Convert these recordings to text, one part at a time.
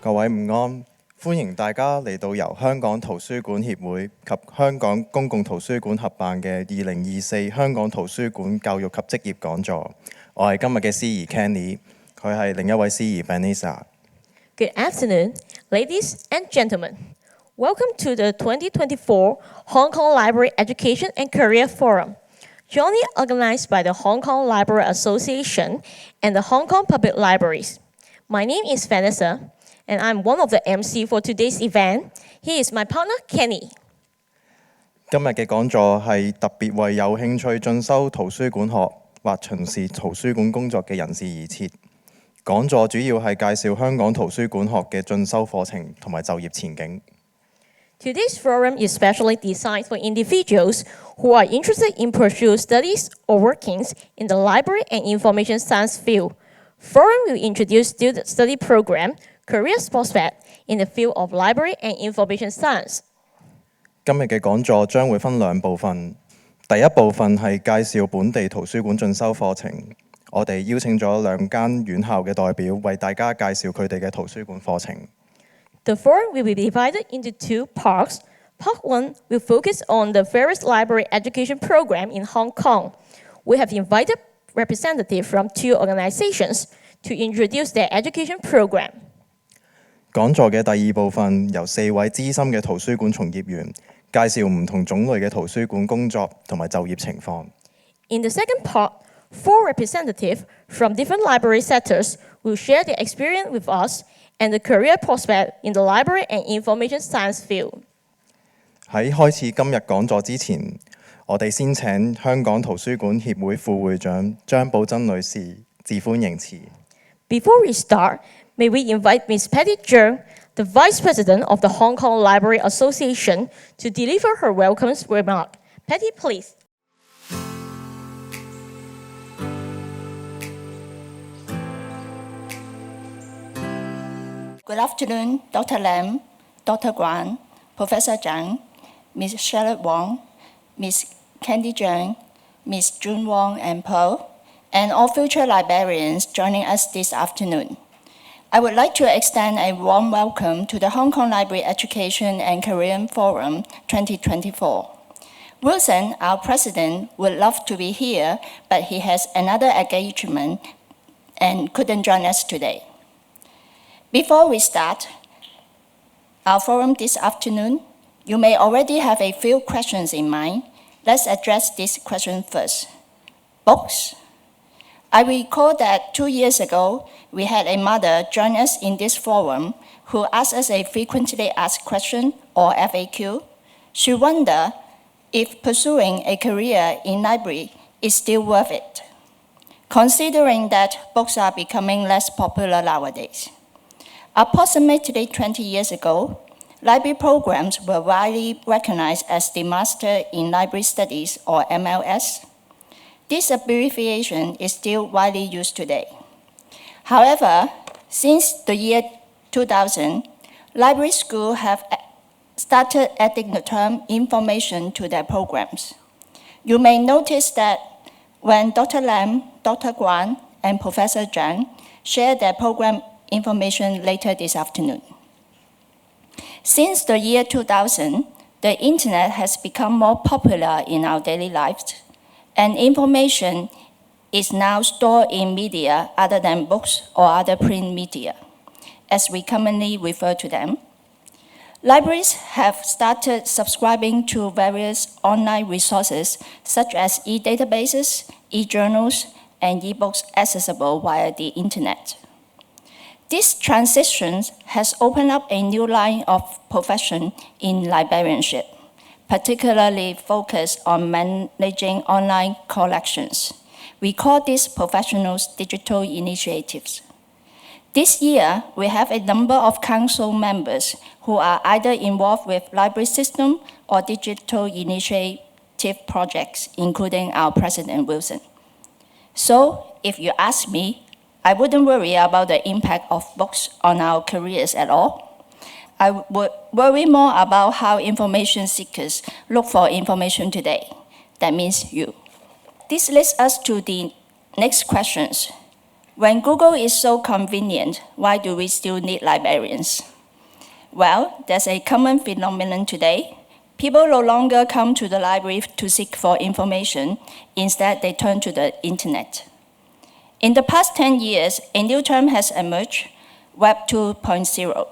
各位午安，歡迎大家嚟到由香港圖書館協會及香港公共圖書館合辦嘅2024香港圖書館教育及職業講座。我係今日嘅司儀 Kenny， 佢係另一位司儀 Vanessa。 Good afternoon, ladies and gentlemen. Welcome to the 2024 Hong Kong Library Education and Career Forum, jointly organized by the Hong Kong Library Association and the Hong Kong Public Libraries. My name is Vanessa, and I'm one of the MC for today's event. He is my partner, Kenny. 今日嘅講座係特別為有興趣進修圖書館學或從事圖書館工作嘅人士而設。講座主要係介紹香港圖書館學嘅進修課程同埋就業前景。Today's forum is specially designed for individuals who are interested in pursuing studies or workings in the library and information science field. Forum will introduce student study program, career prospect in the field of library and information science. 今日嘅講座將會分兩部分，第一部分係介紹本地圖書館進修課程。我哋邀請咗兩間院校嘅代表為大家介紹佢哋嘅圖書館課程。The forum will be divided into two parts. Part 1 will focus on the various library education program in Hong Kong. We have invited representatives from two organizations to introduce their education program. 講座嘅第二部分由4位資深嘅圖書館從業員介紹唔同種類嘅圖書館工作同埋就業情況。In the second part, 4 representatives from different library sectors will share their experience with us and the career prospect in the library and information science field. 喺開始今日講座之前，我哋先請香港圖書館協會副會長張寶珍女士致歡迎辭。Before we start, may we invite Ms. Patti CHEUNG, the Vice President of the Hong Kong Library Association, to deliver her welcome remark. Patti, please. Good afternoon, Dr. Lam, Dr. Guan, Professor Zhang, Ms. Charlotte Wong, Ms. Candy Zhang, Ms. Jun Wong and Pearl, and all future librarians joining us this afternoon. I would like to extend a warm welcome to the Hong Kong Library Education and Career Forum 2024. Wilson, our president, would love to be here, but he has another engagement and couldn't join us today. Before we start our forum this afternoon, you may already have a few questions in mind. Let's address this question first. Books? I recall that 2 years ago, we had a mother join us in this forum who asked us a frequently asked question, or FAQ. She wondered if pursuing a career in library is still worth it, considering that books are becoming less popular nowadays. Approximately 20 years ago, library programs were widely recognized as the Master in Library Studies, or MLS. This abbreviation is still widely used today. However, since the year 2000, library schools have started adding the term information to their programs. You may notice that when Dr. Lam, Dr. Guan, and Professor Zhang share their program information later this afternoon. Since the year 2000, the internet has become more popular in our daily lives, and information is now stored in media other than books or other print media, as we commonly refer to them. Libraries have started subscribing to various online resources such as e-databases, e-journals, and e-books accessible via the internet. This transition has opened up a new line of profession in librarianship, particularly focused on managing online collections. We call these professionals digital initiatives. This year, we have a number of council members who are either involved with library system or digital initiative projects, including our President Wilson. So, if you ask me, I wouldn't worry about the impact of books on our careers at all. I would worry more about how information seekers look for information today. That means you. This leads us to the next questions. When Google is so convenient, why do we still need librarians? Well, there's a common phenomenon today. People no longer come to the library to seek for information. Instead, they turn to the internet. In the past 10 years, a new term has emerged, Web 2.0.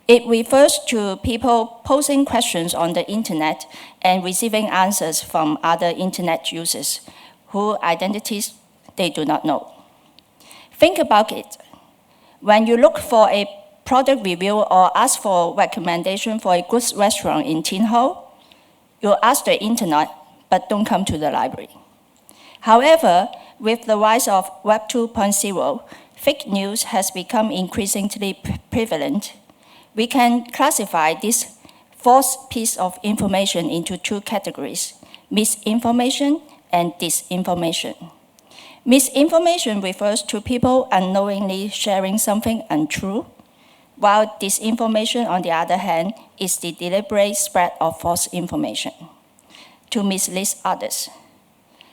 It refers to people posing questions on the internet and receiving answers from other internet users whose identities they do not know. Think about it. When you look for a product review or ask for recommendation for a good restaurant in Tin Ho, you ask the internet, but don't come to the library. However, with the rise of Web 2.0, fake news has become increasingly prevalent. We can classify this false piece of information into two categories: misinformation and disinformation. Misinformation refers to people unknowingly sharing something untrue, while disinformation, on the other hand, is the deliberate spread of false information to mislead others.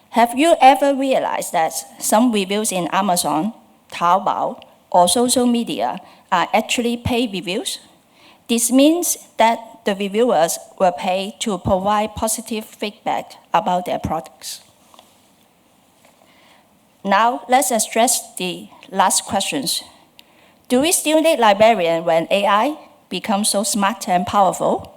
Have you ever realized that some reviews in Amazon, Taobao, or social media are actually paid reviews? This means that the reviewers were paid to provide positive feedback about their products. Now, let's address the last questions. Do we still need librarians when AI becomes so smart and powerful?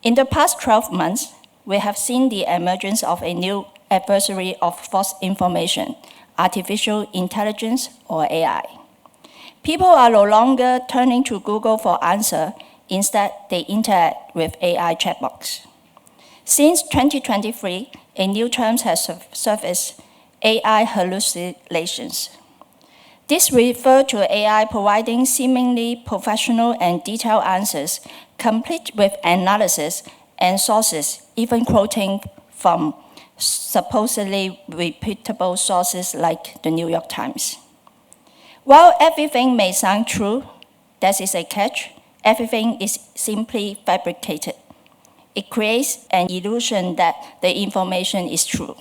In the past 12 months, we have seen the emergence of a new adversary of false information, artificial intelligence, or AI. People are no longer turning to Google for answers. Instead, they interact with AI chatbots. Since 2023, a new term has surfaced: AI hallucinations. This refers to AI providing seemingly professional and detailed answers, complete with analysis and sources, even quoting from supposedly reputable sources like the New York Times. While everything may sound true, there is a catch. Everything is simply fabricated. It creates an illusion that the information is true.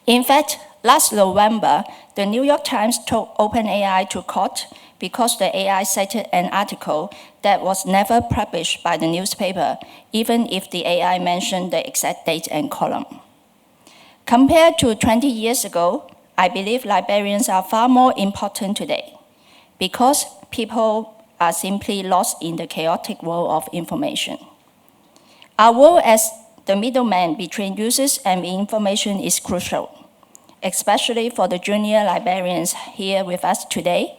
In fact, last November, the New York Times took OpenAI to court because the AI cited an article that was never published by the newspaper, even if the AI mentioned the exact date and column. Compared to 20 years ago, I believe librarians are far more important today because people are simply lost in the chaotic world of information. Our role as the middleman between users and information is crucial, especially for the junior librarians here with us today.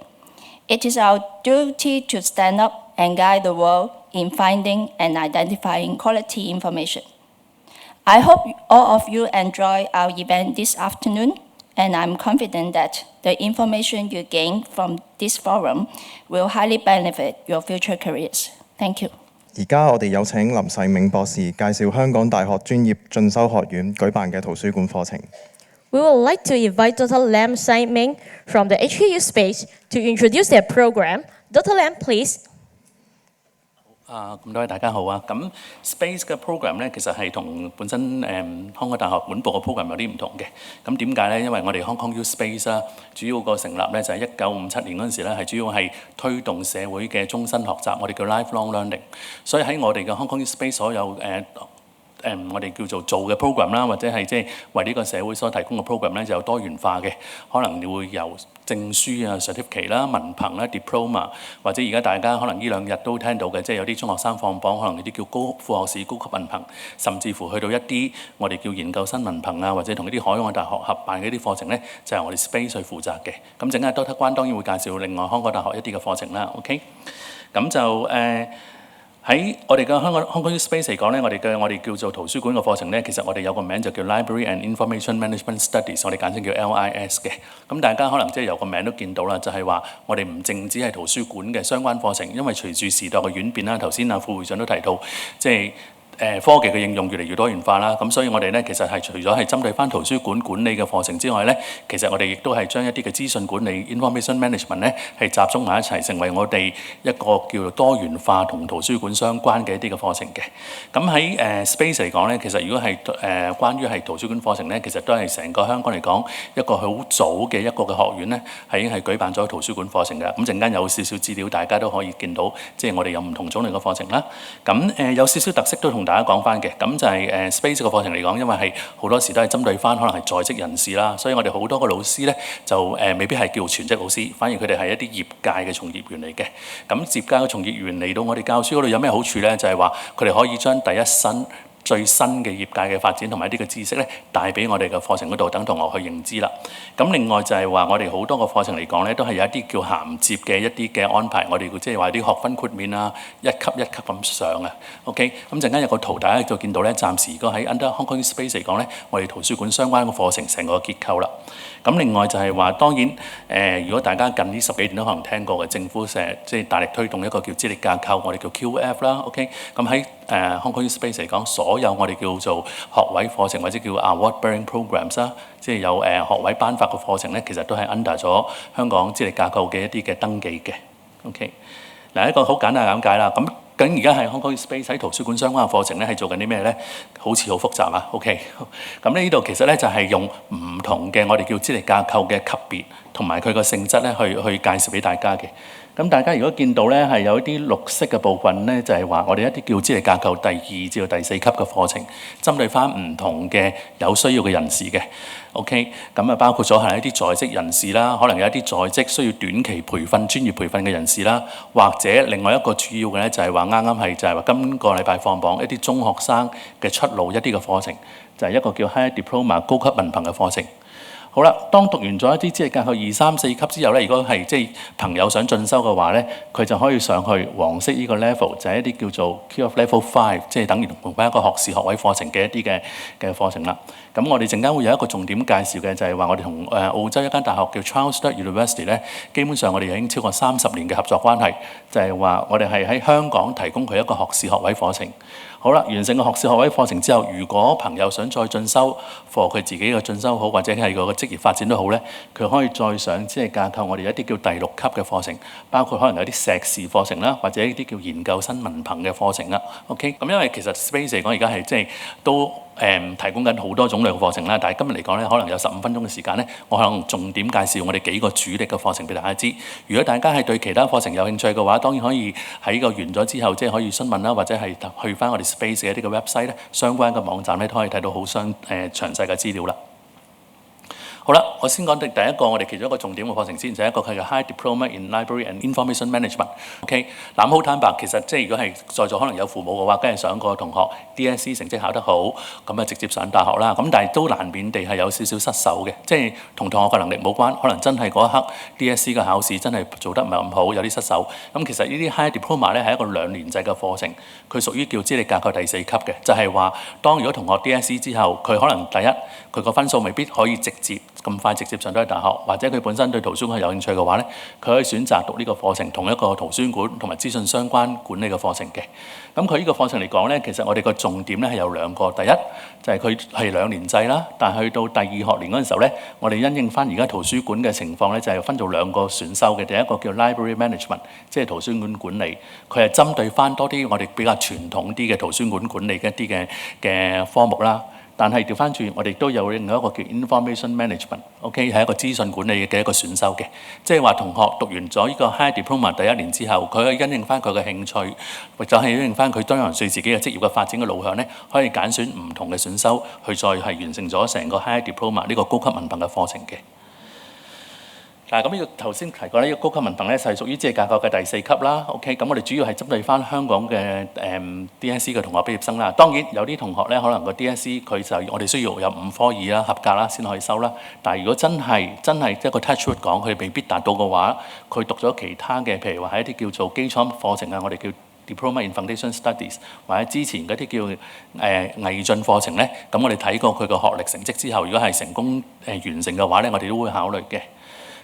It is our duty to stand up and guide the world in finding and identifying quality information. I hope all of you enjoy our event this afternoon, and I'm confident that the information you gain from this forum will highly benefit your future careers. Thank you. 而家我哋有請林世銘博士介紹香港大學專業進修學院舉辦嘅圖書館課程。We would like to invite Dr. Lam Sai Ming from the HKU space to introduce their program. Dr. Lam, please. 咁多位大家好啊！咁 Space 嘅 program 咧，其實係同本身香港大學本部嘅 program 有啲唔同嘅。咁點解咧？因為我哋 Hong Kong U Space 啦，主要個成立咧就係1957年嗰陣時咧，係主要係推動社會嘅終身學習，我哋叫 lifelong learning。所以喺我哋嘅 Hong Kong U Space 所有我哋叫做嘅 program 啦，或者係即係為呢個社會所提供嘅 program 咧，就有多元化嘅，可能會由證書啊、certificate 啦、文憑啦、diploma， 或者而家大家可能呢兩日都聽到嘅，即係有啲中學生放榜，可能呢啲叫副學士高級文憑，甚至乎去到一啲我哋叫研究生文憑啊，或者同一啲海外大學合辦嘅一啲課程咧，就係我哋 Space 去負責嘅。咁陣間 Dr. 關當然會介紹另外香港大學一啲嘅課程啦。OK， 咁就喺我哋嘅香港 U Space 嚟講咧，我哋叫做圖書館嘅課程咧，其實我哋有個名就叫 Library and Information Management Studies， 我哋簡稱叫 LIS 嘅。咁大家可能即係有個名都見到啦，就係話我哋唔淨止係圖書館嘅相關課程，因為隨住時代嘅演變啦，頭先副會長都提到，即係科技嘅應用越嚟越多元化啦，咁所以我哋咧其實係除咗係針對翻圖書館管理嘅課程之外咧，其實我哋亦都係將一啲嘅資訊管理 （information management） 咧係集中埋一齊，成為我哋一個叫做多元化同圖書館相關嘅一啲嘅課程嘅。咁喺space 嚟講咧，其實如果係關於係圖書館課程咧，其實都係成個香港嚟講一個好早嘅一個嘅學院咧，係已經係舉辦咗圖書館課程嘅。咁陣間有少少資料，大家都可以見到，即係我哋有唔同種類嘅課程啦。咁有少少特色都同大家講翻嘅，咁就係space 嘅課程嚟講，因為係好多時都係針對翻可能係在職人士啦，所以我哋好多個老師咧就未必係叫全職老師，反而佢哋係一啲業界嘅從業員嚟嘅。咁業界嘅從業員嚟到我哋教書嗰度有咩好處咧？就係話佢哋可以將第一身最新嘅業界嘅發展同埋一啲嘅知識咧，帶俾我哋嘅課程嗰度等同學去認知啦。咁另外就係話我哋好多個課程嚟講咧，都係有一啲叫銜接嘅一啲嘅安排，我哋即係話啲學分豁免啊，一級一級咁上啊。OK， 咁陣間有個圖大家就見到咧，暫時如果喺 Under Hong Kong Space 嚟講咧，我哋圖書館相關嘅課程成個結構啦。咁另外就係話，當然如果大家近呢10幾年都可能聽過嘅，政府成日即係大力推動一個叫資歷架構，我哋叫 QF 啦。OK， 咁喺Hong Kong Space 嚟講，所有我哋叫做學位課程或者叫 Award-bearing programs 啦，即係有學位頒發嘅課程咧，其實都係 under 咗香港資歷架構嘅一啲嘅登記嘅。OK， 嗱一個好簡單嘅簡介啦。咁而家係 Hong Kong Space 喺圖書館相關嘅課程咧，係做緊啲咩咧？好似好複雜啊。OK， 咁呢度其實咧就係用唔同嘅我哋叫資歷架構嘅級別同埋佢個性質咧，去介紹俾大家嘅。咁大家如果見到咧係有一啲綠色嘅部分咧，就係話我哋一啲叫資歷架構第2至到第4級嘅課程，針對翻唔同嘅有需要嘅人士嘅。OK， 咁啊包括咗係一啲在職人士啦，可能有一啲在職需要短期培訓、專業培訓嘅人士啦，或者另外一個主要嘅咧就係話啱啱係就係話今個禮拜放榜一啲中學生嘅出路一啲嘅課程，就係一個叫 High Diploma 高級文憑嘅課程。好啦，當讀完咗一啲資歷架構2、3、4級之後咧，如果係即係朋友想進修嘅話咧，佢就可以上去黃色呢個 level，就係一啲叫做 QF Level 5，即係等於同翻一個學士學位課程嘅一啲嘅課程啦。咁我哋陣間會有一個重點介紹嘅，就係話我哋同澳洲一間大學叫 CHEUNG University 咧，基本上我哋已經超過30年嘅合作關係，就係話我哋係喺香港提供佢一個學士學位課程。好啦，完成個學士學位課程之後，如果朋友想再進修，for 佢自己嘅進修好，或者係個職業發展都好咧，佢可以再上資歷架構我哋一啲叫第6級嘅課程，包括可能有啲碩士課程啦，或者一啲叫研究生文憑嘅課程啦。OK， 咁因為其實 Space 嚟講而家係即係都提供緊好多種類嘅課程啦，但係今日嚟講咧，可能有15分鐘嘅時間咧，我可能重點介紹我哋幾個主力嘅課程俾大家知。如果大家係對其他課程有興趣嘅話，當然可以喺個完咗之後，即係可以詢問啦，或者係去翻我哋 Space 嘅一啲嘅 website 咧，相關嘅網站咧都可以睇到好詳細嘅資料啦。好啦，我先講第一個我哋其中一個重點嘅課程先，就係一個佢嘅 High Diploma in Library and Information Management。OK， 嗱好坦白，其實即係如果係在座可能有父母嘅話，梗係想個同學 DSE 成績考得好，咁啊直接上大學啦。咁但係都難免地係有少少失手嘅，即係同同學嘅能力冇關，可能真係嗰一刻 DSE 嘅考試真係做得唔係咁好，有啲失手。咁其實呢啲 High Diploma 咧係一個2年制嘅課程，佢屬於叫資歷架構第4級嘅，就係話當如果同學 DSE 之後，佢可能第一佢個分數未必可以咁快直接上到去大學，或者佢本身對圖書館有興趣嘅話咧，佢可以選擇讀呢個課程，同一個圖書館同埋資訊相關管理嘅課程嘅。咁佢呢個課程嚟講咧，其實我哋個重點咧係有2個，第一就係佢係2年制啦，但係去到第2學年嗰陣時候咧，我哋因應翻而家圖書館嘅情況咧，就係分做2個選修嘅。第一個叫 Library Management， 即係圖書館管理，佢係針對翻多啲我哋比較傳統啲嘅圖書館管理嘅一啲嘅科目啦。但係調翻轉，我哋都有另外一個叫 Information Management，OK， 係一個資訊管理嘅一個選修嘅，即係話同學讀完咗呢個 High Diploma 第1年之後，佢可以因應翻佢嘅興趣，或者係因應翻佢當然對自己嘅職業嘅發展嘅路向咧，可以揀選唔同嘅選修，去再係完成咗成個 High Diploma 呢個高級文憑嘅課程嘅。嗱，咁呢個頭先提過呢，呢個高級文憑咧係屬於資歷架構嘅第4級啦。OK， 咁我哋主要係針對翻香港嘅DSE 嘅同學畢業生啦。當然有啲同學咧，可能個 DSE 佢就我哋需要有5科2啦，合格啦先可以收啦。但係如果真係一個 touch wood 講，佢未必達到嘅話，佢讀咗其他嘅，譬如話係一啲叫做基礎課程啊，我哋叫 Diploma in Foundation Studies， 或者之前嗰啲叫毅進課程咧，咁我哋睇過佢個學歷成績之後，如果係成功完成嘅話咧，我哋都會考慮嘅。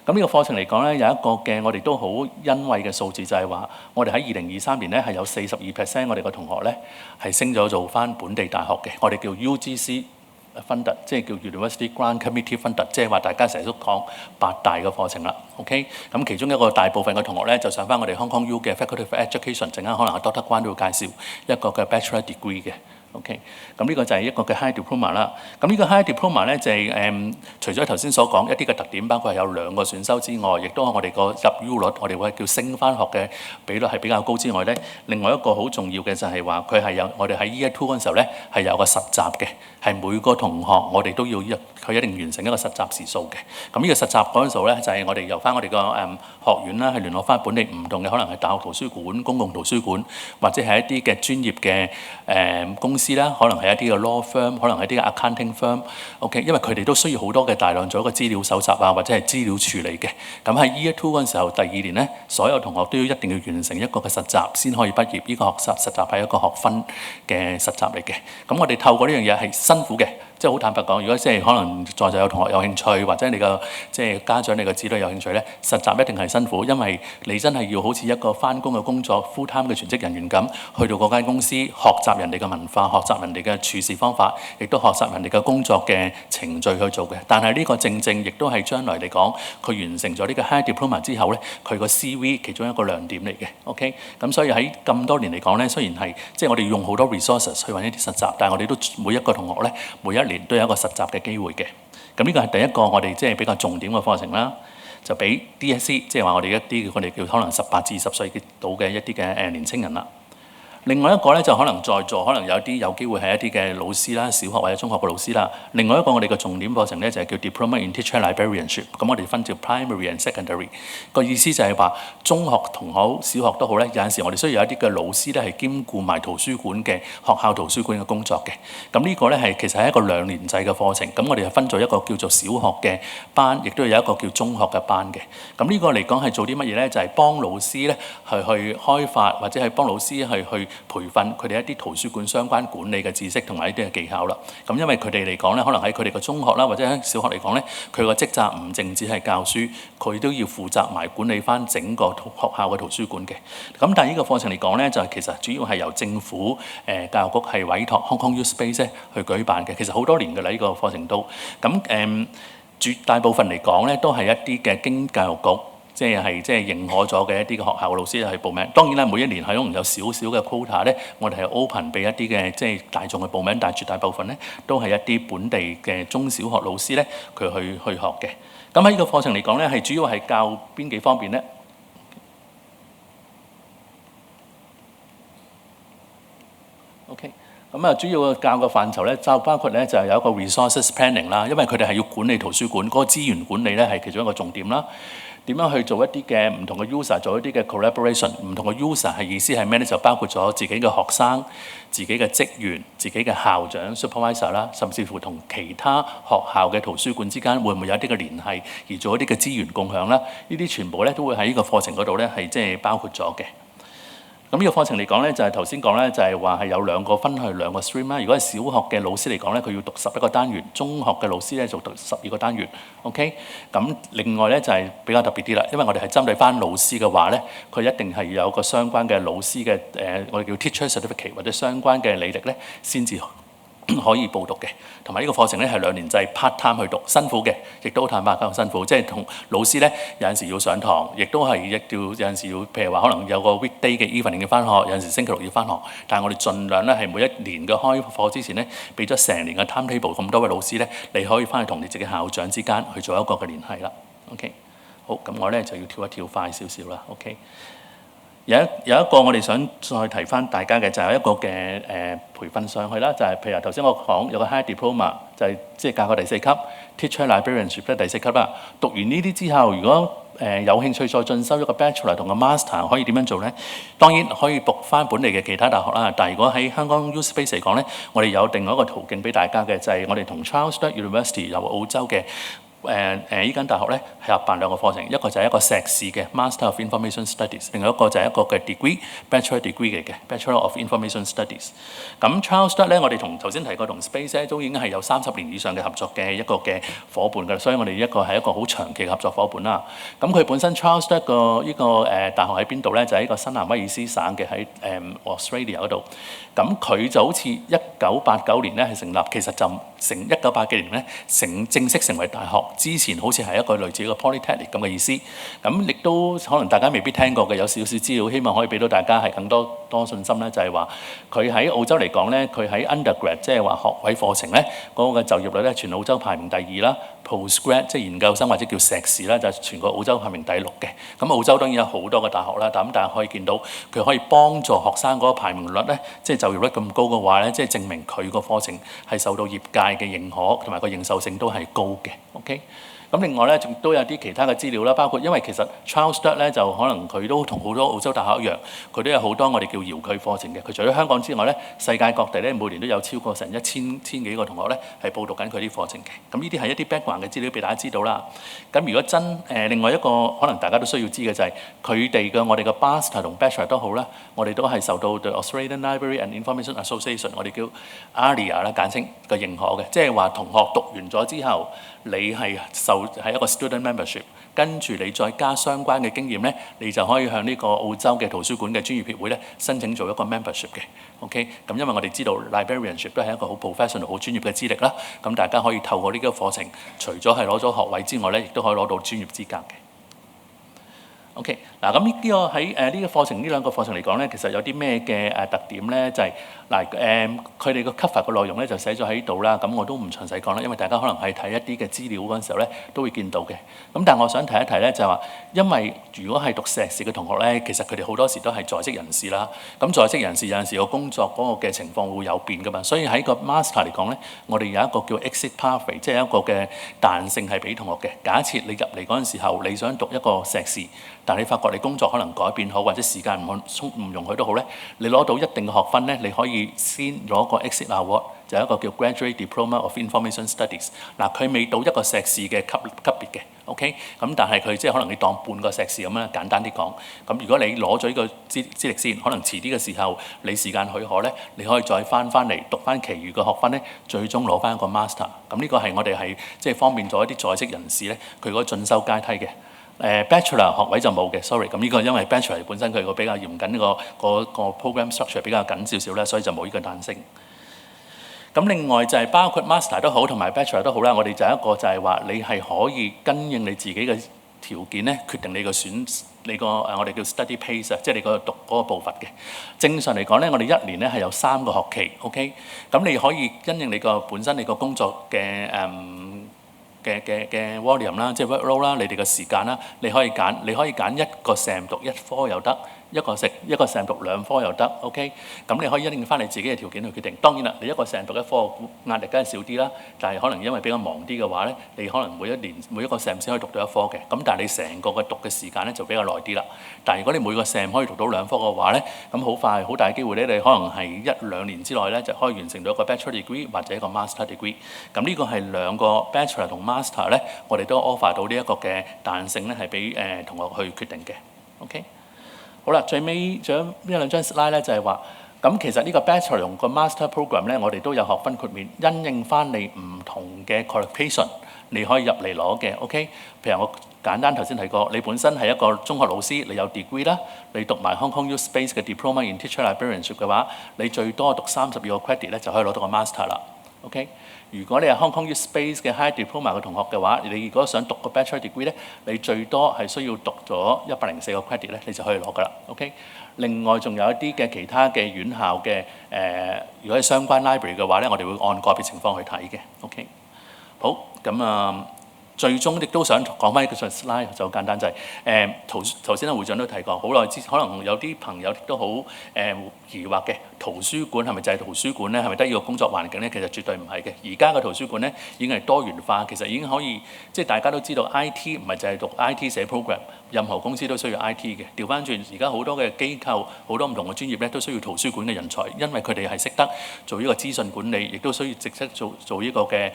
咁呢個課程嚟講咧，有一個嘅我哋都好欣慰嘅數字，就係話我哋喺2023年咧係有42%我哋嘅同學咧係升咗做翻本地大學嘅，我哋叫 UGC funded， 即係叫 University Grant Committee funded， 即係話大家成日都講8大嘅課程啦。OK， 咁其中一個大部分嘅同學咧就上翻我哋 Hong Kong U 嘅 Faculty of Education， 陣間可能阿 Dr. 關都會介紹一個嘅 Bachelor Degree 嘅。OK， 咁呢個就係一個嘅 High Diploma 啦。咁呢個 High Diploma 咧就係除咗頭先所講一啲嘅特點，包括係有2個選修之外，亦都係我哋個入 U 率，我哋會叫升翻學嘅比率係比較高之外咧，另外一個好重要嘅就係話佢係有我哋喺 Year 2嗰陣時候咧係有個實習嘅，係每個同學我哋都要佢一定完成一個實習時數嘅。咁呢個實習嗰陣時候咧就係我哋由翻我哋個學院啦，係聯絡翻本地唔同嘅，可能係大學圖書館、公共圖書館，或者係一啲嘅專業嘅公司啦，可能係一啲嘅 law firm， 可能係一啲嘅 accounting firm。OK， 因為佢哋都需要好多嘅大量做一個資料搜集啊，或者係資料處理嘅。咁喺 Year 2嗰陣時候，第2年咧，所有同學都要一定要完成一個嘅實習先可以畢業。呢個實習係一個學分嘅實習嚟嘅。咁我哋透過呢樣嘢係辛苦嘅。即係好坦白講，如果即係可能在座有同學有興趣，或者你個即係家長你個子女有興趣咧，實習一定係辛苦，因為你真係要好似一個返工嘅工作 full time 嘅全職人員咁，去到嗰間公司學習人哋嘅文化，學習人哋嘅處事方法，亦都學習人哋嘅工作嘅程序去做嘅。但係呢個正正亦都係將來嚟講，佢完成咗呢個 High Diploma 之後咧，佢個 CV 其中一個亮點嚟嘅。OK， 咁所以喺咁多年嚟講咧，雖然係即係我哋用好多 resources 去揾一啲實習，但係我哋都每一個同學咧，每一年都有一個實習嘅機會嘅。咁呢個係第一個我哋即係比較重點嘅課程啦，就俾 DSE， 即係話我哋一啲我哋叫可能18至20歲到嘅一啲嘅年青人啦。另外一個咧就可能在座可能有啲有機會係一啲嘅老師啦，小學或者中學嘅老師啦。另外一個我哋嘅重點課程咧就係叫 Diploma in Teacher Librarianship。咁我哋分做 Primary and Secondary。個意思就係話中學同好，小學都好咧，有陣時我哋需要有一啲嘅老師咧係兼顧埋圖書館嘅學校圖書館嘅工作嘅。咁呢個咧係其實係一個2年制嘅課程。咁我哋係分咗一個叫做小學嘅班，亦都有一個叫中學嘅班嘅。咁呢個嚟講係做啲乜嘢咧？就係幫老師咧去開發或者係幫老師去培訓佢哋一啲圖書館相關管理嘅知識同埋一啲嘅技巧啦。咁因為佢哋嚟講咧，可能喺佢哋嘅中學啦，或者喺小學嚟講咧，佢個職責唔淨止係教書，佢都要負責埋管理翻整個學校嘅圖書館嘅。咁但係呢個課程嚟講咧，就其實主要係由政府教育局係委託 Hong Kong U Space 去舉辦嘅。其實好多年㗎啦，呢個課程都咁絕大部分嚟講咧，都係一啲嘅經教育局。即係認可咗嘅一啲嘅學校老師去報名。當然啦，每一年係可能有少少嘅 quota 咧，我哋係 open 俾一啲嘅即係大眾去報名，但係絕大部分咧都係一啲本地嘅中小學老師咧，佢去學嘅。咁喺呢個課程嚟講咧，係主要係教邊幾方面咧？OK。咁啊，主要教嘅範疇咧，就包括咧就係有一個 resources planning 啦，因為佢哋係要管理圖書館，嗰個資源管理咧係其中一個重點啦。點樣去做一啲嘅唔同嘅 user， 做一啲嘅 collaboration， 唔同嘅 user 係意思係咩咧？就包括咗自己嘅學生、自己嘅職員、自己嘅校長 supervisor 啦，甚至乎同其他學校嘅圖書館之間會唔會有一啲嘅聯繫，而做一啲嘅資源共享啦？呢啲全部咧都會喺呢個課程嗰度咧係即係包括咗嘅。咁呢個課程嚟講咧，就係頭先講咧，就係話係有2個分去2個 stream 啦。如果係小學嘅老師嚟講咧，佢要讀11個單元；中學嘅老師咧就讀12個單元。OK， 咁另外咧就係比較特別啲啦，因為我哋係針對翻老師嘅話咧，佢一定係有個相關嘅老師嘅我哋叫 teacher certificate 或者相關嘅履歷咧，先至可以報讀嘅。同埋呢個課程咧係2年制 part time 去讀，辛苦嘅，亦都坦白講辛苦。即係同老師咧有陣時要上堂，亦都係有陣時要，譬如話可能有個 weekday 嘅 evening 要翻學，有陣時星期6要翻學。但係我哋盡量咧係每一年嘅開課之前咧，俾咗成年嘅 timetable， 咁多位老師咧，你可以翻去同你自己校長之間去做一個嘅聯繫啦。OK， 好，咁我咧就要跳一跳快少少啦。OK。有一個我哋想再提翻大家嘅就係一個嘅培訓上去啦，就係譬如頭先我講有個 High Diploma 就係即係教過第4級 Teacher Librarianship 咧第4級啦。讀完呢啲之後，如果有興趣再進修一個 Bachelor 同個 Master， 可以點樣做咧？當然可以讀翻本地嘅其他大學啦。但係如果喺香港 U Space 嚟講咧，我哋有另外一個途徑俾大家嘅，就係我哋同 Charles University 由澳洲嘅依間大學咧係合辦兩個課程，一個就係一個碩士嘅 Master of Information Studies， 另外一個就係一個嘅 Bachelor Degree 嚟嘅 Bachelor of Information Studies。咁 CHEUNG 咧，我哋頭先提過同 Space 咧都已經係有30年以上嘅合作嘅一個嘅伙伴㗎，所以我哋係一個好長期嘅合作伙伴啦。咁佢本身 CHEUNG 呢個大學喺邊度咧？就喺一個新南威爾斯省嘅喺Australia 嗰度。咁佢就好似1989年咧係成立，其實就1980幾年咧正式成為大學之前，好似係一個類似一個 Polytechnic 咁嘅意思。咁亦都可能大家未必聽過嘅，有少少資料，希望可以俾到大家係更多信心咧，就係話佢喺澳洲嚟講咧，佢喺 undergrad 即係話學位課程咧嗰個嘅就業率咧，全澳洲排名第2啦。postgrad 即係研究生或者叫碩士啦，就係全個澳洲排名第6嘅。咁澳洲當然有好多個大學啦，但係可以見到佢可以幫助學生嗰個排名率咧，即係就業率咁高嘅話咧，即係證明佢個課程係受到業界嘅認可，同埋個認受性都係高嘅。OK。咁另外咧，仲都有啲其他嘅資料啦，包括因為其實 CHEUNG 咧就可能佢都同好多澳洲大學一樣，佢都有好多我哋叫遙距課程嘅。佢除咗香港之外咧，世界各地咧每年都有超過成千幾個同學咧係報讀緊佢啲課程嘅。咁呢啲係一啲 background 嘅資料俾大家知道啦。咁如果另外一個可能大家都需要知嘅就係佢哋嘅我哋嘅 Master 同 Bachelor 都好啦，我哋都係受到 The Australian Library and Information Association 我哋叫 ALIA 啦簡稱嘅認可嘅，即係話同學讀完咗之後，你係一個 student membership， 跟住你再加相關嘅經驗咧，你就可以向呢個澳洲嘅圖書館嘅專業協會咧申請做一個 membership 嘅。OK， 咁因為我哋知道 librarianship 都係一個好 professional、好專業嘅資歷啦，咁大家可以透過呢個課程，除咗係攞咗學位之外咧，亦都可以攞到專業資格嘅。OK， 嗱咁呢個喺呢個課程呢兩個課程嚟講咧，其實有啲咩嘅特點咧？就係佢哋個 cover 嘅內容咧就寫咗喺度啦。咁我都唔詳細講啦，因為大家可能係睇一啲嘅資料嗰陣時候咧都會見到嘅。咁但係我想提一提咧，就係話，因為如果係讀碩士嘅同學咧，其實佢哋好多時都係在職人士啦。咁在職人士有陣時個工作嗰個嘅情況會有變噶嘛，所以喺個 master 嚟講咧，我哋有一個叫 exit pathway， 即係一個嘅彈性係俾同學嘅。假設你入嚟嗰陣時候，你想讀一個碩士，但係你發覺你工作可能改變好，或者時間唔容許都好咧，你攞到一定嘅學分咧，你可以先攞個 exit award， 就係一個叫 Graduate Diploma of Information Studies。嗱，佢未到一個碩士嘅級別嘅 ，OK， 咁但係佢即係可能你當半個碩士咁樣，簡單啲講。咁如果你攞咗呢個資歷先，可能遲啲嘅時候你時間許可咧，你可以再翻嚟讀翻其餘嘅學分咧，最終攞翻一個 master。咁呢個係我哋係即係方便咗一啲在職人士咧，佢嗰個進修階梯嘅。Bachelor 學位就冇嘅 ，sorry。咁呢個因為 Bachelor 本身佢個比較嚴謹，呢個 program structure 比較緊少少咧，所以就冇呢個彈性。咁另外就係包括 Master 都好，同埋 Bachelor 都好啦，我哋就一個就係話你係可以跟應你自己嘅條件咧，決定你個我哋叫 study pace 啊，即係你個讀嗰個步伐嘅。正常嚟講咧，我哋一年咧係有3個學期 ，OK。咁你可以因應你個本身你個工作嘅嘅 volume 啦，即係 workload 啦，你哋嘅時間啦，你可以揀一個 sem 讀1科又得，一個 sem 讀2科又得 ，OK。咁你可以因應翻你自己嘅條件去決定。當然啦，你一個 sem 讀1科壓力梗係少啲啦，但係可能因為比較忙啲嘅話咧，你可能每一個 sem 先可以讀到1科嘅。咁但係你成個嘅讀嘅時間咧就比較耐啲啦。但係如果你每個 sem 可以讀到2科嘅話咧，咁好快好大機會咧，你可能係1-2年之內咧就可以完成到一個 bachelor degree 或者一個 master degree。咁呢個係兩個 bachelor 同 master 咧，我哋都 offer 到呢一個嘅彈性咧，係俾同學去決定嘅。OK。好啦，最尾仲有1-2張 slide 咧，就係話，咁其實呢個 Bachelor 同個 Master Program 咧，我哋都有學分豁免，因應翻你唔同嘅 qualification， 你可以入嚟攞嘅。OK， 譬如我簡單頭先提過，你本身係一個中學老師，你有 degree 啦，你讀埋 Hong Kong U Space 嘅 Diploma in Teacher Librarianship 嘅話，你最多讀32個 credit 咧，就可以攞到個 Master 啦。OK。如果你係 Hong Kong U Space 嘅 High Diploma 嘅同學嘅話，你如果想讀個 Bachelor Degree 咧，你最多係需要讀咗104個 credit 咧，你就可以攞噶啦。OK。另外仲有一啲嘅其他嘅院校嘅如果係相關 library 嘅話咧，我哋會按個別情況去睇嘅。OK。好，咁最終亦都想講翻一個 slide 就簡單就係頭先會長都提過，好耐之前可能有啲朋友都好疑惑嘅，圖書館係咪就係圖書館咧？係咪得呢個工作環境咧？其實絕對唔係嘅。而家嘅圖書館咧已經係多元化，其實已經可以即係大家都知道 IT 唔係就係讀 IT 寫 program，任何公司都需要 IT 嘅。調翻轉，而家好多嘅機構、好多唔同嘅專業咧都需要圖書館嘅人才，因為佢哋係識得做呢個資訊管理，亦都需要直識做呢個嘅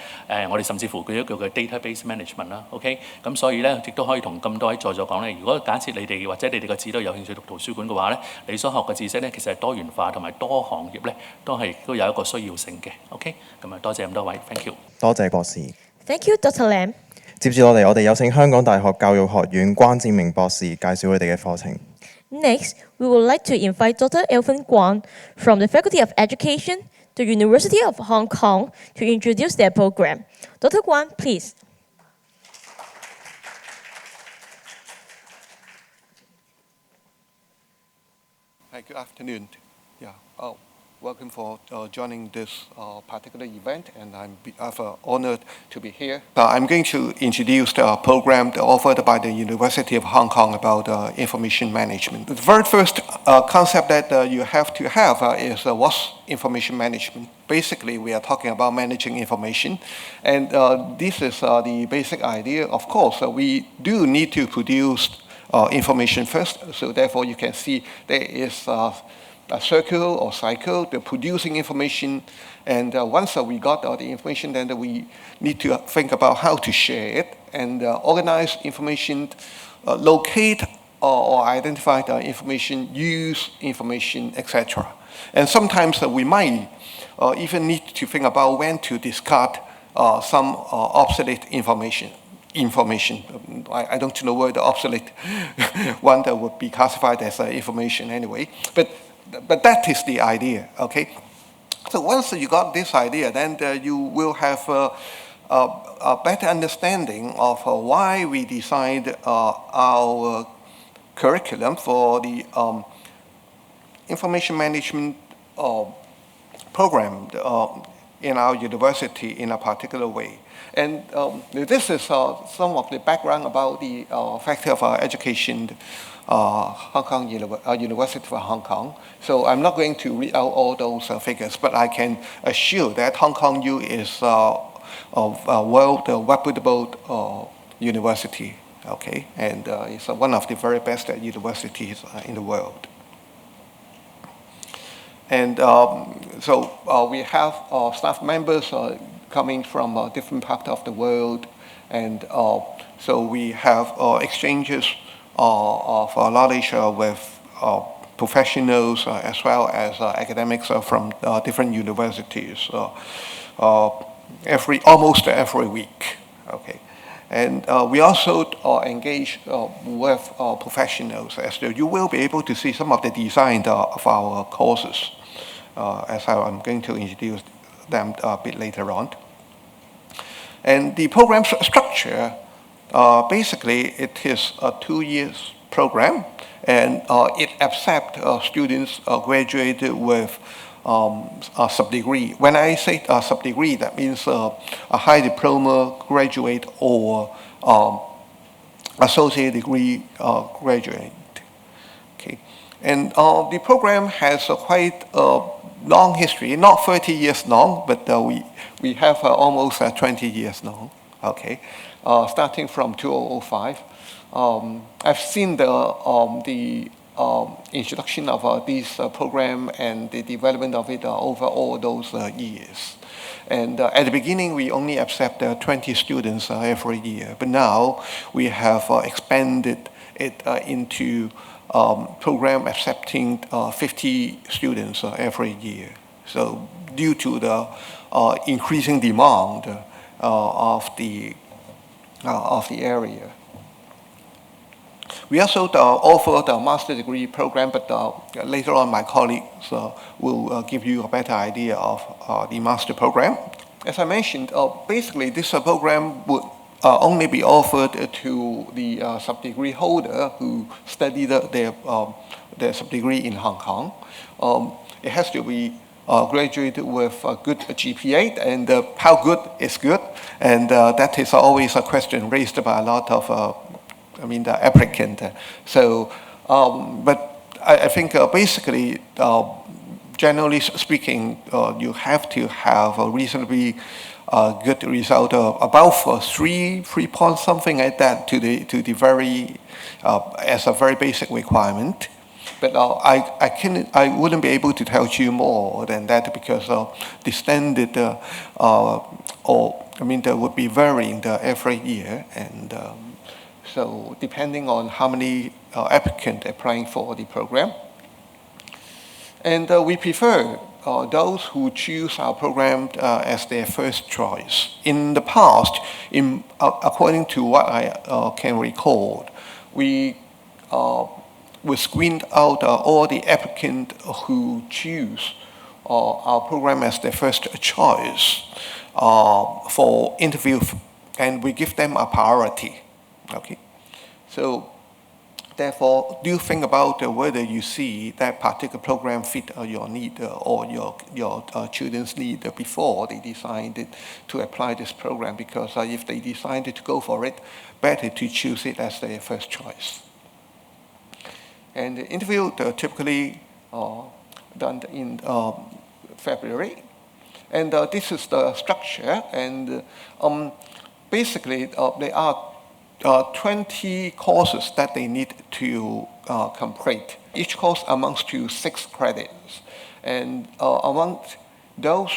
我哋甚至乎佢一個嘅 database management 啦。OK， 咁所以咧亦都可以同咁多位在座講咧，如果假設你哋或者你哋嘅子女有興趣讀圖書館嘅話咧，你所學嘅知識咧其實係多元化同埋多行業咧都有一個需要性嘅。OK， 咁啊多謝咁多位 ，thank you。多謝博士。Thank you, Dr. Lam. 接住落嚟，我哋有請香港大學教育學院關志明博士介紹佢哋嘅課程。Next, we would like to invite Dr. Alvin Guan from the Faculty of Education, the University of Hong Kong, to introduce their program. Dr. Guan, please. Hi, good afternoon. Welcome for joining this particular event, and I'm honored to be here. I'm going to introduce the program offered by the University of Hong Kong about information management. The very first concept that you have to have is what's information management. Basically, we are talking about managing information, and this is the basic idea. Of course, we do need to produce information first, so therefore you can see there is a circle or cycle, the producing information, and once we got the information, then we need to think about how to share it and organize information, locate or identify the information, use information, etc. And sometimes we might even need to think about when to discard some obsolete information. I don't know where the obsolete one that would be classified as information anyway, but that is the idea, okay? So once you got this idea, then you will have a better understanding of why we designed our curriculum for the information management program in our university in a particular way. And this is some of the background about the Faculty of Education, University of Hong Kong. So I'm not going to read out all those figures, but I can assure that Hong Kong U is a world reputable university, okay? And it's one of the very best universities in the world. And so we have staff members coming from different parts of the world, and so we have exchanges of knowledge with professionals as well as academics from different universities almost every week. Okay, and we also engage with professionals, as you will be able to see some of the design of our courses, as I'm going to introduce them a bit later on. And the program structure, basically it is a 2-year program, and it accepts students graduated with a sub-degree. When I say a sub-degree, that means a high diploma graduate or associate degree graduate. Okay, and the program has a quite long history, not 30 years long, but we have almost 20 years long. Okay, starting from 2005. I've seen the introduction of this program and the development of it over all those years. And at the beginning, we only accept 20 students every year, but now we have expanded it into program accepting 50 students every year. So due to the increasing demand of the area. We also offer the master degree program, but later on my colleagues will give you a better idea of the master program. As I mentioned, basically this program would only be offered to the sub-degree holder who studied their sub-degree in Hong Kong. It has to be graduated with a good GPA, and how good is good, and that is always a question raised by a lot of the applicant. So, but I think basically generally speaking, you have to have a reasonably good result of about 3 points, something like that, to the very as a very basic requirement. But I wouldn't be able to tell you more than that because the standard there would be varying every year, and so depending on how many applicants applying for the program. And we prefer those who choose our program as their first choice. In the past, according to what I can recall, we screened out all the applicants who choose our program as their first choice for interview, and we give them a priority. Okay, so therefore, do think about whether you see that particular program fit your need or your children's need before they decided to apply this program. Because if they decided to go for it, better to choose it as their first choice. And the interview typically done in February, and this is the structure. And basically, there are 20 courses that they need to complete. Each course amounts to 6 credits. And among those,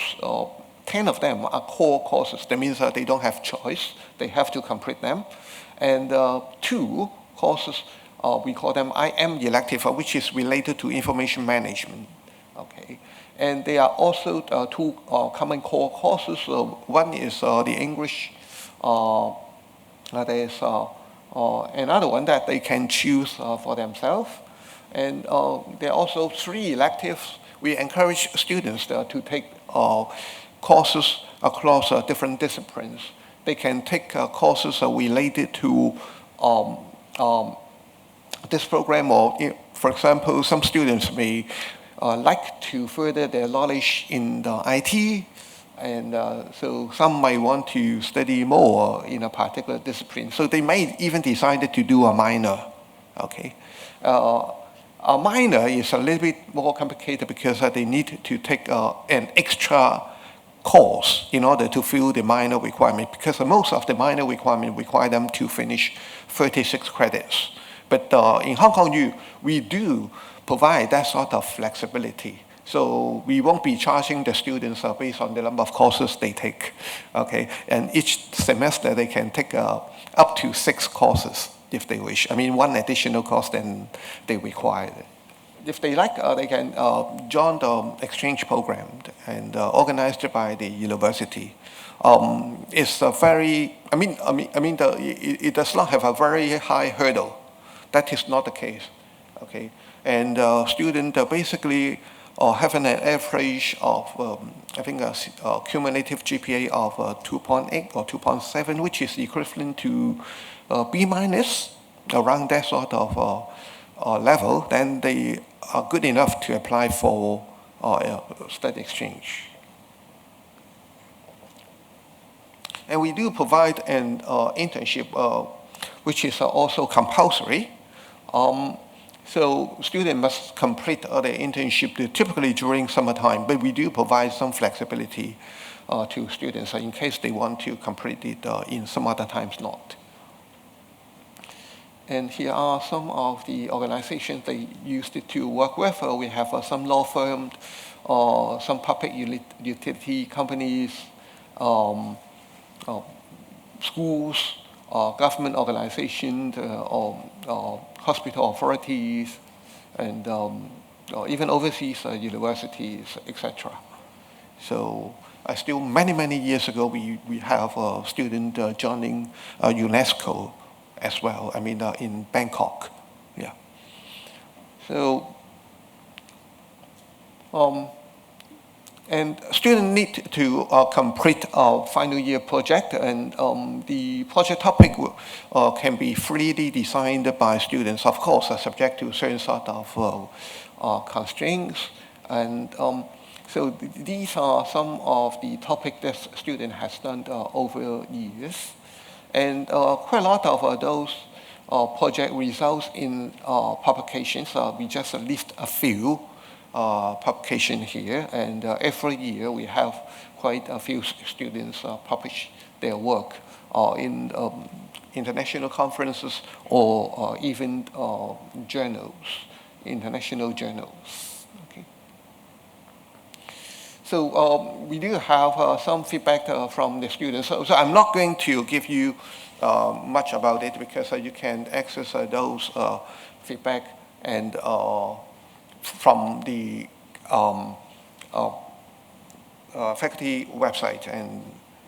10 of them are core courses. That means they don't have choice. They have to complete them. And 2 courses, we call them IM elective, which is related to information management. Okay. And there are also 2 common core courses. One is the English. There's another one that they can choose for themselves. And there are also 3 electives. We encourage students to take courses across different disciplines. They can take courses related to this program, or for example, some students may like to further their knowledge in the IT. And so some might want to study more in a particular discipline. So they may even decide to do a minor. Okay, a minor is a little bit more complicated because they need to take an extra course in order to fill the minor requirement. Because most of the minor requirement require them to finish 36 credits. But in Hong Kong U, we do provide that sort of flexibility. So we won't be charging the students based on the number of courses they take, okay? And each semester they can take up to 6 courses if they wish. I mean, 1 additional course than they require. If they like, they can join the exchange program and organized by the university. It's a very, it does not have a very high hurdle. That is not the case, okay? And students basically having an average of, I think, a cumulative GPA of 2.8 or 2.7, which is equivalent to B minus, around that sort of level, then they are good enough to apply for study exchange. And we do provide an internship, which is also compulsory. So students must complete their internship typically during summertime, but we do provide some flexibility to students in case they want to complete it in some other times not. And here are some of the organizations they used it to work with. We have some law firms, some public utility companies, schools, government organizations, hospital authorities, and even overseas universities, etc. So still many years ago, we have a student joining UNESCO as well, in Bangkok. Yeah. So, and students need to complete a final year project, and the project topic can be freely designed by students, of course, subject to certain sort of constraints. And so these are some of the topics that student has done over years. And quite a lot of those project results in publications. We just list a few. publication here, and every year we have quite a few students publish their work in international conferences or even journals, international journals. Okay. So we do have some feedback from the students. So I'm not going to give you much about it because you can access those feedback and from the faculty website. And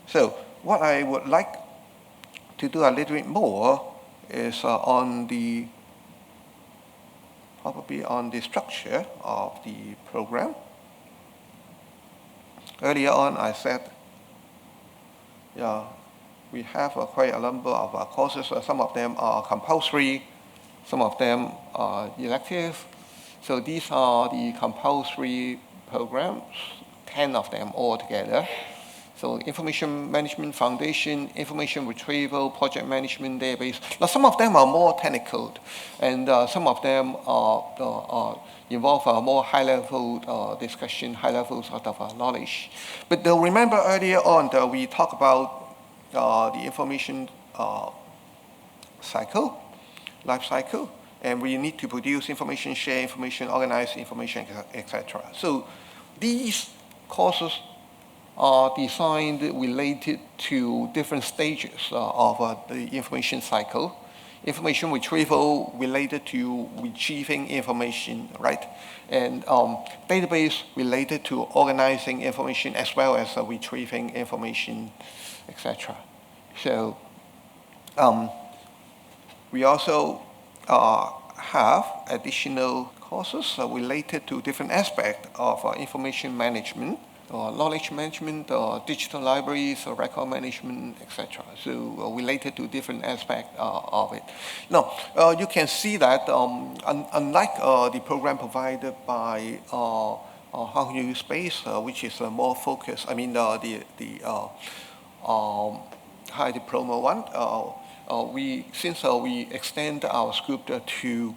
so what I would like to do a little bit more is probably on the structure of the program. Earlier on I said, we have quite a number of courses. Some of them are compulsory, some of them are elective. So these are the compulsory programs, 10 of them altogether. So Information Management Foundation, Information Retrieval, Project Management Database. Now some of them are more technical, and some of them involve a more high-level discussion, high-level sort of knowledge. But remember earlier on that we talked about the information cycle, life cycle, and we need to produce information, share information, organize information, etc. So these courses are designed related to different stages of the information cycle. Information retrieval related to retrieving information, right? And database related to organizing information as well as retrieving information, etc. So we also have additional courses related to different aspects of information management, knowledge management, digital libraries, record management, etc. So related to different aspects of it. Now, you can see that unlike the program provided by Hong Kong Space, which is more focused, I mean the high diploma one, since we extend our scope to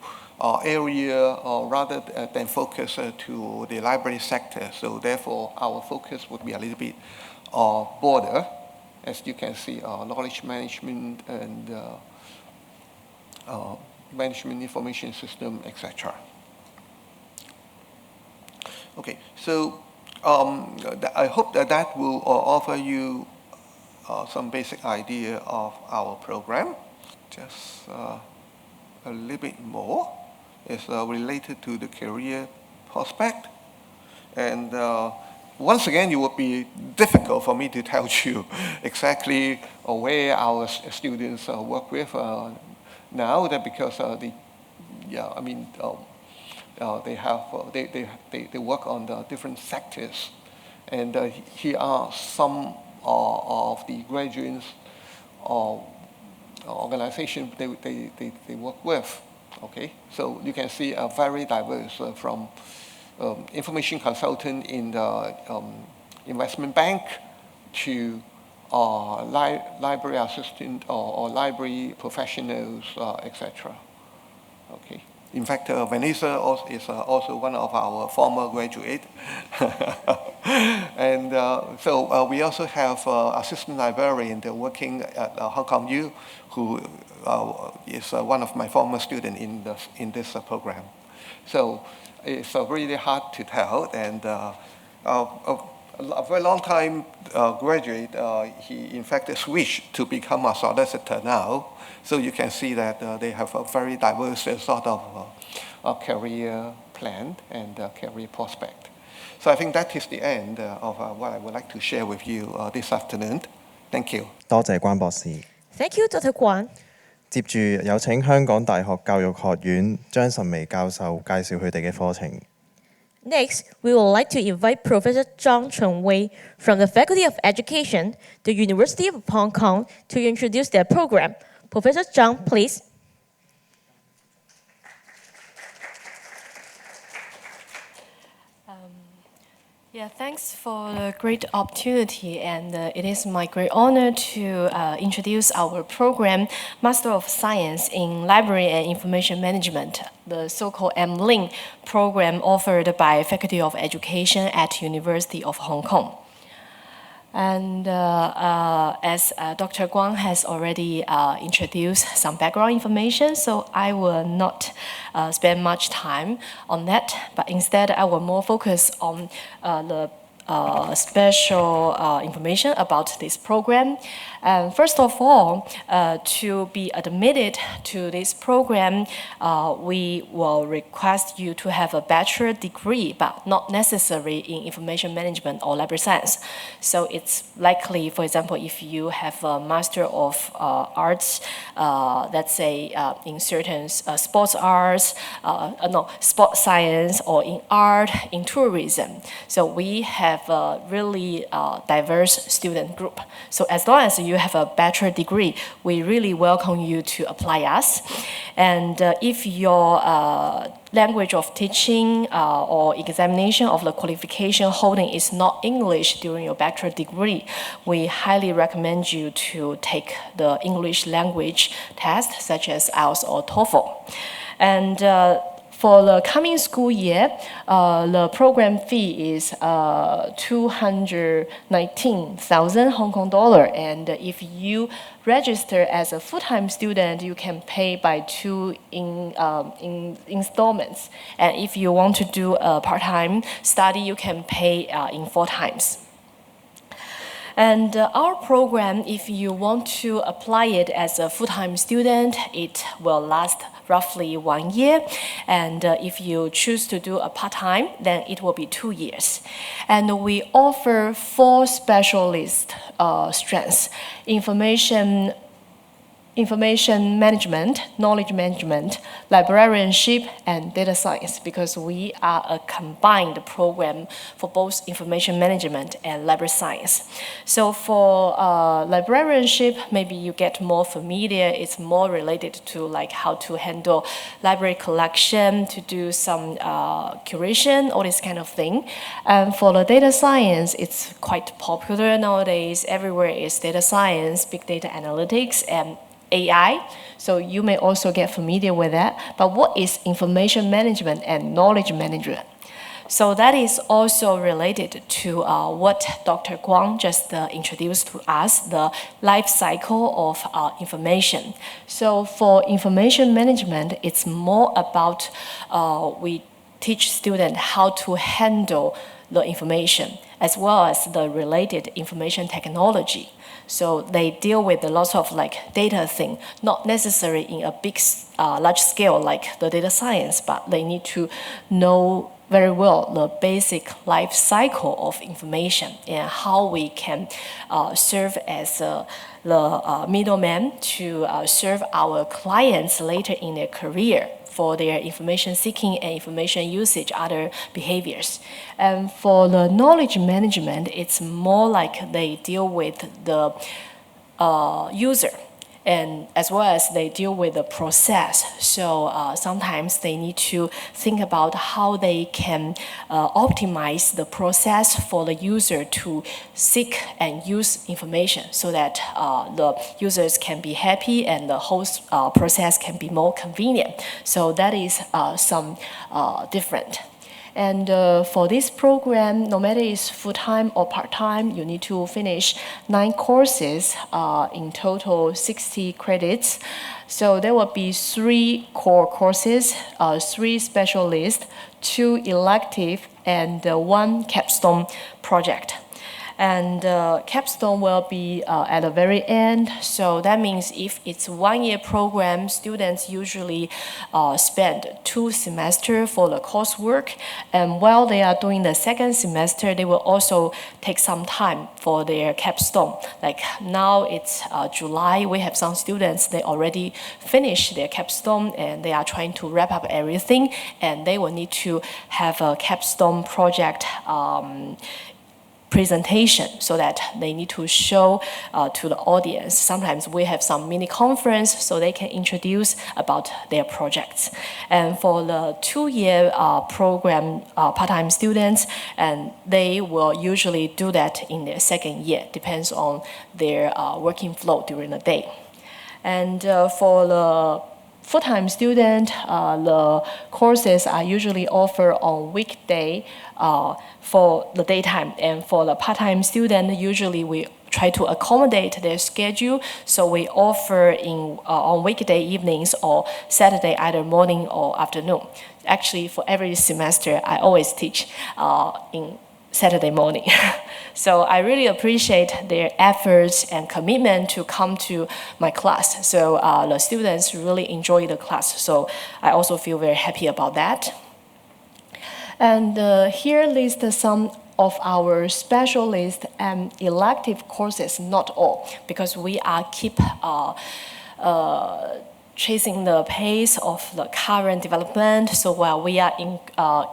area rather than focus to the library sector. So therefore, our focus would be a little bit broader, as you can see, knowledge management and management information system, etc. Okay, so I hope that will offer you some basic idea of our program. Just a little bit more is related to the career prospect. And once again, it would be difficult for me to tell you exactly where our students work with now, that because they work on the different sectors. And here are some of the graduates organization they work with. Okay, so you can see very diverse from information consultant in the investment bank to library assistant or library professionals, etc. Okay. In fact, Vanessa is also one of our former graduates. And so we also have assistant librarian working at Hong Kong U, who is one of my former students in this program. So it's really hard to tell. And a very long time graduate, he in fact switched to become a solicitor now. So you can see that they have a very diverse sort of career plan and career prospect. So I think that is the end of what I would like to share with you this afternoon. Thank you. 多謝關博士。 Thank you, Dr. Guan. 接住有請香港大學教育學院張晨薇教授介紹佢哋嘅課程。 Next, we would like to invite Professor Zhang Chengwei from the Faculty of Education, the University of Hong Kong, to introduce their program. Professor Zhang, please. Yeah, thanks for the great opportunity, and it is my great honor to introduce our program, Master of Science in Library and Information Management, the so-called MLIN program offered by Faculty of Education at University of Hong Kong. And as Dr. Guang has already introduced some background information, so I will not spend much time on that, but instead I will more focus on the special information about this program. And first of all, to be admitted to this program, we will request you to have a bachelor degree, but not necessary in information management or library science. So it's likely, for example, if you have a Master of Arts, let's say in certain sports arts, sports science, or in art, in tourism. So we have a really diverse student group. So as long as you have a bachelor degree, we really welcome you to apply us. And if your language of teaching or examination of the qualification holding is not English during your bachelor degree, we highly recommend you to take the English language test, such as IELTS or TOEFL. And for the coming school year, the program fee is 219,000 Hong Kong dollar. And if you register as a full-time student, you can pay by two installments. And if you want to do a part-time study, you can pay in 4 times. And our program, if you want to apply it as a full-time student, it will last roughly 1 year. And if you choose to do a part-time, then it will be 2 years. And we offer 4 specialist strengths: information management, knowledge management, librarianship, and data science, because we are a combined program for both information management and library science. So for librarianship, maybe you get more familiar. It's more related to like how to handle library collection, to do some curation, all this kind of thing. And for the data science, it's quite popular nowadays. Everywhere is data science, big data analytics, and AI, so you may also get familiar with that. But what is information management and knowledge management? So that is also related to what Dr. Guang just introduced to us, the life cycle of information. So for information management, it's more about we teach students how to handle the information as well as the related information technology. So they deal with a lot of like data thing, not necessarily in a big, large scale like the data science, but they need to know very well the basic life cycle of information and how we can serve as the middleman to serve our clients later in their career for their information seeking and information usage, other behaviors. And for the knowledge management, it's more like they deal with the user, and as well as they deal with the process. So sometimes they need to think about how they can optimize the process for the user to seek and use information so that the users can be happy and the whole process can be more convenient. So that is some different. And for this program, no matter it's full-time or part-time, you need to finish 9 courses, in total 60 credits. So there will be 3 core courses, 3 specialists, 2 elective, and 1 capstone project. And capstone will be at the very end. So that means if it's 1-year program, students usually spend 2 semesters for the coursework. And while they are doing the 2nd semester, they will also take some time for their capstone. Like now it's July, we have some students, they already finished their capstone and they are trying to wrap up everything. And they will need to have a capstone project presentation so that they need to show to the audience. Sometimes we have some mini conference so they can introduce about their projects. And for the 2-year program part-time students, and they will usually do that in their 2nd year, depends on their working flow during the day. And for the full-time student, the courses are usually offered on weekday for the daytime, and for the part-time student, usually we try to accommodate their schedule, so we offer on weekday evenings or Saturday either morning or afternoon. Actually, for every semester, I always teach in Saturday morning. So I really appreciate their efforts and commitment to come to my class. So the students really enjoy the class. So I also feel very happy about that. And here lists some of our specialist and elective courses, not all, because we are keep chasing the pace of the current development. So while we are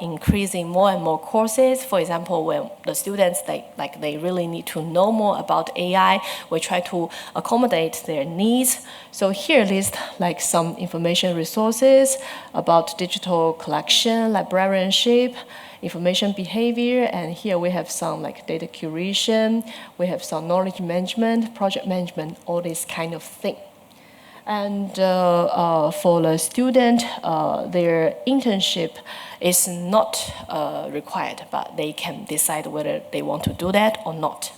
increasing more and more courses, for example, when the students they really need to know more about AI, we try to accommodate their needs. So here list like some information resources about digital collection, librarianship, information behavior, and here we have some like data curation, we have some knowledge management, project management, all this kind of thing. And for the student, their internship is not required, but they can decide whether they want to do that or not.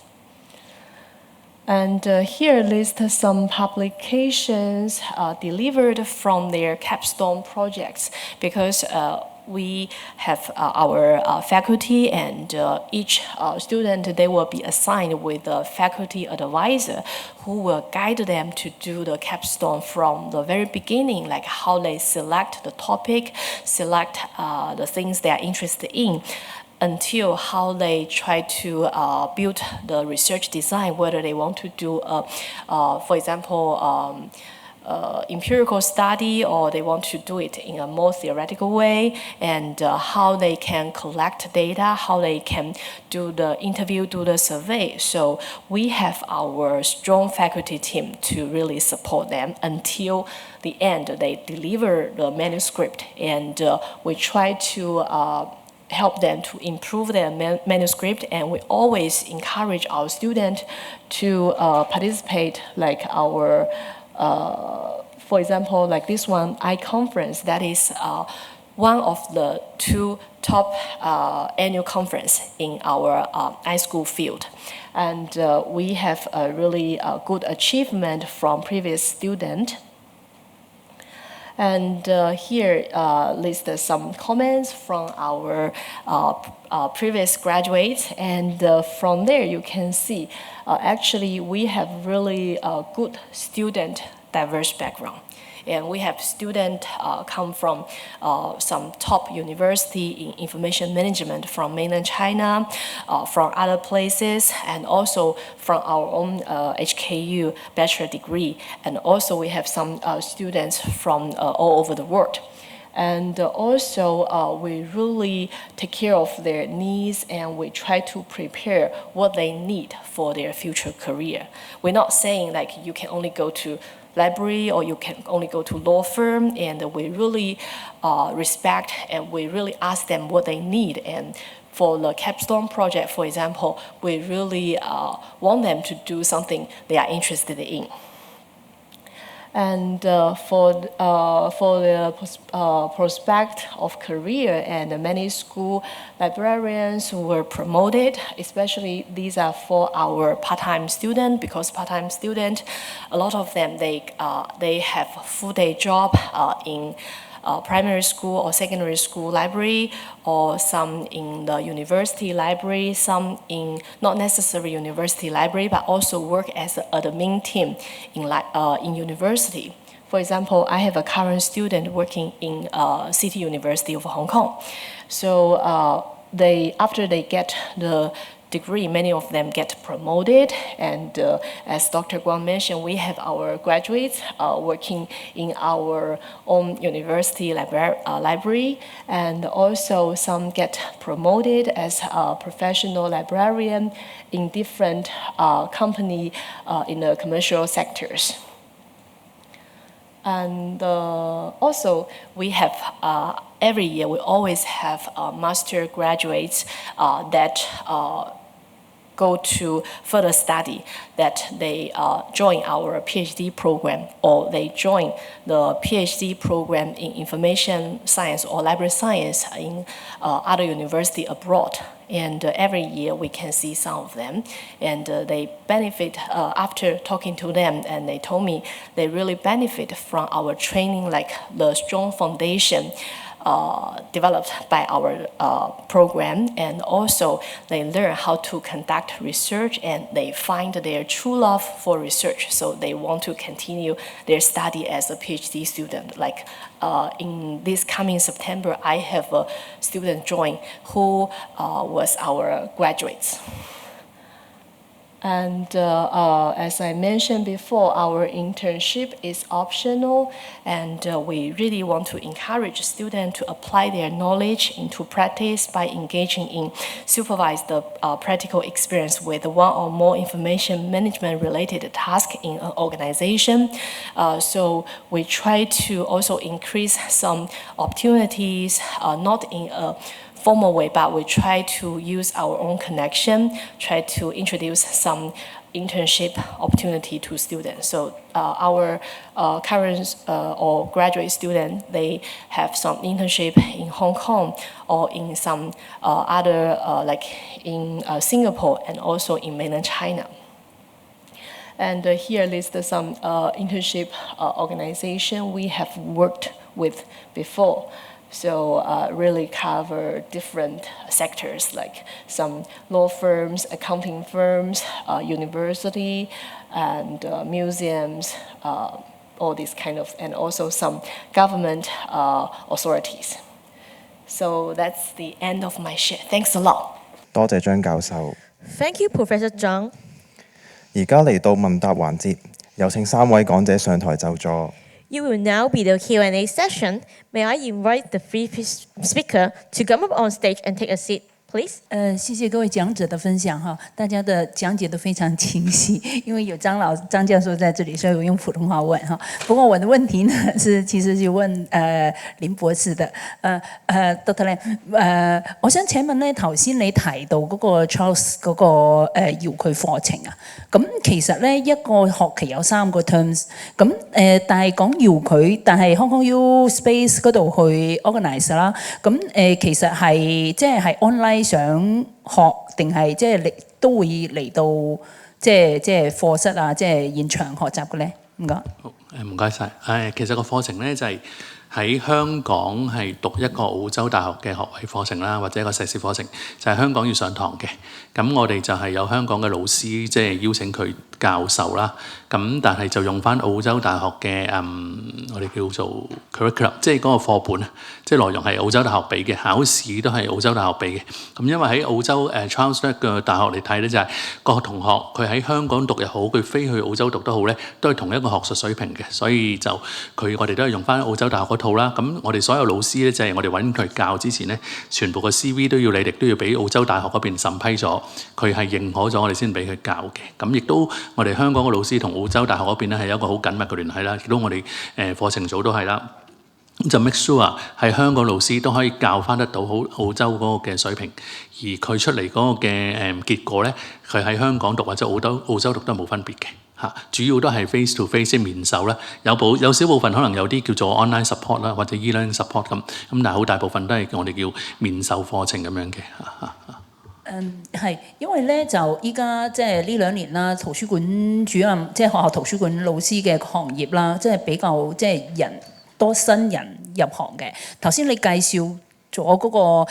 And here list some publications delivered from their capstone projects, because we have our faculty, and each student, they will be assigned with a faculty advisor who will guide them to do the capstone from the very beginning, like how they select the topic, select the things they are interested in, until how they try to build the research design, whether they want to do, for example, empirical study, or they want to do it in a more theoretical way, and how they can collect data, how they can do the interview, do the survey. So we have our strong faculty team to really support them until the end. They deliver the manuscript, and we try to help them to improve their manuscript, and we always encourage our students to participate, like our for example, like this one, iConference, that is one of the 2 top annual conference in our iSchool field. And we have a really good achievement from previous student. And here lists some comments from our previous graduates, and from there you can see actually we have really good student diverse background. And we have students come from some top university in information management from mainland China, from other places, and also from our own HKU bachelor degree. And also we have some students from all over the world. And also we really take care of their needs, and we try to prepare what they need for their future career. We're not saying like you can only go to library or you can only go to law firm, and we really respect and we really ask them what they need. And for the capstone project, for example, we really want them to do something they are interested in. And for the prospect of career, and many school librarians were promoted, especially these are for our part-time students, because part-time students, a lot of them, they have a full-day job in primary school or secondary school library, or some in the university library, some in not necessarily university library, but also work as an admin team in university. For example, I have a current student working in City University of Hong Kong. So after they get the degree, many of them get promoted. And as Dr. Guang mentioned, we have our graduates working in our own university library, and also some get promoted as a professional librarian in different company in the commercial sectors. And also, we have every year we always have master graduates that go to further study, that they join our PhD program, or they join the PhD program in information science or library science in other university abroad. And every year we can see some of them, and they benefit after talking to them, and they told me they really benefit from our training, like the strong foundation developed by our program, and also they learn how to conduct research, and they find their true love for research, so they want to continue their study as a PhD student. Like in this coming September, I have a student join who was our graduates. And as I mentioned before, our internship is optional, and we really want to encourage students to apply their knowledge into practice by engaging in supervised practical experience with one or more information management related tasks in an organization. So we try to also increase some opportunities, not in a formal way, but we try to use our own connection, try to introduce some internship opportunity to students. So our current or graduate students, they have some internship in Hong Kong or in some other, like in Singapore and also in mainland China. And here lists some internship organization we have worked with before. So really cover different sectors, like some law firms, accounting firms, university, and museums, all these kind of, and also some government authorities. So that's the end of my share. Thanks a lot. 多謝張教授。 Thank you, Professor Zhang. 而家嚟到問答環節，有請3位講者上台就座。 You will now be the Q&A session. May I invite the three speaker to come up on stage and take a seat, please? 谢谢各位讲者的分享哈，大家的讲解都非常清晰。因为有张教授在这里，所以我用普通话问哈。不过我的问題呢其實是問林博士的。Dr. Lam，我想請問咧，頭先你提到嗰個 Charles 嗰個遙距課程啊，咁其實咧一個學期有3個 terms， 咁但係講遙距，但係 Hong Kong U Space 嗰度去 organize 啦，咁其實係即係online 想學定係即係都會嚟到即係課室啊，即係現場學習嘅咧？唔該。好，唔該晒。其實個課程咧就係喺香港係讀一個澳洲大學嘅學位課程啦，或者一個碩士課程，就係香港要上堂嘅。咁我哋就係有香港嘅老師，即係邀請佢教授啦。咁但係就用翻澳洲大學嘅我哋叫做 curriculum， 即係嗰個課本啊，即係內容係澳洲大學俾嘅，考試都係澳洲大學俾嘅。咁因為喺澳洲Charles 嘅大學嚟睇咧，就係個同學佢喺香港讀又好，佢飛去澳洲讀都好咧，都係同一個學術水平嘅，所以就我哋都係用翻澳洲大學嗰套啦。咁我哋所有老師咧，就係我哋揾佢教之前咧，全部個 CV 都要你哋都要俾澳洲大學嗰邊審批咗，佢係認可咗我哋先俾佢教嘅。咁亦都我哋香港嘅老師同澳洲大學嗰邊咧係有一個好緊密嘅聯繫啦，亦都我哋課程組都係啦。咁就 make sure 係香港老師都可以教翻得到好澳洲嗰個嘅水平，而佢出嚟嗰個嘅結果咧，佢喺香港讀或者澳洲讀都冇分別嘅嚇。主要都係 face to face 即係面授啦，有少部分可能有啲叫做 online support 啦，或者 e-learning support 咁，但係好大部分都係我哋叫面授課程咁樣嘅嚇。係，因為咧就依家即係呢2年啦，圖書館主任即係學校圖書館老師嘅行業啦，即係比較即係多新人入行嘅。頭先你介紹咗嗰個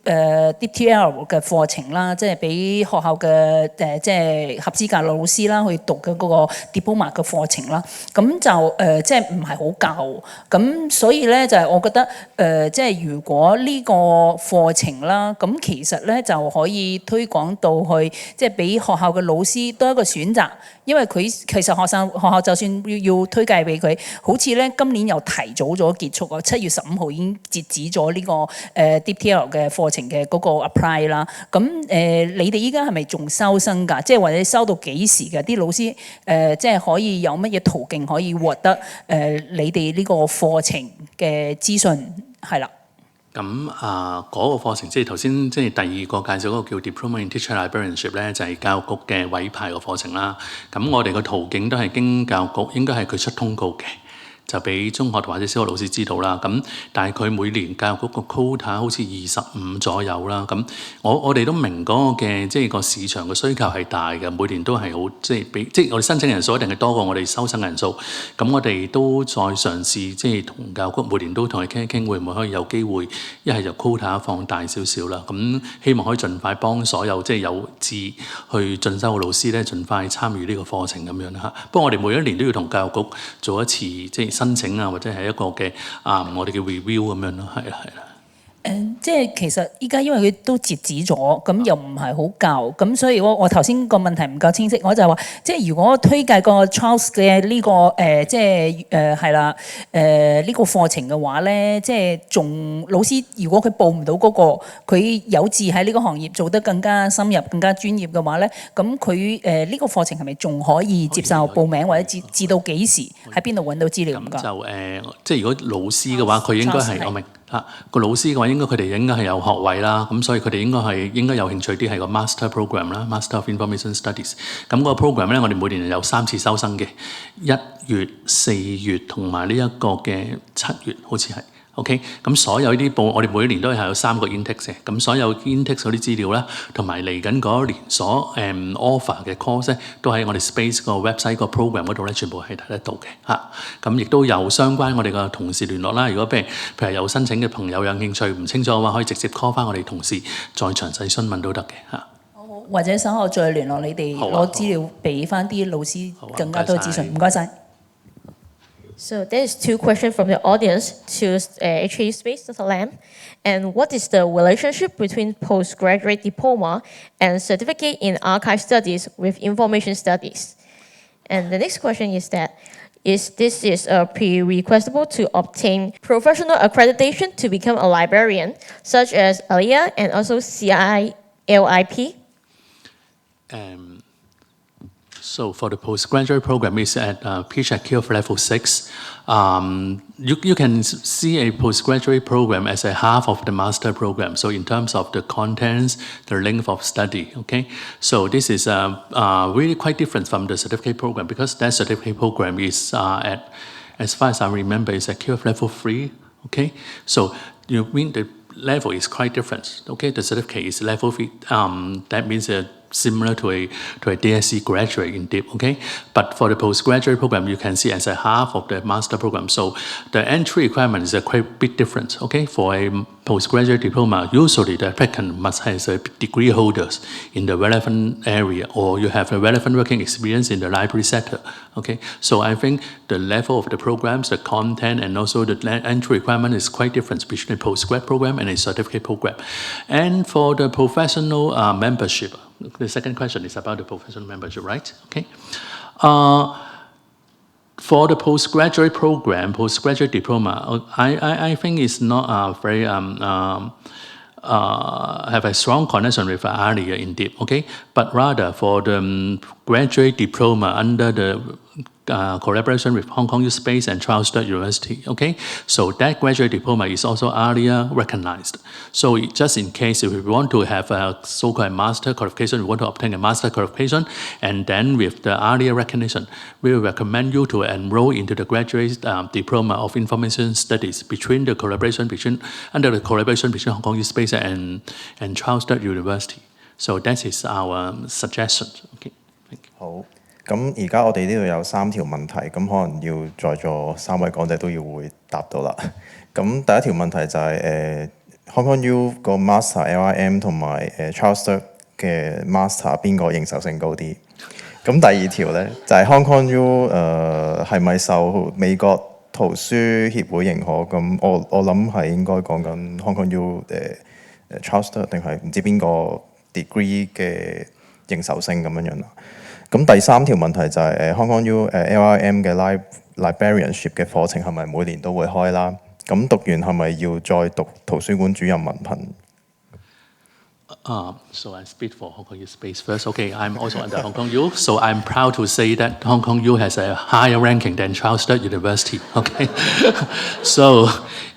DTL 嘅課程啦，即係俾學校嘅即係合資格老師啦去讀嘅嗰個 diploma 嘅課程啦。咁就即係唔係好教，咁所以咧就係我覺得即係如果呢個課程啦，咁其實咧就可以推廣到去，即係俾學校嘅老師多一個選擇，因為佢其實學校就算要推介俾佢，好似咧今年又提早咗結束啊，7月15號已經截止咗呢個DTL 嘅課程嘅嗰個 apply 啦。咁你哋依家係咪仲收生㗎？即係或者收到幾時㗎？啲老師即係可以有乜嘢途徑可以獲得你哋呢個課程嘅資訊係啦。咁嗰個課程即係頭先即係第二個介紹嗰個叫 Diploma in Teacher Librarianship 咧，就係教育局嘅委派個課程啦。咁我哋個途徑都係經教育局，應該係佢出通告嘅，就俾中學或者小學老師知道啦。咁但係佢每年教育局個 quota 好似25左右啦。咁我哋都明嗰個嘅即係個市場嘅需求係大嘅，每年都係好即係我哋申請人數一定係多過我哋收生人數。咁我哋都再嘗試即係同教育局每年都同佢傾一傾，會唔會可以有機會一係就 quota 放大少少啦。咁希望可以盡快幫所有即係有志去進修嘅老師咧，盡快參與呢個課程咁樣啦嚇。不過我哋每一年都要同教育局做一次即係申請啊，或者係一個嘅我哋嘅 review 咁樣咯，係啦。即係其實依家因為佢都截止咗，咁又唔係好教，咁所以我頭先個問題唔夠清晰，我就話即係如果推介個 Charles 嘅呢個即係係啦呢個課程嘅話咧，即係仲老師如果佢報唔到嗰個，佢有志喺呢個行業做得更加深入、更加專業嘅話咧，咁佢呢個課程係咪仲可以接受報名，或者至到幾時喺邊度揾到資料咁㗎？就即係如果老師嘅話，佢應該係我明。個老師嘅話，應該佢哋應該係有學位啦，咁所以佢哋應該有興趣啲係個 Master Program 啦 ，Master of Information Studies。咁個 program 咧，我哋每年有3次收生嘅，1月、4月同埋呢一個嘅7月，好似係。OK， 咁所有呢啲我哋每一年都係有3個 intake 嘅，咁所有 intake 嗰啲資料啦，同埋嚟緊嗰一年所offer 嘅 course 咧，都喺我哋 Space 個 website 個 program 嗰度咧，全部係睇得到嘅嚇。咁亦都有相關我哋嘅同事聯絡啦。如果譬如有申請嘅朋友有興趣唔清楚嘅話，可以直接 call 翻我哋同事再詳細詢問都得嘅嚇。或者稍後再聯絡你哋攞資料俾翻啲老師更加多資訊。唔該晒。So there's 2 questions from the audience to HKU Space, Dr. Lam. And what is the relationship between postgraduate diploma and certificate in archive studies with information studies? And the next question is that, is prerequisite to obtain professional accreditation to become a librarian, such as ALIA and also CILIP? So for the postgraduate program, it's at PhD of level 6. You can see a postgraduate program as a half of the master program. So in terms of the contents, the length of study, okay? So this is really quite different from the certificate program because that certificate program is as far as I remember, is at QF level 3, okay? So you mean the level is quite different, okay? The certificate is level 3. That means similar to a DSc graduate in DIP, okay? But for the postgraduate program, you can see as a half of the master program. So the entry requirement is a quite bit different, okay? For a postgraduate diploma, usually the applicant must have a degree holders in the relevant area or you have a relevant working experience in the library sector, okay? So I think the level of the programs, the content, and also the entry requirement is quite different between a postgrad program and a certificate program. And for the professional membership, the second question is about the professional membership, right? Okay. For the postgraduate program, postgraduate diploma, I think it's not very have a strong connection with ALIA indeed, okay? But rather for the graduate diploma under the collaboration with Hong Kong U Space and Charles University, okay? So that graduate diploma is also ALIA recognized. So just in case if we want to have a so-called master qualification, we want to obtain a master qualification, and then with the ALIA recognition, we will recommend you to enroll into the graduate diploma of information studies under the collaboration between Hong Kong U Space and Charles University. So that is our suggestion. Okay. Thank you. 好。咁而家我哋呢度有3條問題，咁可能要在座3位講者都要回答到啦。咁第一條問題就係 Hong Kong U 個 Master LRM 同埋Charles 嘅 Master 邊個認受性高啲？咁第二條咧就係 Hong Kong U 係咪受美國圖書協會認可？咁我諗係應該講緊 Hong Kong U Charles 定係唔知邊個 degree 嘅認受性咁樣啦。咁第三條問題就係Hong Kong U LRM 嘅 librarianship 嘅課程係咪每年都會開啦？咁讀完係咪要再讀圖書館主任文憑？ So I speak for Hong Kong U Space first. Okay, I'm also under Hong Kong U, so I'm proud to say that Hong Kong U has a higher ranking than Charles University. Okay, so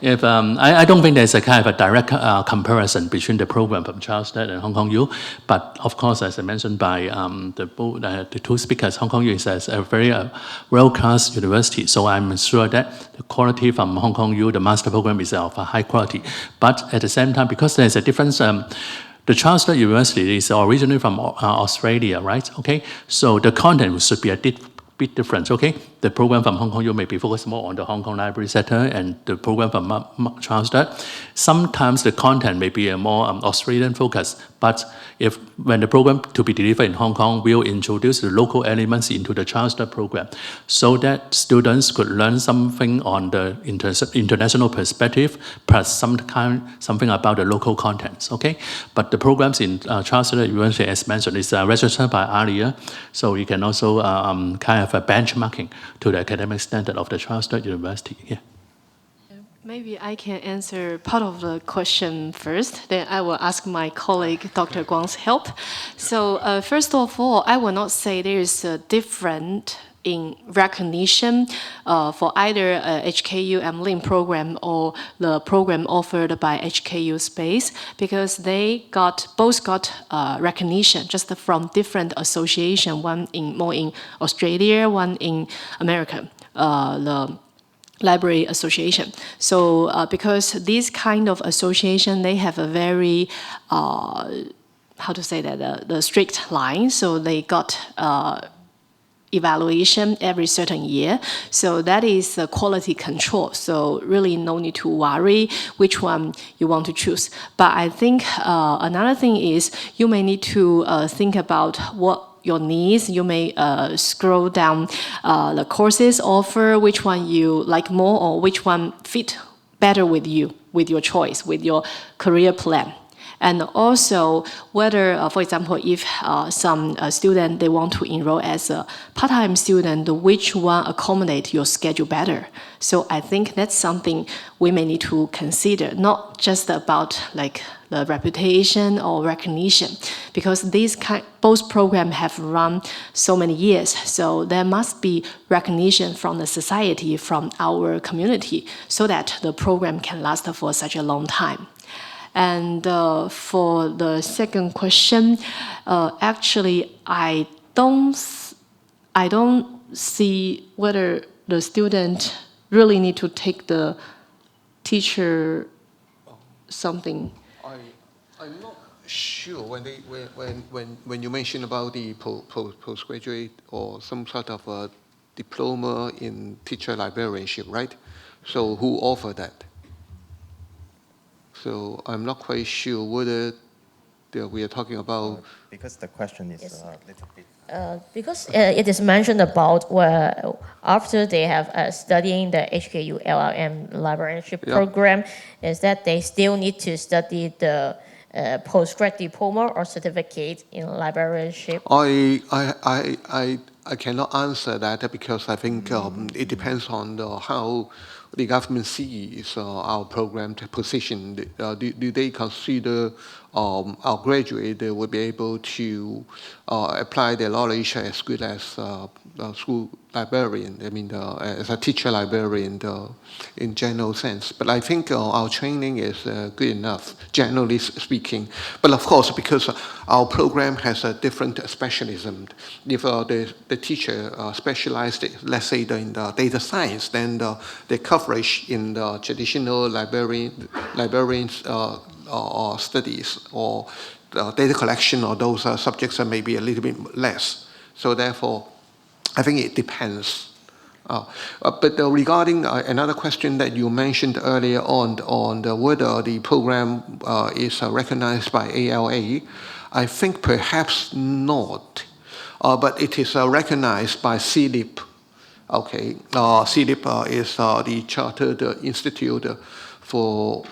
if I don't think there's a kind of a direct comparison between the program from Charles and Hong Kong U, but of course, as I mentioned by the two speakers, Hong Kong U is a very world-class university. So I'm sure that the quality from Hong Kong U, the master program, is of a high quality. But at the same time, because there's a difference. The Charles University is originally from Australia, right? Okay, so the content should be a bit different. Okay, the program from Hong Kong U may be focused more on the Hong Kong library sector, and the program from Charles. Sometimes the content may be a more Australian focus, but when the program to be delivered in Hong Kong will introduce the local elements into the Charles program, so that students could learn something on the international perspective, plus something about the local contents. Okay, but the programs in Charles University, as mentioned, is registered by ARIA, so you can also kind of a benchmarking to the academic standard of the Charles University. Yeah. Maybe I can answer part of the question first, then I will ask my colleague Dr. Guang's help. So first of all, I will not say there is a different in recognition for either HKU MLIN program or the program offered by HKU Space, because they both got recognition just from different association, one more in Australia, one in America, the Library Association. So because this kind of association, they have a very how to say that, the strict line, so they got evaluation every certain year. So that is quality control. So really no need to worry which one you want to choose. But I think another thing is you may need to think about what your needs. You may scroll down the courses offer, which one you like more or which one fit better with you, with your choice, with your career plan. And also whether, for example, if some student, they want to enroll as a part-time student, which one accommodate your schedule better? So I think that's something we may need to consider, not just about like the reputation or recognition, because both programs have run so many years. So there must be recognition from the society, from our community, so that the program can last for such a long time. And for the second question, actually, I don't see whether the student really need to take the teacher something. I'm not sure when you mention about the postgraduate or some sort of a diploma in teacher librarianship, right? So who offer that? So I'm not quite sure whether we are talking about. Because the question is a little bit. Because it is mentioned about where after they have studying the HKU LRM librarianship program, is that they still need to study the postgrad diploma or certificate in librarianship. I cannot answer that because I think it depends on how the government sees our program position. Do they consider our graduate will be able to apply their knowledge as good as a school librarian, I mean, as a teacher librarian in general sense. But I think our training is good enough, generally speaking. But of course, because our program has a different specialism, if the teacher specialized, let's say in the data science, then the coverage in the traditional librarians studies or data collection or those subjects are maybe a little bit less. So therefore, I think it depends But regarding another question that you mentioned earlier on whether the program is recognized by ALA, I think perhaps not, but it is recognized by CLIP. Okay, CLIP is the Chartered Institute for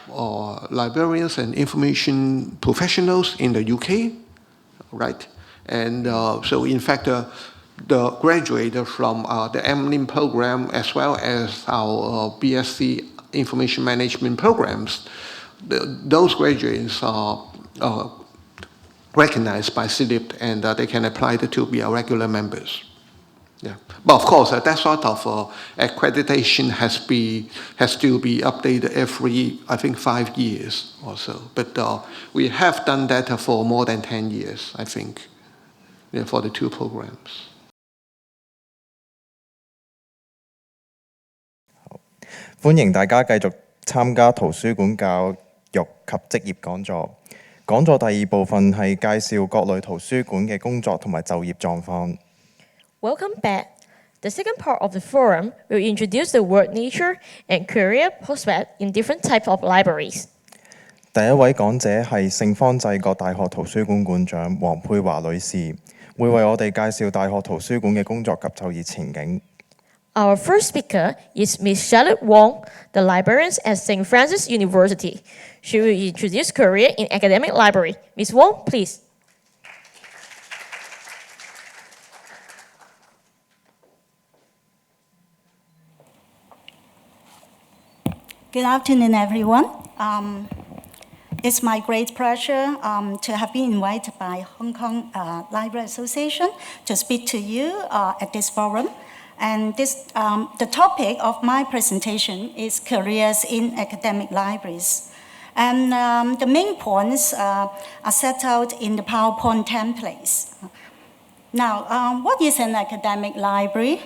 Librarians and Information Professionals in the UK, right? And so in fact, the graduate from the MLIM program as well as our BSc Information Management programs, those graduates are recognized by CLIP and they can apply to be our regular members. Yeah, but of course that sort of accreditation has to be updated every, I think, 5 years or so. But we have done that for more than 10 years, I think, yeah, for the two programs. 歡迎大家繼續參加圖書館教育及職業講座。講座第二部分係介紹各類圖書館嘅工作同埋就業狀況。Welcome back. The second part of the forum will introduce the work nature and career prospect in different types of libraries. 第一位講者係聖方濟各大學圖書館館長黃佩華女士，會為我哋介紹大學圖書館嘅工作及就業前景。Our first speaker is Ms. Charlotte Wong, the librarian at St. Francis University. She will introduce career in academic library. Ms. Wong, please. Good afternoon, everyone. It's my great pleasure to have been invited by Hong Kong Library Association to speak to you at this forum. And the topic of my presentation is careers in academic libraries. And the main points are set out in the PowerPoint templates. Now, what is an academic library?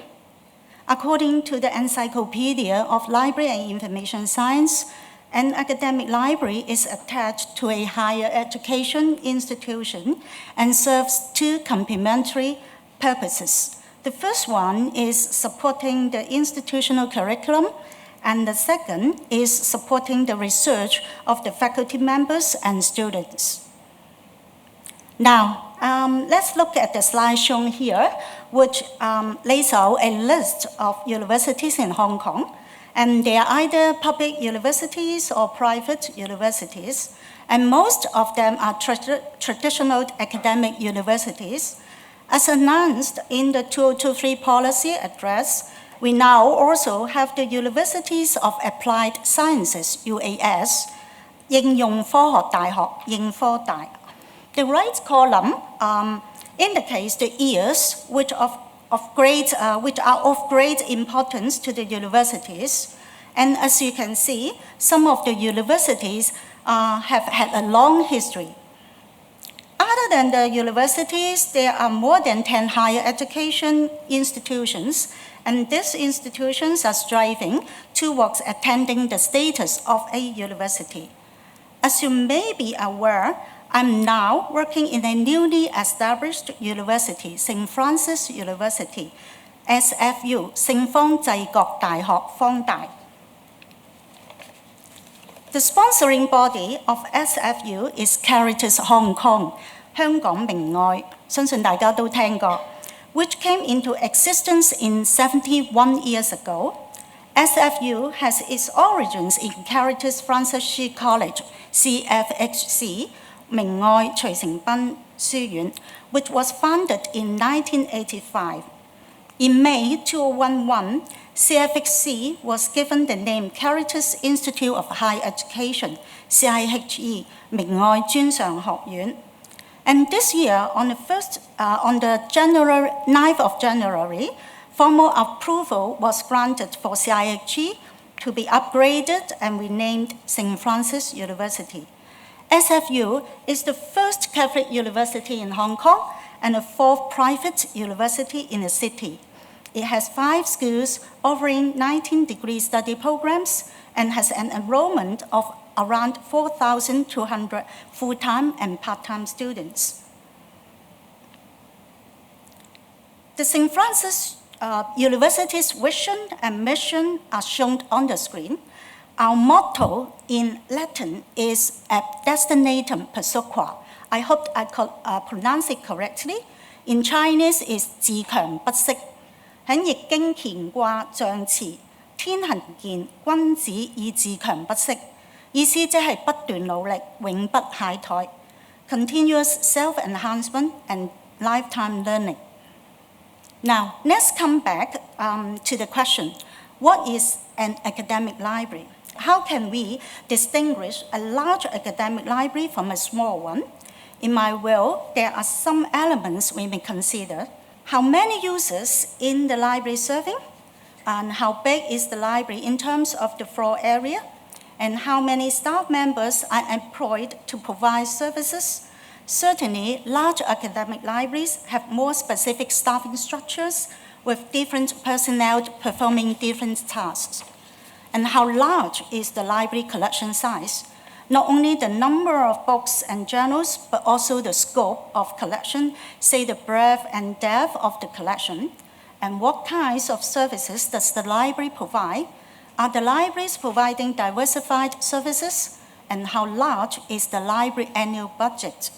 According to the Encyclopedia of Library and Information Science, an academic library is attached to a higher education institution and serves two complementary purposes. The first one is supporting the institutional curriculum, and the second is supporting the research of the faculty members and students. Now, let's look at the slide shown here, which lays out a list of universities in Hong Kong. And they are either public universities or private universities. And most of them are traditional academic universities. As announced in the 2023 policy address, we now also have the Universities of Applied Sciences, UAS, 應用科學大學, 應科大. The right column indicates the years which are of great importance to the universities. And as you can see, some of the universities have had a long history. Other than the universities, there are more than 10 higher education institutions, and these institutions are striving towards attaining the status of a university. As you may be aware, I'm now working in a newly established university, St. Francis University, SFU, 聖方濟各大學方大. The sponsoring body of SFU is Caritas Hong Kong, 香港明愛，相信大家都聽過, which came into existence in 71 years ago. SFU has its origins in Caritas Francis Shi College, CFHC, 明愛徐成斌書院, which was founded in 1985. In May 2011, CFHC was given the name Caritas Institute of Higher Education, CIHE, 明愛專上學院. And this year, on the 9th of January, formal approval was granted for CIHE to be upgraded and renamed St. Francis University. SFU is the first Catholic university in Hong Kong and the fourth private university in the city. It has 5 schools offering 19-degree study programs and has an enrollment of around 4,200 full-time and part-time students. The St. Francis university's vision and mission are shown on the screen. Our motto in Latin is Ad Destinatum Persequa. I hope I could pronounce it correctly. In Chinese is 自強不息。喺易經乾卦象辭，天行健，君子以自強不息。意思即係不斷努力，永不懈怠。Continuous self-enhancement and lifetime learning. Now, let's come back to the question, what is an academic library? How can we distinguish a large academic library from a small one? In my view, there are some elements we may consider. How many users in the library serving? And how big is the library in terms of the floor area? And how many staff members are employed to provide services? Certainly, large academic libraries have more specific staffing structures with different personnel performing different tasks. And how large is the library collection size? Not only the number of books and journals, but also the scope of collection, say the breadth and depth of the collection. And what kinds of services does the library provide? Are the libraries providing diversified services? And how large is the library annual budget?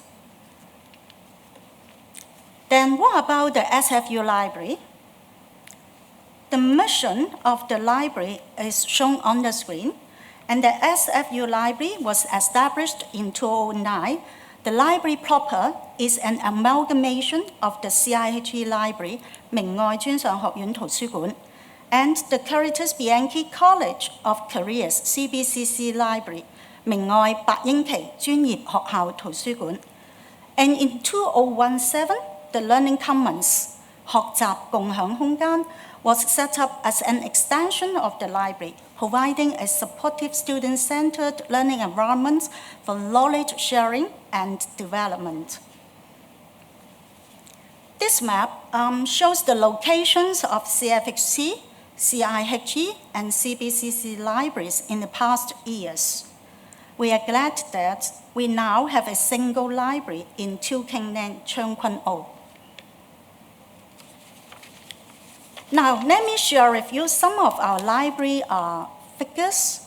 Then what about the SFU library? The mission of the library is shown on the screen, and the SFU library was established in 2009. The library proper is an amalgamation of the CHEUNG library, Ming 專上學院圖書館, and the Caritas Bianchi College of Korea's CBCC library, 明愛白英奇專業學校圖書館. And in 2017, the Learning Commons, 學習共享空間, was set up as an extension of the library, providing a supportive student-centered learning environment for knowledge sharing and development. This map shows the locations of CFHC, CIHG, and CBCC libraries in the past years. We are glad that we now have a single library in Chew Keng Nan, Cheung Kwan O. Now, let me share with you some of our library figures.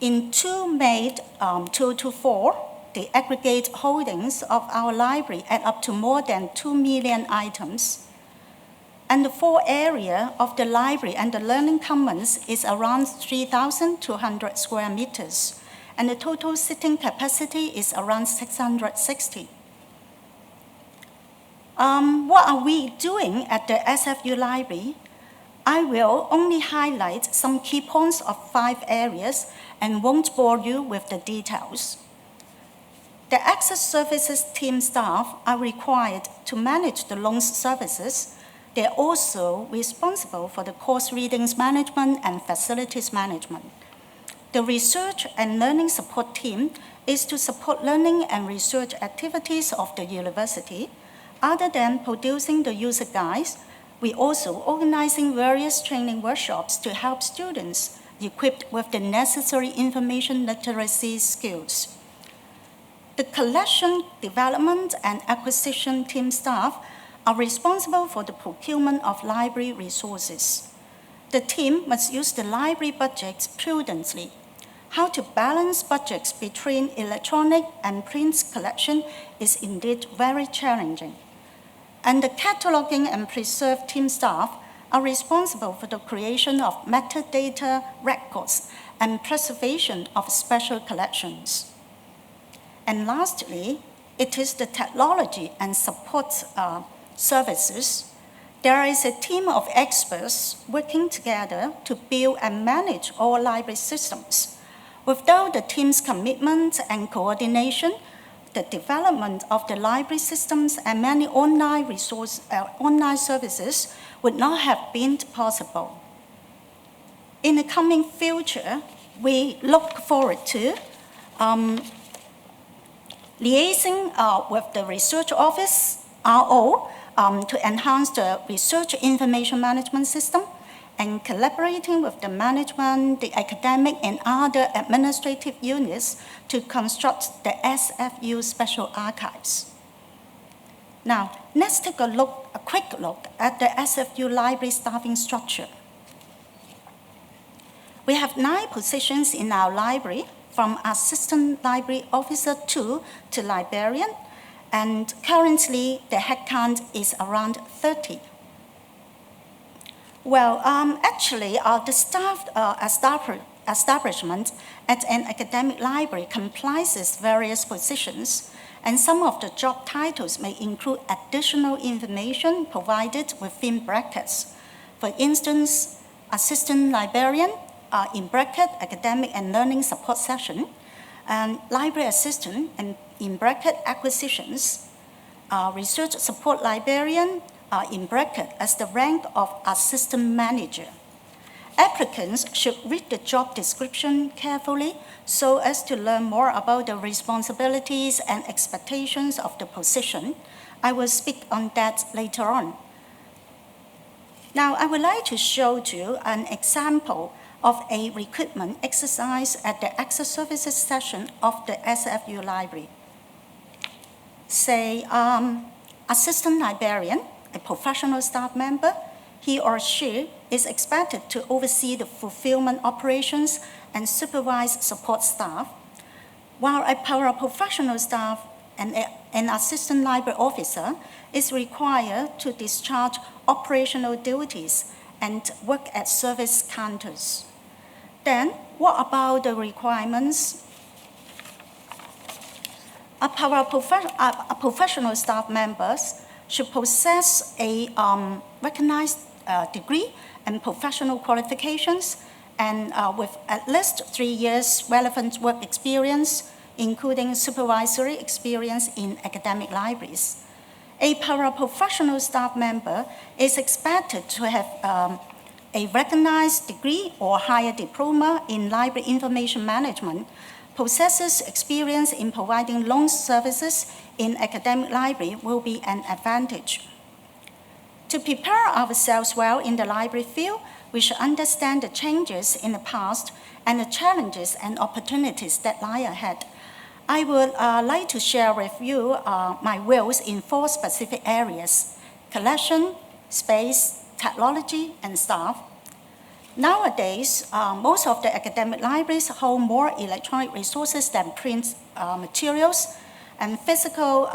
In 2 May 2024, the aggregate holdings of our library add up to more than 2 million items. And the floor area of the library and the Learning Commons is around 3,200 square meters. And the total sitting capacity is around 660. What are we doing at the SFU library? I will only highlight some key points of 5 areas and won't bore you with the details. The access services team staff are required to manage the loans services. They're also responsible for the course readings management and facilities management. The research and learning support team is to support learning and research activities of the university. Other than producing the user guides, we also organizing various training workshops to help students equipped with the necessary information literacy skills. The collection, development, and acquisition team staff are responsible for the procurement of library resources. The team must use the library budgets prudently. How to balance budgets between electronic and print collection is indeed very challenging. And the cataloging and preserve team staff are responsible for the creation of metadata records and preservation of special collections. And lastly, it is the technology and support services. There is a team of experts working together to build and manage all library systems. Without the team's commitment and coordination, the development of the library systems and many online services would not have been possible. In the coming future, we look forward to liaising with the research office, RO, to enhance the research information management system, and collaborating with the management, the academic, and other administrative units to construct the SFU special archives. Now, let's take a quick look at the SFU library staffing structure. We have 9 positions in our library, from assistant library officer 2 to librarian, and currently the headcount is around 30. Well, actually, the staff establishment at an academic library comprises various positions, and some of the job titles may include additional information provided within brackets. For instance, assistant librarian, in bracket, academic and learning support session, and library assistant, and in bracket, acquisitions, research support librarian, in bracket, as the rank of assistant manager. Applicants should read the job description carefully so as to learn more about the responsibilities and expectations of the position. I will speak on that later on. Now, I would like to show you an example of a recruitment exercise at the access services session of the SFU library. Say, assistant librarian, a professional staff member, he or she is expected to oversee the fulfillment operations and supervise support staff, while a paraprofessional staff and an assistant library officer is required to discharge operational duties and work at service counters. Then, what about the requirements? A professional staff members should possess a recognized degree and professional qualifications, and with at least 3 years relevant work experience, including supervisory experience in academic libraries. A paraprofessional staff member is expected to have a recognized degree or higher diploma in library information management, possesses experience in providing loan services in academic library will be an advantage. To prepare ourselves well in the library field, we should understand the changes in the past and the challenges and opportunities that lie ahead. I would like to share with you my views in 4 specific areas: collection, space, technology, and staff. Nowadays, most of the academic libraries hold more electronic resources than print materials, and physical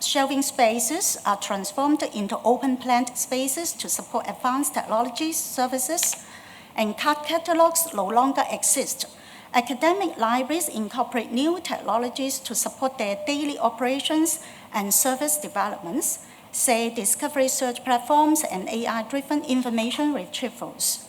shelving spaces are transformed into open-planned spaces to support advanced technology services, and card catalogs no longer exist. Academic libraries incorporate new technologies to support their daily operations and service developments, say discovery search platforms and AI-driven information retrievals.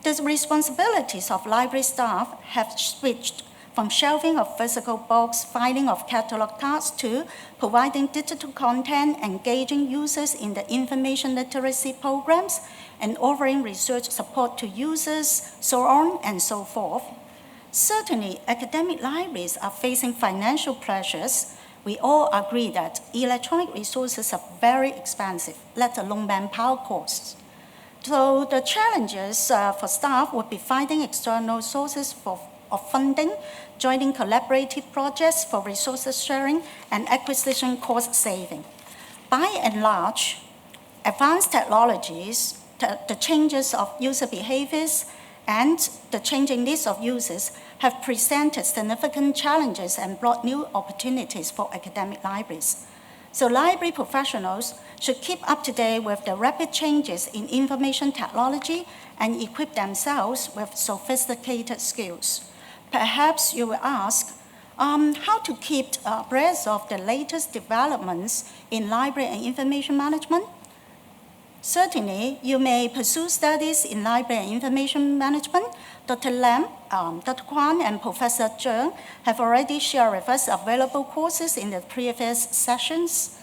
The responsibilities of library staff have switched from shelving of physical books, filing of catalog cards, to providing digital content, engaging users in the information literacy programs, and offering research support to users, so on and so forth. Certainly, academic libraries are facing financial pressures. We all agree that electronic resources are very expensive, let alone manpower costs. So the challenges for staff would be finding external sources of funding, joining collaborative projects for resources sharing, and acquisition cost saving. By and large, advanced technologies, the changes of user behaviors, and the changing needs of users have presented significant challenges and brought new opportunities for academic libraries. So library professionals should keep up to date with the rapid changes in information technology and equip themselves with sophisticated skills. Perhaps you will ask, how to keep abreast of the latest developments in library and information management? Certainly, you may pursue studies in library and information management. Dr. Lam, Dr. Kwan, and Professor CHEUNG have already shared with us available courses in the previous sessions.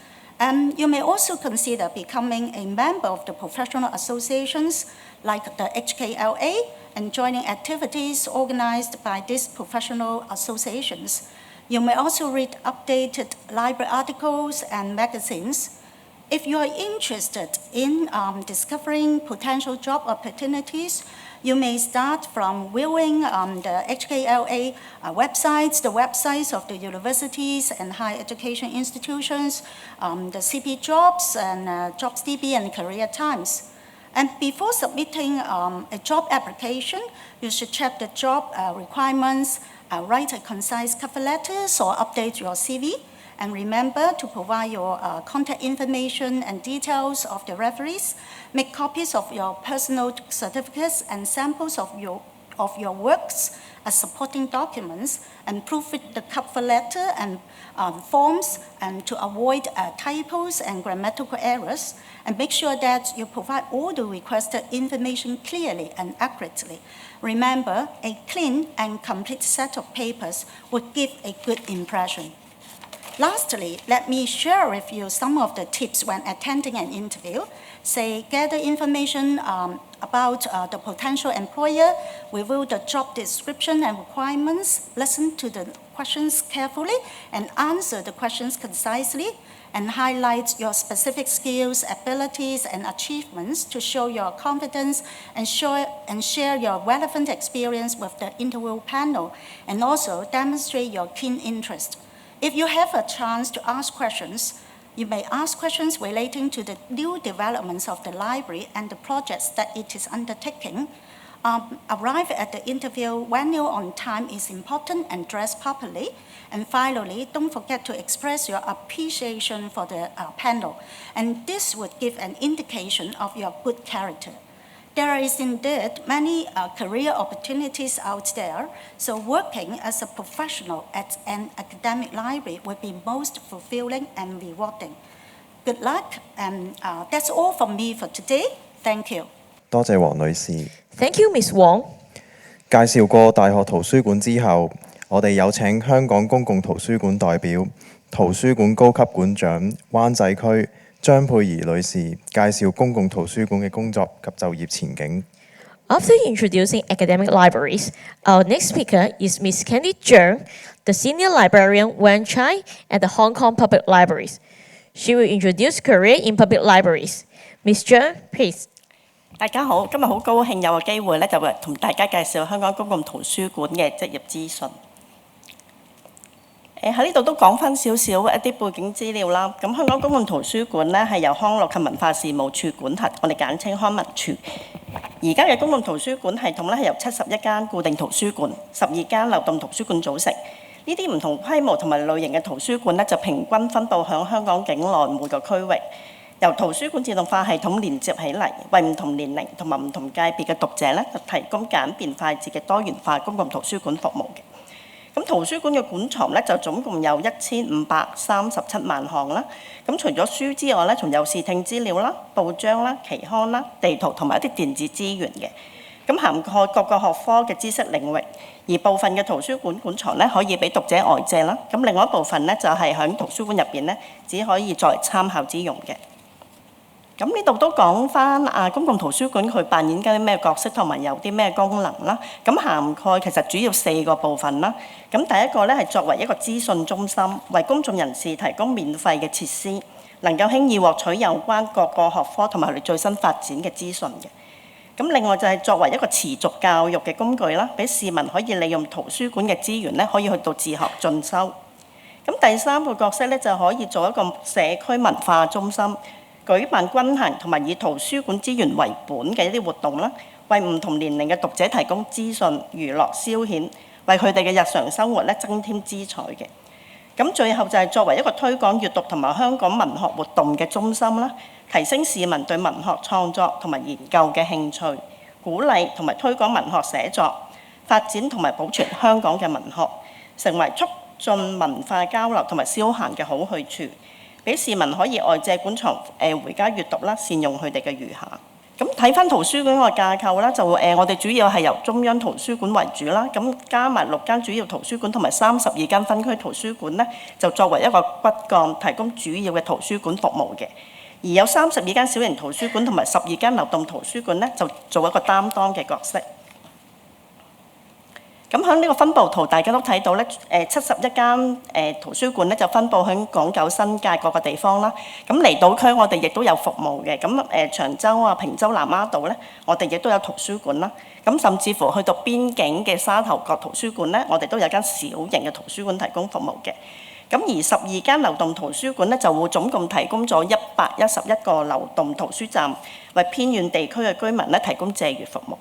You may also consider becoming a member of the professional associations like the HKLA and joining activities organized by these professional associations. You may also read updated library articles and magazines. If you are interested in discovering potential job opportunities, you may start from viewing the HKLA websites, the websites of the universities and higher education institutions, the CP Jobs and JobsDB and Career Times. And before submitting a job application, you should check the job requirements, write a concise cover letter or update your CV, and remember to provide your contact information and details of the referees. Make copies of your personal certificates and samples of your works as supporting documents, and proofread the cover letter and forms, and to avoid typos and grammatical errors, and make sure that you provide all the requested information clearly and accurately. Remember, a clean and complete set of papers would give a good impression. Lastly, let me share with you some of the tips when attending an interview. Say, gather information about the potential employer, review the job description and requirements, listen to the questions carefully, and answer the questions concisely, and highlight your specific skills, abilities, and achievements to show your confidence and share your relevant experience with the interview panel, and also demonstrate your keen interest. If you have a chance to ask questions, you may ask questions relating to the new developments of the library and the projects that it is undertaking. Arrive at the interview venue on time is important, and dress properly. And finally, don't forget to express your appreciation for the panel, and this would give an indication of your good character. There is indeed many career opportunities out there, so working as a professional at an academic library would be most fulfilling and rewarding. Good luck, and that's all from me for today. Thank you. 多謝黃女士。 Thank you, Ms. Wong. 介紹過大學圖書館之後，我哋有請香港公共圖書館代表、圖書館高級館長灣仔區張佩儀女士介紹公共圖書館嘅工作及就業前景。 After introducing academic libraries, our next speaker is Ms. Candy CHEUNG, the Senior Librarian Wan Chai at the Hong Kong Public Libraries. She will introduce career in public libraries. Ms. CHEUNG, please. 大家好，今日好高興有個機會咧，就會同大家介紹香港公共圖書館嘅職業資訊。喺呢度都講翻少少一啲背景資料啦。咁香港公共圖書館咧係由康樂及文化事務處管轄，我哋簡稱康文處。而家嘅公共圖書館系統咧係由71間固定圖書館、12間流動圖書館組成。呢啲唔同規模同埋類型嘅圖書館咧就平均分佈響香港境內每個區域。由圖書館自動化系統連接起嚟，為唔同年齡同埋唔同界別嘅讀者咧，就提供簡便快捷嘅多元化公共圖書館服務嘅。咁圖書館嘅館藏咧就總共有1537萬項啦。咁除咗書之外咧，仲有視聽資料啦、報章啦、期刊啦、地圖同埋一啲電子資源嘅。咁涵蓋各個學科嘅知識領域。而部分嘅圖書館館藏咧可以俾讀者外借啦。咁另外一部分咧就係喺圖書館入邊咧，只可以作為參考之用嘅。咁呢度都講翻公共圖書館佢扮演緊啲咩角色同埋有啲咩功能啦。咁涵蓋其實主要4個部分啦。咁第一個咧係作為一個資訊中心，為公眾人士提供免費嘅設施，能夠輕易獲取有關各個學科同埋佢最新發展嘅資訊嘅。咁另外就係作為一個持續教育嘅工具啦，俾市民可以利用圖書館嘅資源咧，可以去到自學進修。咁第3個角色咧就可以做一個社區文化中心。舉辦均衡同埋以圖書館資源為本嘅一啲活動啦，為唔同年齡嘅讀者提供資訊、娛樂、消遣，為佢哋嘅日常生活咧增添姿彩嘅。咁最後就係作為一個推廣閱讀同埋香港文學活動嘅中心啦，提升市民對文學創作同埋研究嘅興趣，鼓勵同埋推廣文學寫作，發展同埋保存香港嘅文學，成為促進文化交流同埋消閒嘅好去處。俾市民可以外借館藏回家閱讀啦，善用佢哋嘅餘下。咁睇翻圖書館個架構啦，就我哋主要係由中央圖書館為主啦，咁加埋6間主要圖書館同埋32間分區圖書館咧，就作為一個骨幹，提供主要嘅圖書館服務嘅。而有32間小型圖書館同埋12間流動圖書館咧，就做一個擔當嘅角色。咁喺呢個分佈圖，大家都睇到咧，71間圖書館咧就分佈喺港九新界各個地方啦。咁離島區我哋亦都有服務嘅。咁長洲啊、坪洲、南丫島咧，我哋亦都有圖書館啦。咁甚至乎去到邊境嘅沙頭角圖書館咧，我哋都有間小型嘅圖書館提供服務嘅。咁而12間流動圖書館咧，就會總共提供咗111個流動圖書站，為偏遠地區嘅居民咧提供借閱服務。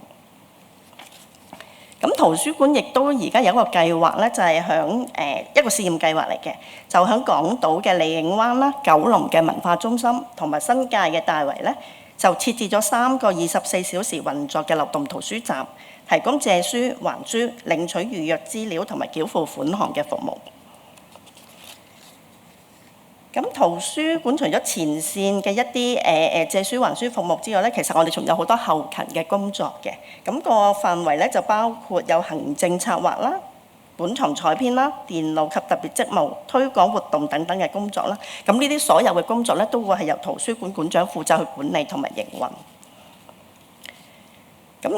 咁圖書館亦都而家有一個計劃咧，就係響一個試驗計劃嚟嘅，就響港島嘅利影灣啦、九龍嘅文化中心同埋新界嘅大圍咧，就設置咗3個24小時運作嘅流動圖書站，提供借書、還書、領取預約資料同埋繳付款項嘅服務。咁圖書館除咗前線嘅一啲借書還書服務之外咧，其實我哋仲有好多後勤嘅工作嘅。咁個範圍咧就包括有行政策劃啦、本床採編啦、電腦及特別職務、推廣活動等等嘅工作啦。咁呢啲所有嘅工作咧，都會係由圖書館館長負責去管理同埋營運。咁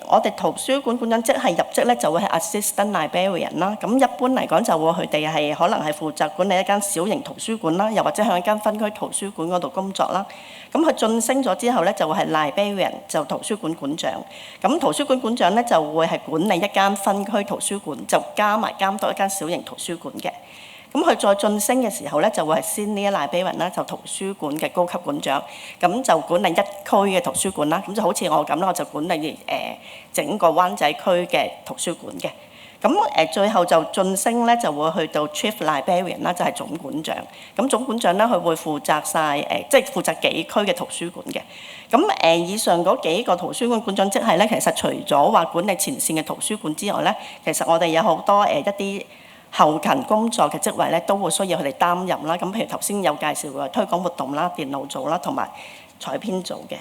我哋圖書館館長即係入職咧，就會係 assistant librarian 啦。咁一般嚟講，就會佢哋係可能係負責管理一間小型圖書館啦，又或者喺一間分區圖書館嗰度工作啦。咁佢晉升咗之後咧，就會係 librarian 就圖書館館長。咁圖書館館長咧就會係管理一間分區圖書館，就加埋監督一間小型圖書館嘅。咁佢再晉升嘅時候咧，就會係 senior librarian啦，就圖書館嘅高級館長，咁就管理一區嘅圖書館啦。咁就好似我咁啦，我就管理整個灣仔區嘅圖書館嘅。咁最後就晉升咧，就會去到 chief librarian 啦，就係總館長。咁總館長咧，佢會負責晒即係負責幾區嘅圖書館嘅。咁以上嗰幾個圖書館館長職系咧，其實除咗話管理前線嘅圖書館之外咧，其實我哋有好多一啲後勤工作嘅職位咧，都會需要佢哋擔任啦。咁譬如頭先有介紹嘅推廣活動啦、電腦組啦，同埋採編組嘅。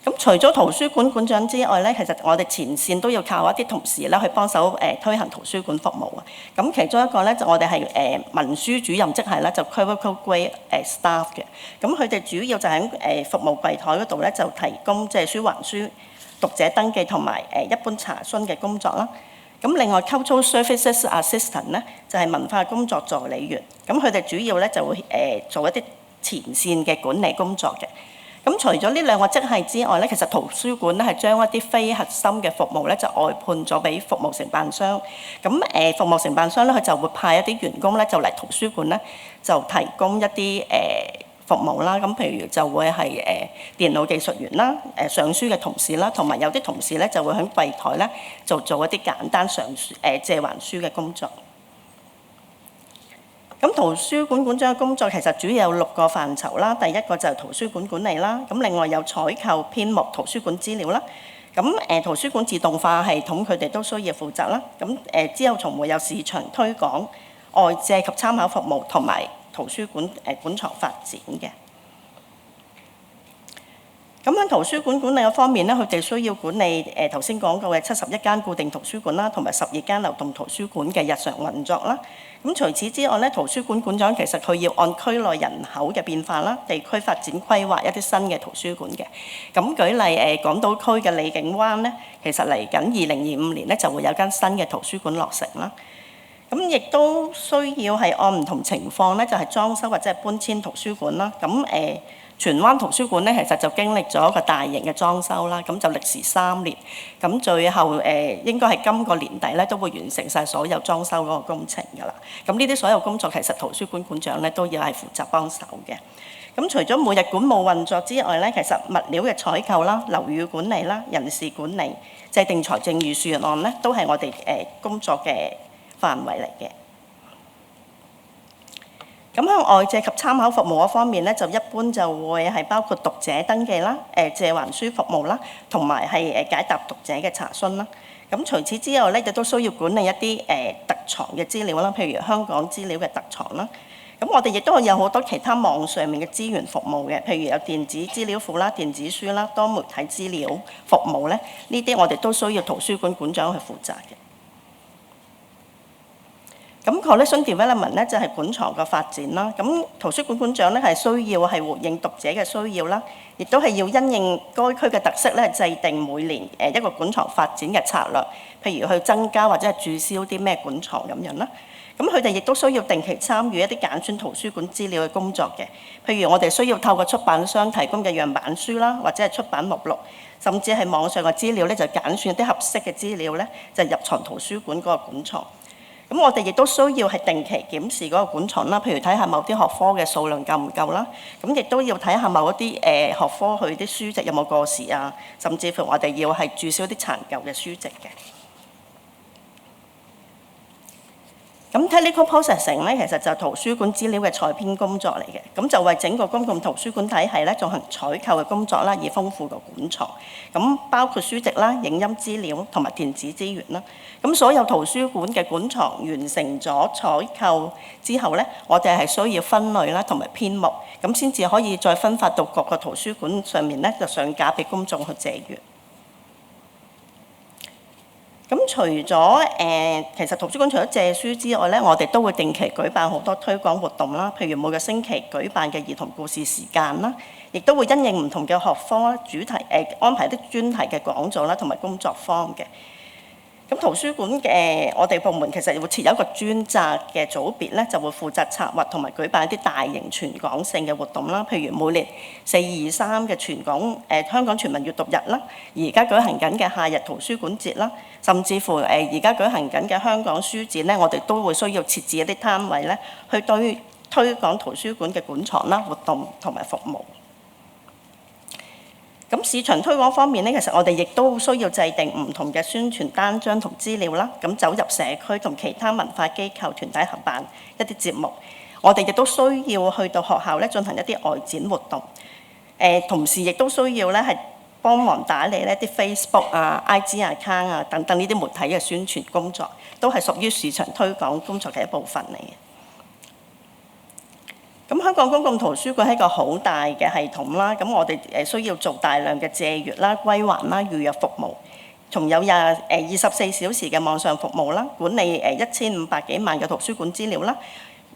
咁除咗圖書館館長之外咧，其實我哋前線都要靠一啲同事咧去幫手推行圖書館服務啊。咁其中一個咧就我哋係文書主任職系啦，就 clerical grade staff 嘅。咁佢哋主要就喺服務櫃台嗰度咧，就提供借書還書、讀者登記同埋一般查詢嘅工作啦。咁另外 Cultural Services Assistant 咧就係文化工作助理員，咁佢哋主要咧就會做一啲前線嘅管理工作嘅。咁除咗呢兩個職系之外咧，其實圖書館咧係將一啲非核心嘅服務咧就外判咗俾服務承辦商。咁服務承辦商咧佢就會派一啲員工咧就嚟圖書館咧就提供一啲服務啦。咁譬如就會係電腦技術員啦、上書嘅同事啦，同埋有啲同事咧就會喺櫃台咧就做一啲簡單上書借還書嘅工作。咁圖書館館長嘅工作其實主要有6個範疇啦。第一個就係圖書館管理啦。咁另外有採購編目圖書館資料啦。咁圖書館自動化系統佢哋都需要負責啦。咁之後仲會有市場推廣、外借及參考服務同埋圖書館館藏發展嘅。咁喺圖書館管理嘅方面咧，佢哋需要管理頭先講過嘅71間固定圖書館啦，同埋12間流動圖書館嘅日常運作啦。咁除此之外咧，圖書館館長其實佢要按區內人口嘅變化啦、地區發展規劃一啲新嘅圖書館嘅。咁舉例港島區嘅利景灣咧，其實嚟緊2025年咧就會有間新嘅圖書館落成啦。咁亦都需要係按唔同情況咧，就係裝修或者係搬遷圖書館啦。咁荃灣圖書館咧，其實就經歷咗一個大型嘅裝修啦，咁就歷時3年，咁最後應該係今個年底咧都會完成晒所有裝修嗰個工程㗎啦。咁呢啲所有工作其實圖書館館長咧都要係負責幫手嘅。咁除咗每日館務運作之外咧，其實物料嘅採購啦、樓宇管理啦、人事管理、制定財政預算案咧，都係我哋工作嘅範圍嚟嘅。咁喺外借及參考服務嗰方面咧，就一般就會係包括讀者登記啦、借還書服務啦，同埋係解答讀者嘅查詢啦。咁除此之外咧，亦都需要管理一啲特藏嘅資料啦，譬如香港資料嘅特藏啦。咁我哋亦都有好多其他網上面嘅資源服務嘅，譬如有電子資料庫啦、電子書啦、多媒體資料服務咧，呢啲我哋都需要圖書館館長去負責嘅。咁 collection development 咧就係館藏嘅發展啦。咁圖書館館長咧係需要係回應讀者嘅需要啦，亦都係要因應該區嘅特色咧，制定每年一個館藏發展嘅策略，譬如去增加或者係註銷啲咩館藏咁樣啦。咁佢哋亦都需要定期參與一啲揀選圖書館資料嘅工作嘅，譬如我哋需要透過出版商提供嘅樣板書啦，或者係出版目錄，甚至係網上嘅資料咧，就揀選一啲合適嘅資料咧，就入藏圖書館嗰個館藏。咁我哋亦都需要係定期檢視嗰個館藏啦，譬如睇下某啲學科嘅數量夠唔夠啦，咁亦都要睇下某一啲學科佢啲書籍有冇過時啊，甚至乎我哋要係註銷啲殘舊嘅書籍嘅。咁 technical processing 咧，其實就係圖書館資料嘅採編工作嚟嘅，咁就為整個公共圖書館體系咧進行採購嘅工作啦，以豐富個館藏。咁包括書籍啦、影音資料同埋電子資源啦。咁所有圖書館嘅館藏完成咗採購之後咧，我哋係需要分類啦同埋編目，咁先至可以再分發到各個圖書館上面咧，就上架俾公眾去借閱。咁除咗其實圖書館除咗借書之外咧，我哋都會定期舉辦好多推廣活動啦，譬如每個星期舉辦嘅兒童故事時間啦，亦都會因應唔同嘅學科主題安排啲專題嘅講座啦，同埋工作坊嘅。咁圖書館嘅我哋部門其實會設有一個專責嘅組別咧，就會負責策劃同埋舉辦一啲大型全港性嘅活動啦，譬如每年423嘅全港香港全民閱讀日啦，而家舉行緊嘅夏日圖書館節啦，甚至乎而家舉行緊嘅香港書展咧，我哋都會需要設置一啲攤位咧，去推廣圖書館嘅館藏啦、活動同埋服務。咁市場推廣方面咧，其實我哋亦都需要制定唔同嘅宣傳單張同資料啦，咁走入社區同其他文化機構團體合辦一啲節目。我哋亦都需要去到學校咧進行一啲外展活動。同時亦都需要咧係幫忙打理呢啲 Facebook 啊、IG account 啊等等呢啲媒體嘅宣傳工作，都係屬於市場推廣工作嘅一部分嚟嘅。咁香港公共圖書館係一個好大嘅系統啦，咁我哋需要做大量嘅借閱啦、歸還啦、預約服務，仲有24小時嘅網上服務啦，管理1500幾萬嘅圖書館資料啦，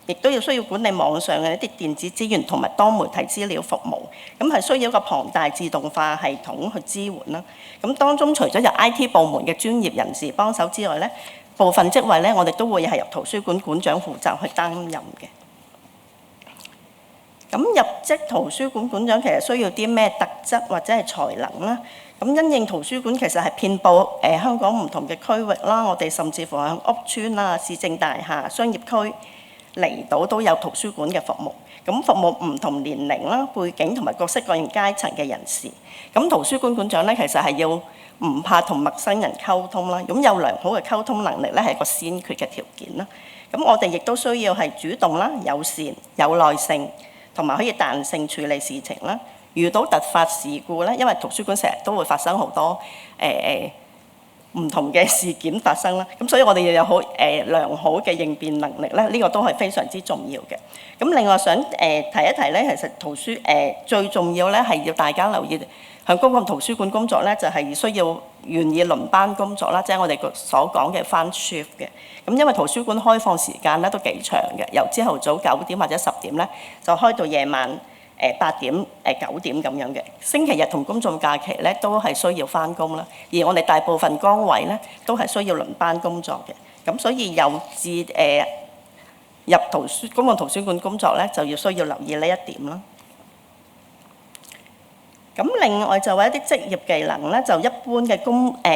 亦都要需要管理網上嘅一啲電子資源同埋多媒體資料服務，咁係需要一個龐大自動化系統去支援啦。咁當中除咗有 IT 部門嘅專業人士幫手之外咧，部分職位咧我哋都會係由圖書館館長負責去擔任嘅。咁入職圖書館館長其實需要啲咩特質或者係才能啦？咁因應圖書館其實係遍佈香港唔同嘅區域啦，我哋甚至乎喺屋邨啊、市政大廈、商業區、離島都有圖書館嘅服務。咁服務唔同年齡啦、背景同埋各式各樣階層嘅人士。咁圖書館館長咧其實係要唔怕同陌生人溝通啦，擁有良好嘅溝通能力咧係一個先決嘅條件啦。咁我哋亦都需要係主動啦、友善、有耐性，同埋可以彈性處理事情啦。遇到突發事故咧，因為圖書館成日都會發生好多唔同嘅事件發生啦，咁所以我哋要有良好嘅應變能力咧，呢個都係非常之重要嘅。咁另外想提一提咧，其實圖書最重要咧係要大家留意，喺公共圖書館工作咧就係需要願意輪班工作啦，即係我哋所講嘅翻 shift 嘅。咁因為圖書館開放時間咧都幾長嘅，由朝頭早9點或者10點咧就開到夜晚8點9點咁樣嘅。星期日同公眾假期咧都係需要翻工啦，而我哋大部分崗位咧都係需要輪班工作嘅。咁所以有志入公共圖書館工作咧，就要需要留意呢一點啦。咁另外就係一啲職業技能咧，就一般嘅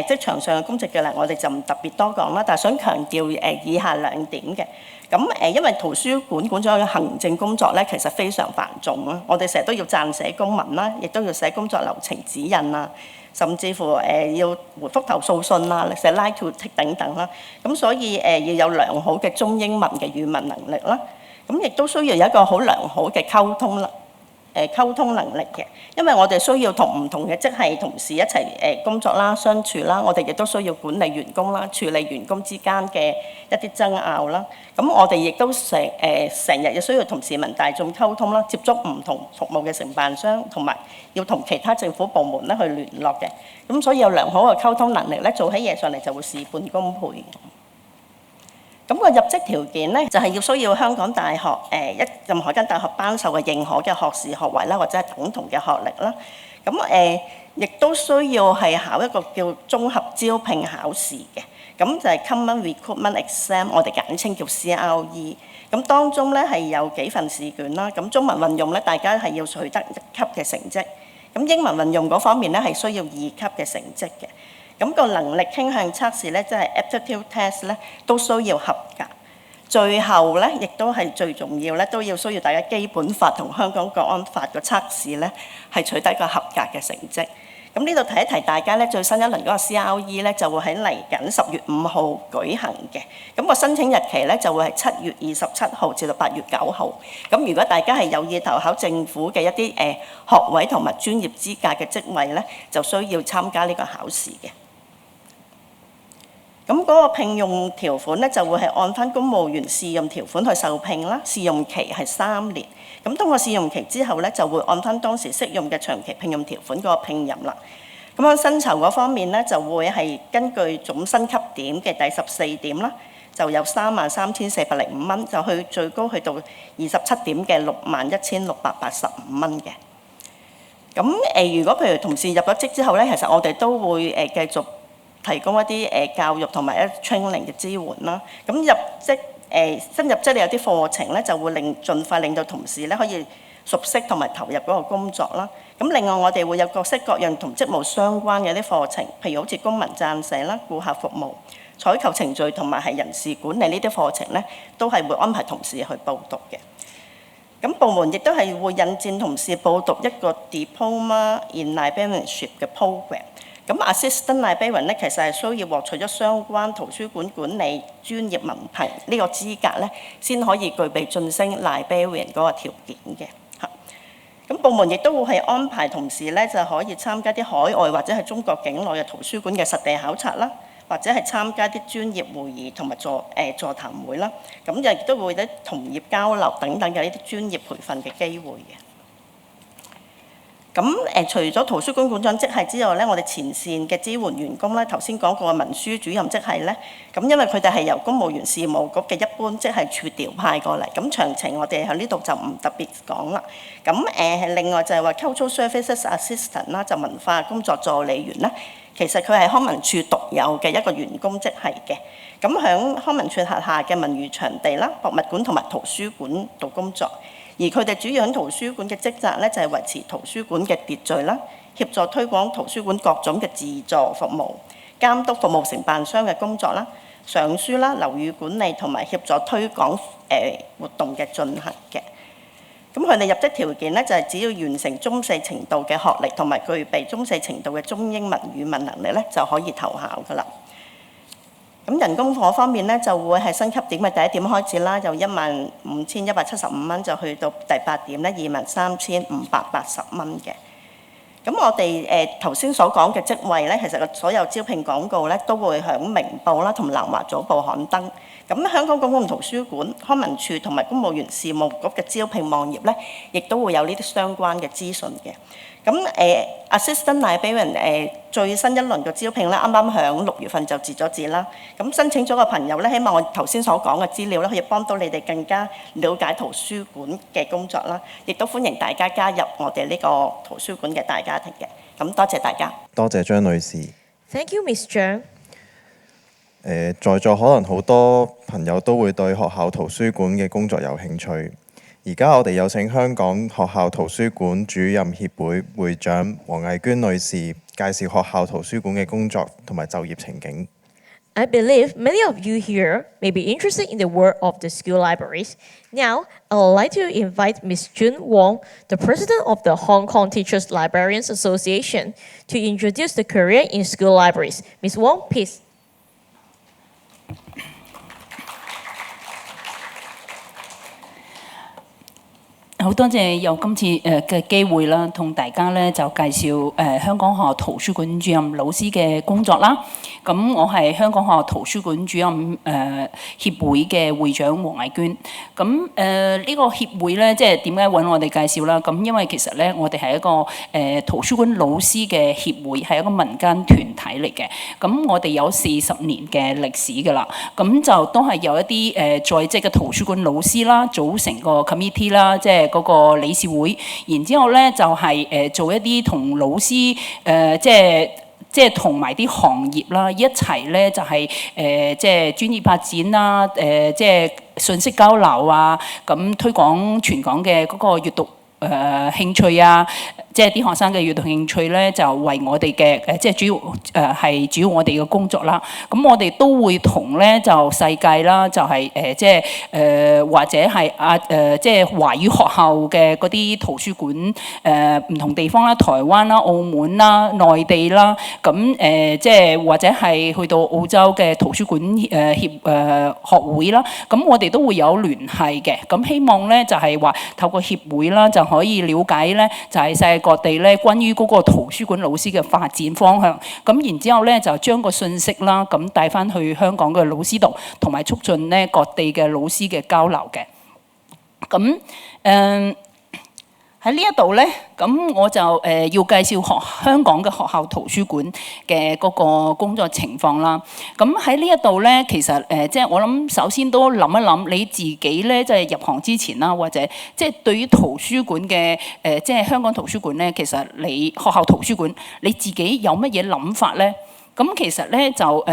職場上嘅公職技能，我哋就唔特別多講啦。但係想強調以下2點嘅。咁因為圖書館館長嘅行政工作咧，其實非常繁重啦。我哋成日都要撰寫公文啦，亦都要寫工作流程指引啊，甚至乎要回覆投訴信啊，寫 line to tick 等等啦。咁所以要有良好嘅中英文嘅語文能力啦。咁亦都需要有一個好良好嘅溝通能力嘅，因為我哋需要同唔同嘅職系同事一齊工作啦、相處啦，我哋亦都需要管理員工啦、處理員工之間嘅一啲爭拗啦。咁我哋亦都成日亦需要同市民大眾溝通啦，接觸唔同服務嘅承辦商，同埋要同其他政府部門咧去聯絡嘅。咁所以有良好嘅溝通能力咧，做起嘢上嚟就會事半功倍。咁個入職條件咧，就係要需要香港大學任何間大學頒授嘅認可嘅學士學位啦，或者係等同嘅學歷啦。咁亦都需要係考一個叫綜合招聘考試嘅，咁就係 Common Recruitment Exam， 我哋簡稱叫 CRE。咁當中咧係有幾份試卷啦，咁中文運用咧大家係要取得1級嘅成績，咁英文運用嗰方面咧係需要2級嘅成績嘅。咁個能力傾向測試咧，即係 aptitude test 咧，都需要合格。最後咧，亦都係最重要咧，都要需要大家基本法同香港國安法嘅測試咧，係取得一個合格嘅成績。咁呢度提一提大家咧，最新一輪嗰個 CRE 咧就會喺嚟緊10月5號舉行嘅。咁個申請日期咧就會係7月27號至到8月9號。咁如果大家係有意投考政府嘅一啲學位同埋專業資格嘅職位咧，就需要參加呢個考試嘅。咁嗰個聘用條款咧就會係按翻公務員試用條款去受聘啦，試用期係3年。咁通過試用期之後咧，就會按翻當時適用嘅長期聘用條款嗰個聘任啦。咁喺薪酬嗰方面咧，就會係根據總薪級點嘅第14點啦，就有33,405蚊，就去最高去到27點嘅61,685蚊嘅。咁如果譬如同事入咗職之後咧，其實我哋都會繼續提供一啲教育同埋一 training 嘅支援啦。咁入職新入職你有啲課程咧，就會盡快令到同事咧可以熟悉同埋投入嗰個工作啦。咁另外我哋會有各式各樣同職務相關嘅啲課程，譬如好似公民撰寫啦、顧客服務、採購程序同埋係人事管理呢啲課程咧，都係會安排同事去報讀嘅。咁部門亦都係會引薦同事報讀一個 Diploma in Librarianship 嘅 program。咁 Assistant Librarian 咧，其實係需要獲取咗相關圖書館管理專業文憑呢個資格咧，先可以具備晉升 Librarian 嗰個條件嘅嚇。咁部門亦都會係安排同事咧，就可以參加啲海外或者係中國境內嘅圖書館嘅實地考察啦，或者係參加啲專業會議同埋座談會啦。咁亦都會啲同業交流等等嘅呢啲專業培訓嘅機會嘅。咁除咗圖書館館長職系之外咧，我哋前線嘅支援員工咧，頭先講過嘅文書主任職系咧，咁因為佢哋係由公務員事務局嘅一般職系處調派過嚟，咁詳情我哋喺呢度就唔特別講啦。咁另外就係話 Cultural Services Assistant 啦，就文化工作助理員啦，其實佢係康文署獨有嘅一個員工職系嘅。咁喺康文署轄下嘅文娛場地啦、博物館同埋圖書館度工作。而佢哋主要喺圖書館嘅職責咧，就係維持圖書館嘅秩序啦，協助推廣圖書館各種嘅自助服務，監督服務承辦商嘅工作啦，上書啦、樓宇管理同埋協助推廣活動嘅進行嘅。咁佢哋入職條件咧，就係只要完成中4程度嘅學歷同埋具備中4程度嘅中英文語文能力咧，就可以投考㗎啦。咁人工嗰方面咧，就會係薪級點嘅第1點開始啦，由15,175蚊就去到第8點咧23,580蚊嘅。咁我哋頭先所講嘅職位咧，其實所有招聘廣告咧都會響明報啦同南華早報刊登。咁香港公共圖書館、康文署同埋公務員事務局嘅招聘網頁咧，亦都會有呢啲相關嘅資訊嘅。咁Assistant Librarian 最新一輪嘅招聘咧，啱啱響6月份就截咗止啦。咁申請咗嘅朋友咧，希望我頭先所講嘅資料咧，可以幫到你哋更加了解圖書館嘅工作啦。亦都歡迎大家加入我哋呢個圖書館嘅大家庭嘅。咁多謝大家。多謝張女士。Thank you, Miss Cheung。在座可能好多朋友都會對學校圖書館嘅工作有興趣。而家我哋有請香港學校圖書館主任協會會長黃毅娟女士介紹學校圖書館嘅工作同埋就業情景。I believe many of you here may be interested in the work of the school libraries. Now, I would like to invite Ms. Jun Wong, the President of the Hong Kong Teachers Librarians Association, to introduce the career in school libraries. Ms. Wong, please. 好多謝有今次嘅機會啦，同大家咧就介紹香港學校圖書館主任老師嘅工作啦。咁我係香港學校圖書館主任協會嘅會長黃毅娟。咁呢個協會咧，即係點解揾我哋介紹啦？咁因為其實咧，我哋係一個圖書館老師嘅協會，係一個民間團體嚟嘅。咁我哋有40年嘅歷史㗎啦。咁就都係有一啲在職嘅圖書館老師啦，組成個 committee 啦，即係嗰個理事會。然之後咧就係做一啲同老師即係同埋啲行業啦一齊咧，就係即係專業發展啦，即係信息交流啊，咁推廣全港嘅嗰個閱讀興趣啊。即係啲學生嘅閱讀興趣咧，就為我哋嘅即係主要係主要我哋嘅工作啦。咁我哋都會同咧就世界啦，就係即係或者係即係華語學校嘅嗰啲圖書館唔同地方啦，台灣啦、澳門啦、內地啦，咁即係或者係去到澳洲嘅圖書館學會啦，咁我哋都會有聯繫嘅。咁希望咧就係話透過協會啦，就可以了解咧就係世界各地咧關於嗰個圖書館老師嘅發展方向，咁然之後咧就將個信息啦咁帶翻去香港嘅老師度，同埋促進咧各地嘅老師嘅交流嘅。咁喺呢一度咧，咁我就要介紹香港嘅學校圖書館嘅嗰個工作情況啦。咁喺呢一度咧，其實即係我諗首先都諗一諗你自己咧，即係入行之前啦，或者即係對於圖書館嘅即係香港圖書館咧，其實你學校圖書館你自己有乜嘢諗法咧？咁其實咧就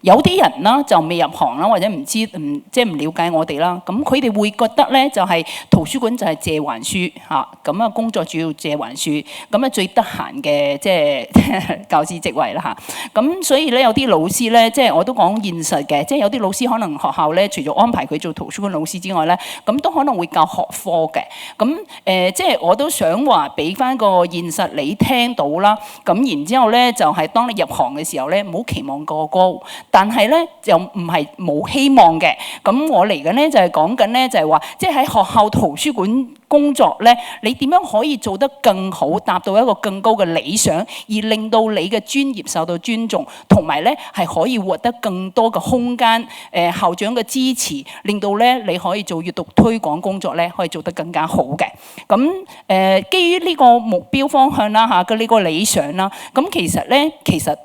有啲人啦就未入行啦，或者即係唔了解我哋啦。咁佢哋會覺得咧就係圖書館就係借還書嚇，咁啊工作主要借還書，咁啊最得閒嘅即係教師職位啦嚇。咁所以咧有啲老師咧，即係我都講現實嘅，即係有啲老師可能學校咧除咗安排佢做圖書館老師之外咧，咁都可能會教學科嘅。咁即係我都想話俾翻個現實你聽到啦。咁然之後咧就係當你入行嘅時候咧，唔好期望過高。但係咧就唔係冇希望嘅，咁我嚟緊咧就係講緊咧就係話，即係喺學校圖書館工作咧，你點樣可以做得更好，達到一個更高嘅理想，而令到你嘅專業受到尊重，同埋咧係可以獲得更多嘅空間，校長嘅支持，令到咧你可以做閱讀推廣工作咧可以做得更加好嘅。咁基於呢個目標方向啦嚇嘅呢個理想啦，咁其實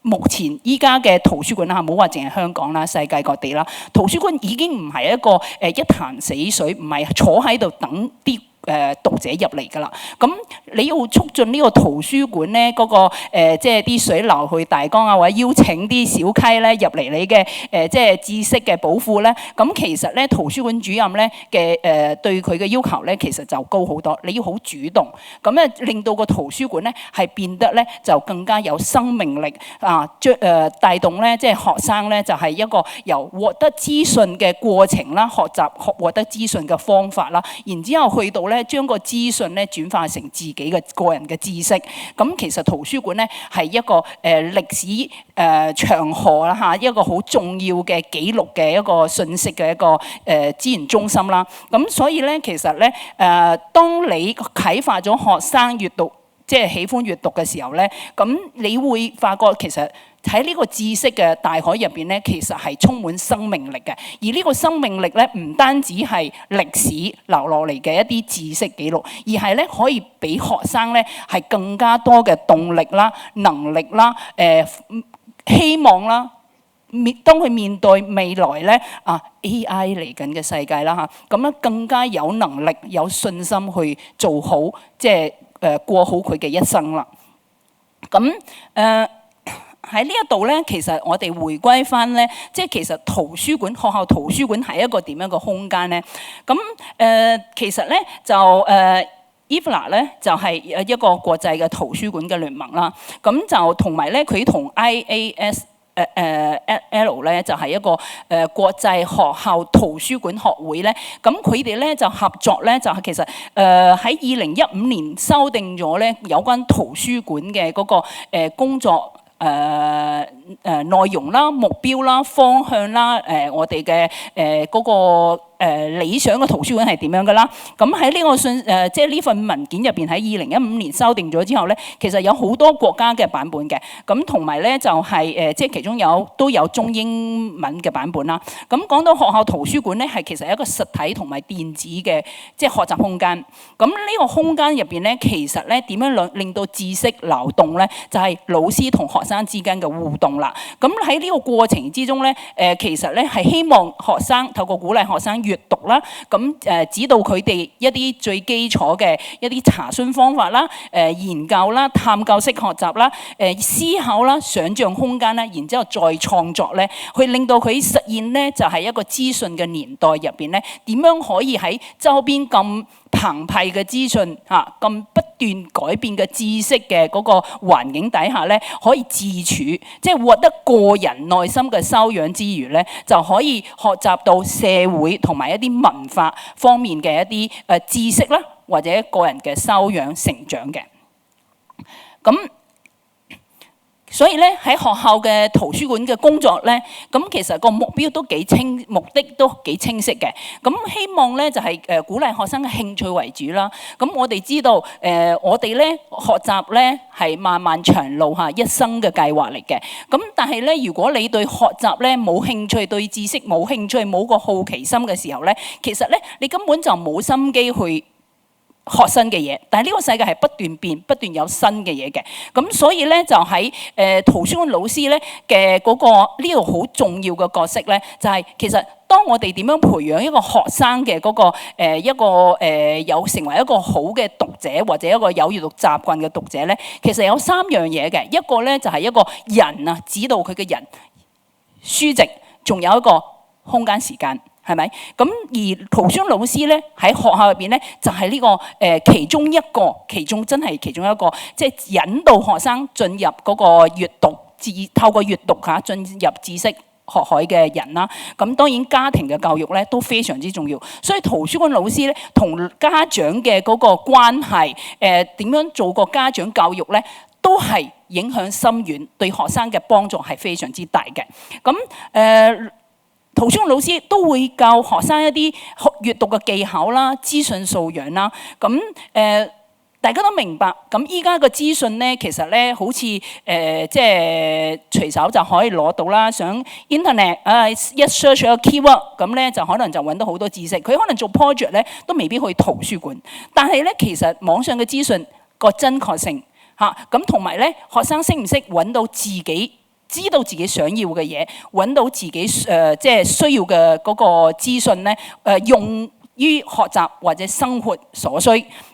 目前依家嘅圖書館啦，唔好話淨係香港啦，世界各地啦，圖書館已經唔係一個一潭死水，唔係坐喺度等啲讀者入嚟㗎啦。咁你要促進呢個圖書館咧嗰個即係啲水流去大江啊，或者邀請啲小溪咧入嚟你嘅即係知識嘅寶庫咧。咁其實咧圖書館主任咧嘅對佢嘅要求咧其實就高好多，你要好主動，咁咧令到個圖書館咧係變得咧就更加有生命力啊，帶動咧即係學生咧就係一個由獲得資訊嘅過程啦，學習獲得資訊嘅方法啦，然之後去到咧將個資訊咧轉化成自己嘅個人嘅知識。咁其實圖書館咧係一個歷史長河啦嚇，一個好重要嘅記錄嘅一個信息嘅一個資源中心啦。咁所以咧其實咧當你啟發咗學生閱讀，即係喜歡閱讀嘅時候咧，咁你會發覺其實喺呢個知識嘅大海入邊咧，其實係充滿生命力嘅。而呢個生命力咧，唔單止係歷史留落嚟嘅一啲知識記錄，而係咧可以俾學生咧係更加多嘅動力啦、能力啦、希望啦。當佢面對未來咧AI 嚟緊嘅世界啦嚇，咁樣更加有能力、有信心去做好，即係過好佢嘅一生啦。咁喺呢一度咧，其實我哋回歸翻咧，即係其實圖書館、學校圖書館係一個點樣嘅空間咧？咁其實咧就IFLA 咧就係一個國際嘅圖書館嘅聯盟啦。咁就同埋咧，佢同 IAS L 咧就係一個國際學校圖書館學會咧，咁佢哋咧就合作咧，就係其實喺2015年修訂咗咧有關圖書館嘅嗰個工作內容啦、目標啦、方向啦、我哋嘅嗰個理想嘅圖書館係點樣㗎啦？咁喺呢個即係呢份文件入邊喺2015年修訂咗之後咧，其實有好多國家嘅版本嘅，咁同埋咧就係即係其中都有中英文嘅版本啦。咁講到學校圖書館咧，係其實係一個實體同埋電子嘅即係學習空間。咁呢個空間入邊咧，其實咧點樣令到知識流動咧，就係老師同學生之間嘅互動啦。咁喺呢個過程之中咧，其實咧係希望學生透過鼓勵學生閱讀啦，咁指導佢哋一啲最基礎嘅一啲查詢方法啦，研究啦、探究式學習啦、思考啦、想像空間啦，然之後再創作咧，去令到佢實現咧就係一個資訊嘅年代入邊咧，點樣可以喺周邊咁澎湃嘅資訊嚇，咁不斷改變嘅知識嘅嗰個環境底下咧，可以自處，即係獲得個人內心嘅修養之餘咧，就可以學習到社會同埋一啲文化方面嘅一啲知識啦，或者個人嘅修養成長嘅。咁所以咧喺學校嘅圖書館嘅工作咧，咁其實個目標都幾清，目的都幾清晰嘅。咁希望咧就係鼓勵學生嘅興趣為主啦。咁我哋知道我哋咧學習咧係漫漫長路嚇，一生嘅計劃嚟嘅。咁但係咧，如果你對學習咧冇興趣，對知識冇興趣，冇個好奇心嘅時候咧，其實咧你根本就冇心機去學新嘅嘢，但係呢個世界係不斷變，不斷有新嘅嘢嘅。咁所以咧就喺圖書館老師咧嘅嗰個呢度好重要嘅角色咧，就係其實當我哋點樣培養一個學生嘅嗰個有成為一個好嘅讀者或者一個有閱讀習慣嘅讀者咧，其實有3樣嘢嘅。一個咧就係一個人啊，指導佢嘅人，書籍，仲有一個空間時間。係咪？咁而圖書館老師咧喺學校入邊咧，就係呢個其中一個，真係其中一個，即係引導學生進入嗰個閱讀，透過閱讀嚇進入知識學海嘅人啦。咁當然家庭嘅教育咧都非常之重要，所以圖書館老師咧同家長嘅嗰個關係，點樣做個家長教育咧，都係影響深遠，對學生嘅幫助係非常之大嘅。咁圖書館老師都會教學生一啲閱讀嘅技巧啦、資訊素養啦。咁大家都明白。咁依家個資訊咧，其實咧好似即係隨手就可以攞到啦。上 internet 一 search 個 keyword， 咁咧就可能就揾到好多知識。佢可能做 project 咧都未必去圖書館。但係咧，其實網上嘅資訊個真確性嚇，咁同埋咧學生識唔識揾到自己，知道自己想要嘅嘢，揾到自己即係需要嘅嗰個資訊咧，用於學習或者生活所需。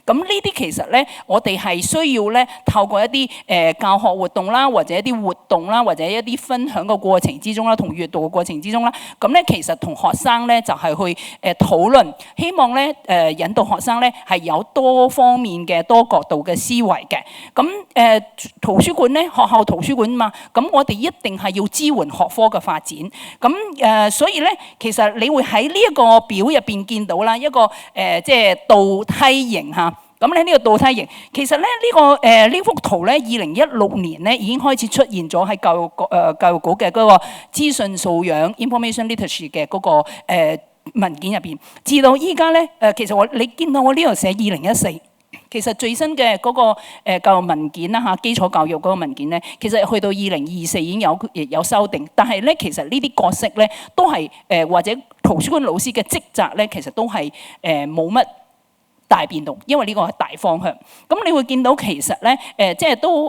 咁呢啲其實咧，我哋係需要咧透過一啲教學活動啦，或者一啲活動啦，或者一啲分享嘅過程之中啦，同閱讀嘅過程之中啦，咁咧其實同學生咧就係去討論，希望咧引導學生咧係有多方面嘅多角度嘅思維嘅。咁圖書館咧，學校圖書館嘛，咁我哋一定係要支援學科嘅發展。咁所以咧，其實你會喺呢一個表入邊見到啦，一個即係倒梯形嚇。咁咧呢個倒梯形，其實咧呢幅圖咧，2016年咧已經開始出現咗喺教育局嘅嗰個資訊素養 （information literacy） 嘅嗰個文件入邊。至到依家咧其實你見到我呢度寫2014，其實最新嘅嗰個教育文件啦嚇，基礎教育嗰個文件咧，其實去到2024已經有修訂。但係咧，其實呢啲角色咧都係或者圖書館老師嘅職責咧，其實都係冇乜大變動，因為呢個係大方向。咁你會見到其實咧，即係都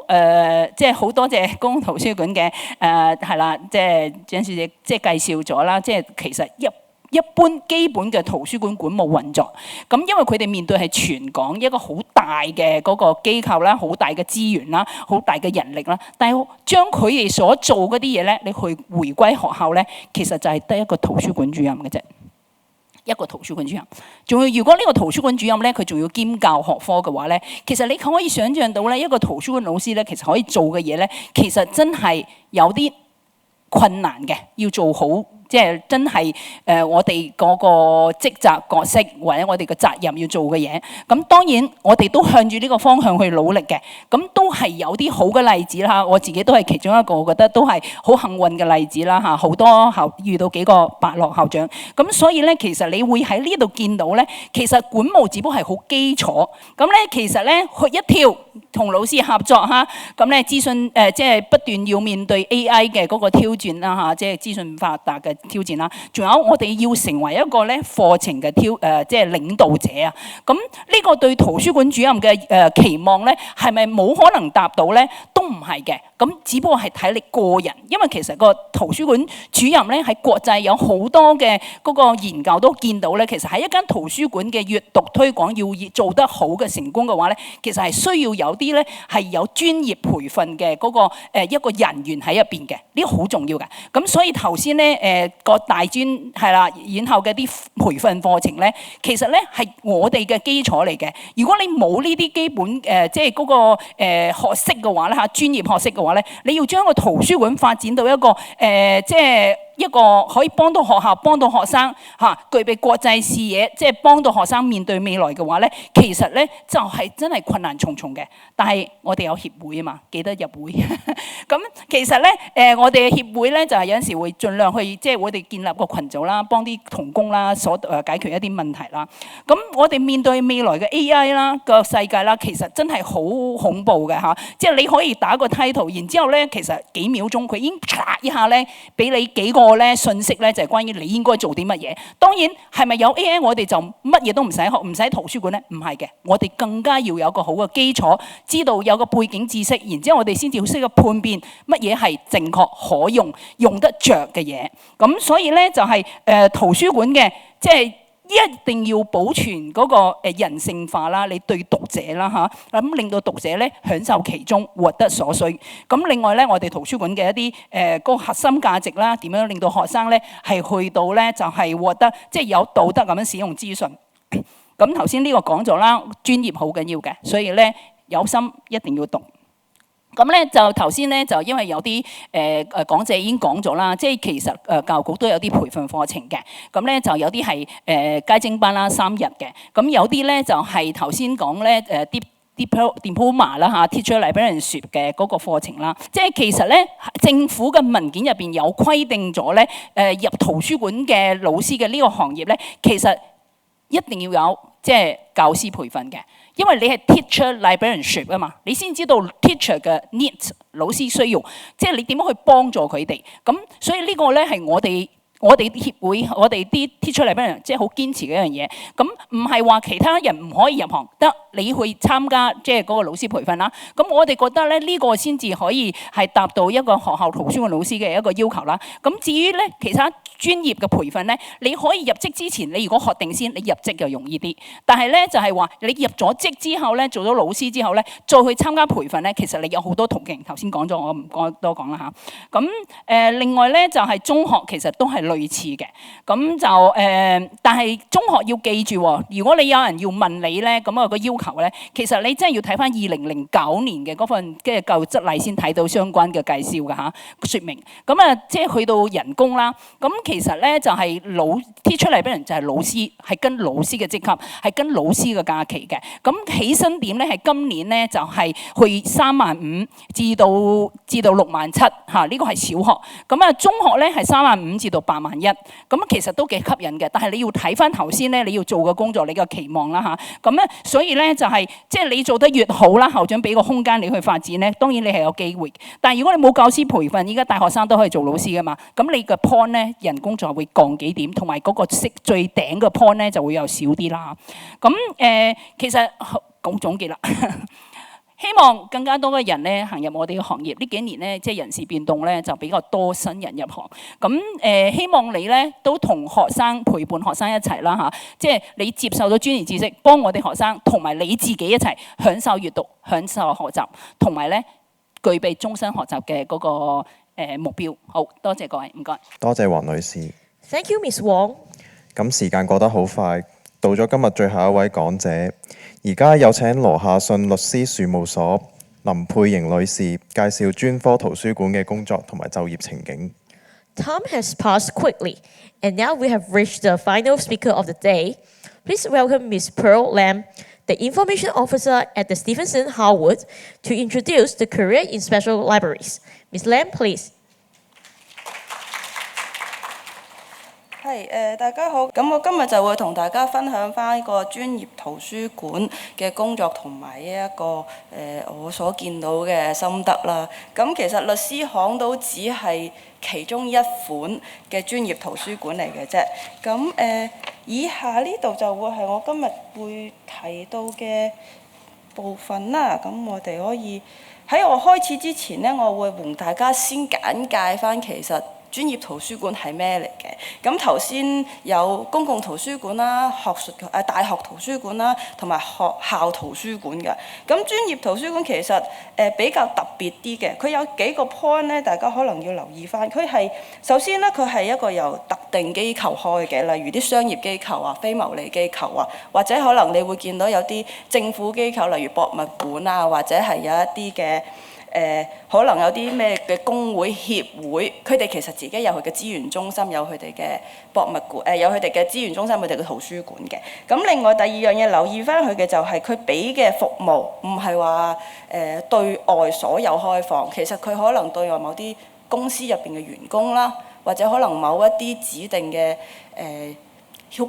即係好多謝公共圖書館嘅係啦，即係張小姐即係介紹咗啦，即係其實一般基本嘅圖書館館務運作。咁因為佢哋面對係全港一個好大嘅嗰個機構啦，好大嘅資源啦，好大嘅人力啦，但係將佢哋所做嗰啲嘢咧，你去回歸學校咧，其實就係得一個圖書館主任嘅啫。一個圖書館主任，仲要如果呢個圖書館主任咧，佢仲要兼教學科嘅話咧，其實你可以想像到咧，一個圖書館老師咧，其實可以做嘅嘢咧，其實真係有啲困難嘅，要做好即即係真係我哋嗰個職責角色或者我哋嘅責任要做嘅嘢。咁當然我哋都向住呢個方向去努力嘅。咁都係有啲好嘅例子啦，我自己都係其中一個，我覺得都係好幸運嘅例子啦嚇。好多遇到幾個伯樂校長，咁所以咧其實你會喺呢度見到咧，其實管務只不過係好基礎。咁咧其實咧去一跳同老師合作嚇，咁咧資訊即係不斷要面對 AI 嘅嗰個挑戰啦嚇，即係資訊發達嘅挑戰啦。仲有我哋要成為一個咧課程嘅即係領導者啊。咁呢個對圖書館主任嘅期望咧，係咪冇可能達到咧？都唔係嘅。咁只不過係睇你個人，因為其實個圖書館主任咧喺國際有好多嘅嗰個研究都見到咧，其實喺一間圖書館嘅閱讀推廣要做得好嘅成功嘅話咧，其實係需要有啲咧係有專業培訓嘅嗰個一個人員喺入邊嘅，呢個好重要嘅。咁所以頭先咧個大專係啦，然後嘅啲培訓課程咧，其實咧係我哋嘅基礎嚟嘅。如果你冇呢啲基本即係嗰個學識嘅話咧嚇，專業學識嘅話咧，你要將個圖書館發展到一個即係一個可以幫到學校、幫到學生嚇，具備國際視野，即係幫到學生面對未來嘅話咧，其實咧就係真係困難重重嘅。但係我哋有協會啊嘛，記得入會。咁其實咧我哋嘅協會咧就係有陣時會盡量去即係我哋建立個群組啦，幫啲同工啦解決一啲問題啦。咁我哋面對未來嘅 AI 啦個世界啦，其實真係好恐怖嘅嚇。即係你可以打個 title， 然之後咧其實幾秒鐘佢已經嚓一下咧俾你幾個信息咧就係關於你應該做啲乜嘢。當然係咪有 AI 我哋就乜嘢都唔使學，唔使圖書館咧？唔係嘅，我哋更加要有個好嘅基礎，知道有個背景知識，然之後我哋先至識得判辨乜嘢係正確可用、用得着嘅嘢。咁所以咧就係圖書館嘅即係。一定要保存嗰個人性化啦，你對讀者啦嚇，咁令到讀者咧享受其中，獲得所需。咁另外咧，我哋圖書館嘅一啲嗰個核心價值啦，點樣令到學生咧係去到咧就係獲得即係有道德咁樣使用資訊。咁頭先呢個講咗啦，專業好緊要嘅，所以咧有心一定要讀。咁咧就頭先咧就因為有啲講者已經講咗啦，即係其實教育局都有啲培訓課程嘅，咁咧就有啲係街精班啦3日嘅，咁有啲咧就係頭先講咧diploma 啦嚇 teacher librarianship 嘅嗰個課程啦，即係其實咧政府嘅文件入邊有規定咗咧入圖書館嘅老師嘅呢個行業咧，其實一定要有即係教師培訓嘅。因為你係 teacher librarianship 啊嘛，你先知道 teacher 嘅 needs 老師需要，即係你點樣去幫助佢哋。咁所以呢個咧係我哋協會，我哋啲 teacher librarian 即係好堅持嘅一樣嘢。咁唔係話其他人唔可以入行，得你去參加即係嗰個老師培訓啦。咁我哋覺得咧呢個先至可以係達到一個學校圖書館老師嘅一個要求啦。咁至於咧其他專業嘅培訓咧，你可以入職之前，你如果學定先，你入職就容易啲。但係咧就係話你入咗職之後咧，做咗老師之後咧，再去參加培訓咧，其實你有好多途徑。頭先講咗，我唔多講啦嚇。咁另外咧就係中學其實都係類似嘅。咁就但係中學要記住喎，如果你有人要問你咧，咁啊個要求咧，其實你真係要睇翻2009年嘅嗰份嘅教育則例先睇到相關嘅介紹嘅嚇説明。咁啊即係去到人工啦，咁其實咧就係teacher librarian就係老師，係跟老師嘅職級，係跟老師嘅假期嘅。咁起薪點咧係今年咧就係去35,000至到67,000嚇，呢個係小學。咁啊中學咧係35,000至到81,000，咁其實都幾吸引嘅。但係你要睇翻頭先咧，你要做嘅工作，你嘅期望啦嚇。咁咧所以咧就係即係你做得越好啦，校長俾個空間你去發展咧，當然你係有機會。但係如果你冇教師培訓，依家大學生都可以做老師噶嘛，咁你嘅 point 咧人工就會降幾點，同埋嗰個最頂嘅 point 咧就會有少啲啦。咁其實講總結啦，希望更加多嘅人咧行入我哋嘅行業。呢幾年咧即係人事變動咧就比較多新人入行。咁希望你咧都同學生陪伴學生一齊啦嚇，即係你接受咗專業知識，幫我哋學生同埋你自己一齊享受閱讀、享受學習，同埋咧具備終身學習嘅嗰個目標。好多謝各位，唔該。多謝黃女士。Thank you, Miss Wong。咁時間過得好快，到咗今日最後一位講者，而家有請羅夏信律師事務所林珮瑩女士介紹專科圖書館嘅工作同埋就業情景。Time has passed quickly, and now we have reached the final speaker of the day. Please welcome Ms. Pearl Lam, the Information Officer at the Stevenson Harwood, to introduce the Career in Special Libraries. Ms. Lam, please. 大家好，咁我今日就會同大家分享翻一個專業圖書館嘅工作同埋一個我所見到嘅心得啦。咁其實律師行都只係其中一款嘅專業圖書館嚟嘅啫。咁以下呢度就會係我今日會提到嘅部分啦。咁我哋可以喺我開始之前呢，我會同大家先簡介翻其實專業圖書館係咩嚟嘅？咁頭先有公共圖書館啦、大學圖書館啦，同埋學校圖書館嘅。咁專業圖書館其實比較特別啲嘅，佢有幾個 point 咧，大家可能要留意翻。佢係首先咧，佢係一個由特定機構開嘅，例如啲商業機構啊、非牟利機構啊，或者可能你會見到有啲政府機構，例如博物館啊，或者係有一啲嘅。可能有啲咩嘅工會協會，佢哋其實自己有佢嘅資源中心，有佢哋嘅博物館，有佢哋嘅資源中心，佢哋嘅圖書館嘅。咁另外第二樣嘢留意翻佢嘅就係佢俾嘅服務，唔係話對外所有開放，其實佢可能對外某啲公司入邊嘅員工啦，或者可能某一啲指定嘅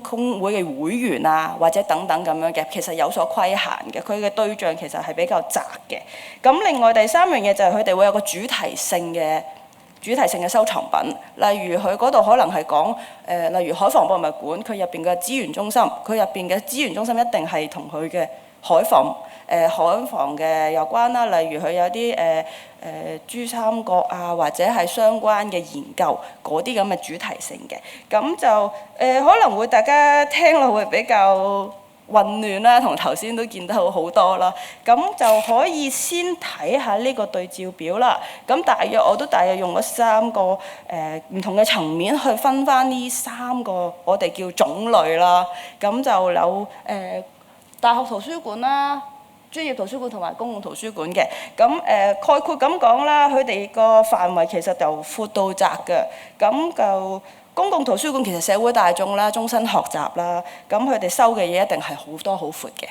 工會嘅會員啊，或者等等咁樣嘅，其實有所規限嘅。佢嘅對象其實係比較窄嘅。咁另外第三樣嘢就係佢哋會有個主題性嘅收藏品，例如佢嗰度可能係講例如海防博物館，佢入邊嘅資源中心，佢入邊嘅資源中心一定係同佢嘅海防嘅有關啦。例如佢有啲珠三角啊，或者係相關嘅研究嗰啲咁嘅主題性嘅，咁就可能會大家聽落會比較混亂啦，同頭先都見到好多啦。咁就可以先睇下呢個對照表啦。咁我都大約用咗3個唔同嘅層面去分翻呢3個我哋叫種類啦。咁就有大學圖書館啦、專業圖書館同埋公共圖書館嘅。咁概括咁講啦，佢哋個範圍其實就闊到窄嘅。咁就公共圖書館其實社會大眾啦、終身學習啦，咁佢哋收嘅嘢一定係好多好闊嘅。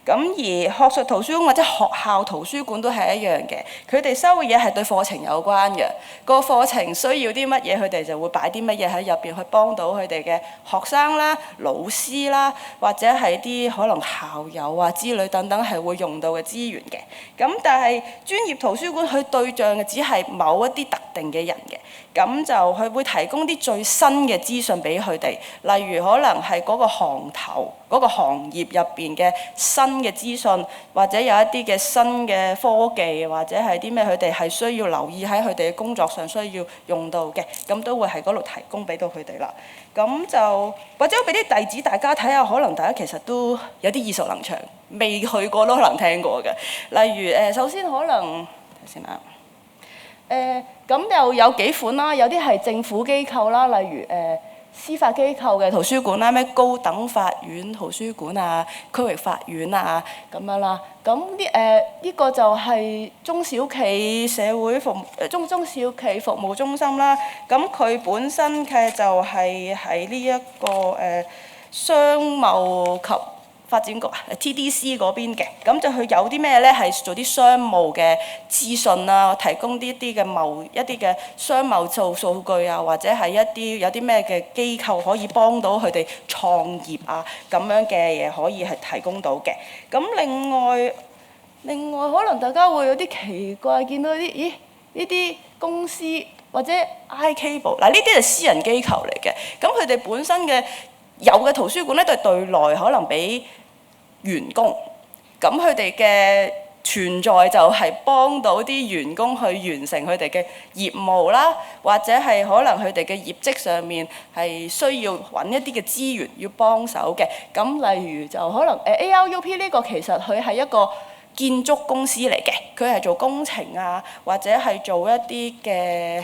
咁而學術圖書館或者學校圖書館都係一樣嘅，佢哋收嘅嘢係對課程有關嘅。個課程需要啲乜嘢，佢哋就會擺啲乜嘢喺入邊去幫到佢哋嘅學生啦、老師啦，或者係啲可能校友啊之類等等係會用到嘅資源嘅。咁但係專業圖書館佢對象嘅只係某一啲特定嘅人嘅。咁就佢會提供啲最新嘅資訊俾佢哋，例如可能係嗰個行頭、嗰個行業入邊嘅新嘅資訊，或者有一啲嘅新嘅科技，或者係啲咩佢哋係需要留意喺佢哋嘅工作上需要用到嘅，咁都會喺嗰度提供俾到佢哋啦。咁就或者俾啲例子大家睇下，可能大家其實都有啲耳熟能詳，未去過都可能聽過嘅。例如首先可能睇先啦。咁又有幾款啦，有啲係政府機構啦，例如司法機構嘅圖書館啦，咩高等法院圖書館啊、區域法院啊咁樣啦。咁呢個就係中小企中小企服務中心啦。咁佢本身嘅就係喺呢一個商貿及發展局 TDC 嗰邊嘅，咁就佢有啲咩咧？係做啲商務嘅資訊啊，提供一啲嘅商貿數據啊，或者係有啲咩嘅機構可以幫到佢哋創業啊咁樣嘅嘢，可以係提供到嘅。咁另外可能大家會有啲奇怪，見到呢啲公司或者 iCable 嗱，呢啲係私人機構嚟嘅，咁佢哋本身嘅有嘅圖書館咧，都係對內可能俾員工，咁佢哋嘅存在就係幫到啲員工去完成佢哋嘅業務啦，或者係可能佢哋嘅業績上面係需要揾一啲嘅資源要幫手嘅。咁例如就可能ARUP 呢個其實佢係一個建築公司嚟嘅，佢係做工程啊，或者係做一啲嘅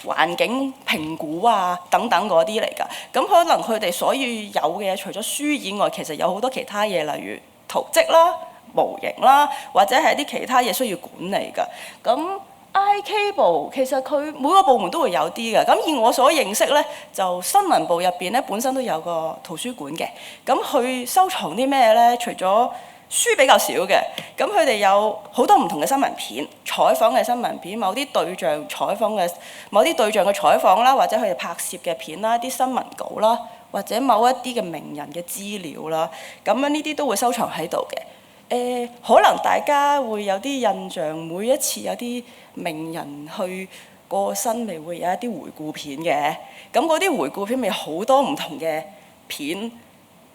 環境評估啊等等嗰啲嚟㗎。咁可能佢哋所要有嘅嘢，除咗書以外，其實有好多其他嘢，例如圖則啦、模型啦，或者係啲其他嘢需要管理㗎。咁 iCable 其實佢每個部門都會有啲嘅，咁以我所認識咧，就新聞部入邊咧本身都有個圖書館嘅，咁佢收藏啲咩咧？除咗書比較少嘅，咁佢哋有好多唔同嘅新聞片、採訪嘅新聞片，某啲對象嘅採訪啦，或者佢哋拍攝嘅片啦，啲新聞稿啦，或者某一啲嘅名人嘅資料啦，咁樣呢啲都會收藏喺度嘅。可能大家會有啲印象，每一次有啲名人去過身，咪會有一啲回顧片嘅。咁嗰啲回顧片咪好多唔同嘅片，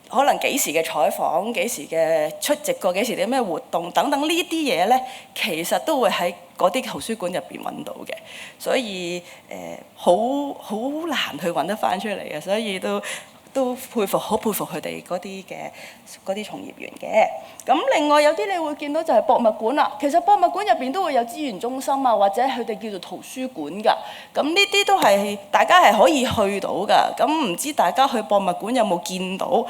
可能幾時嘅採訪、幾時嘅出席過、幾時啲咩活動等等呢啲嘢咧，其實都會喺嗰啲圖書館入邊揾到嘅。所以好難去揾得翻出嚟嘅，所以都好佩服佢哋嗰啲從業員嘅。咁另外有啲你會見到就係博物館啦。其實博物館入邊都會有資源中心啊，或者佢哋叫做圖書館㗎。咁呢啲都係大家係可以去到㗎。咁唔知大家去博物館有冇見到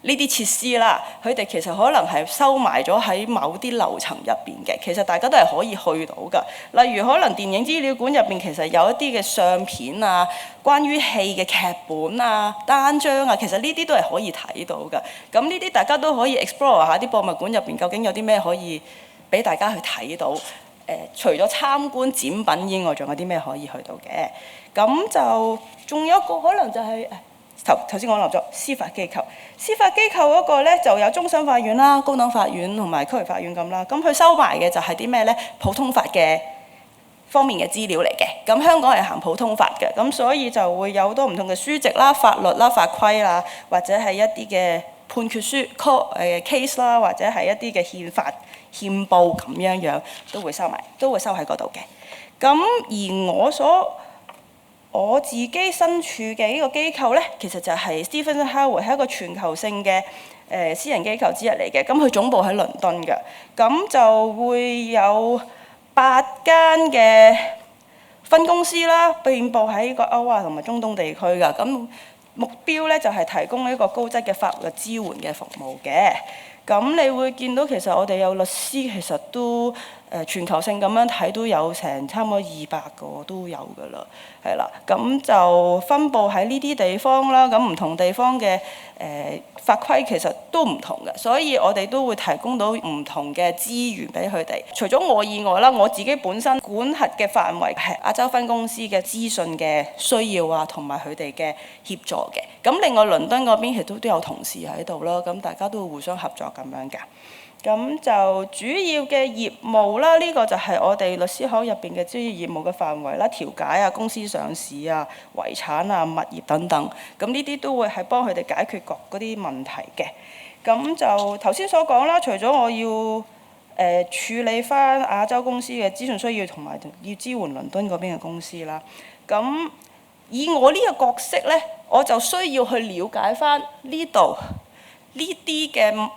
呢啲設施啦？佢哋其實可能係收埋咗喺某啲樓層入邊嘅。其實大家都係可以去到㗎。例如可能電影資料館入邊其實有一啲嘅相片啊，關於戲嘅劇本啊、單張啊，其實呢啲都係可以睇到㗎。咁呢啲大家都可以 explore 下啲博物館入邊究竟有啲咩可以俾大家去睇到。除咗參觀展品以外，仲有啲咩可以去到嘅？咁就仲有一個可能就係頭先講漏咗司法機構。司法機構嗰個咧就有終審法院啦、高等法院同埋區域法院咁啦。咁佢收埋嘅就係啲咩咧？普通法嘅方面嘅資料嚟嘅。咁香港係行普通法嘅，咁所以就會有好多唔同嘅書籍啦、法律啦、法規啦，或者係一啲嘅判決書、case 啦，或者係一啲嘅憲法、憲報咁樣都會收喺嗰度嘅。咁而我自己身處嘅呢個機構咧，其實就係 Stephen Howard 係一個全球性嘅私人機構之一嚟嘅。咁佢總部喺倫敦嘅，咁就會有8間嘅分公司啦，遍佈喺個歐亞同埋中東地區㗎。咁目標咧就係提供呢個高質嘅法律支援嘅服務嘅。咁你會見到其實我哋有律師，其實都全球性咁樣睇都有成差唔多200個都有㗎啦，係啦。咁就分佈喺呢啲地方啦。咁唔同地方嘅法規其實都唔同嘅，所以我哋都會提供到唔同嘅資源俾佢哋。除咗我以外啦，我自己本身管轄嘅範圍係亞洲分公司嘅資訊嘅需要啊，同埋佢哋嘅協助嘅。咁另外倫敦嗰邊其實都有同事喺度啦，咁大家都會互相合作咁樣㗎。咁就主要嘅業務啦，呢個就係我哋律師行入邊嘅主要業務嘅範圍啦，調解啊、公司上市啊、遺產啊、物業等等。咁呢啲都會係幫佢哋解決嗰啲問題嘅。咁就頭先所講啦，除咗我要處理翻亞洲公司嘅資訊需要，同埋要支援倫敦嗰邊嘅公司啦。咁以我呢個角色咧，我就需要去了解翻呢度呢啲嘅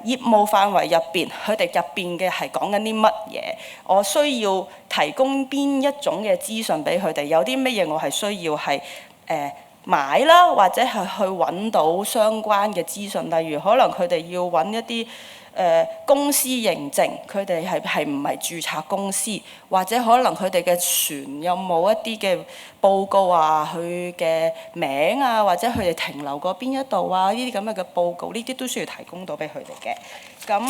業務範圍入邊，佢哋入邊嘅係講緊啲乜嘢？我需要提供邊一種嘅資訊俾佢哋？有啲乜嘢我係需要係買啦，或者係去揾到相關嘅資訊？例如可能佢哋要揾一啲公司認證，佢哋係唔係註冊公司？或者可能佢哋嘅船有冇一啲嘅報告啊，佢嘅名啊，或者佢哋停留過邊一度啊？呢啲咁嘅報告，呢啲都需要提供到俾佢哋嘅。咁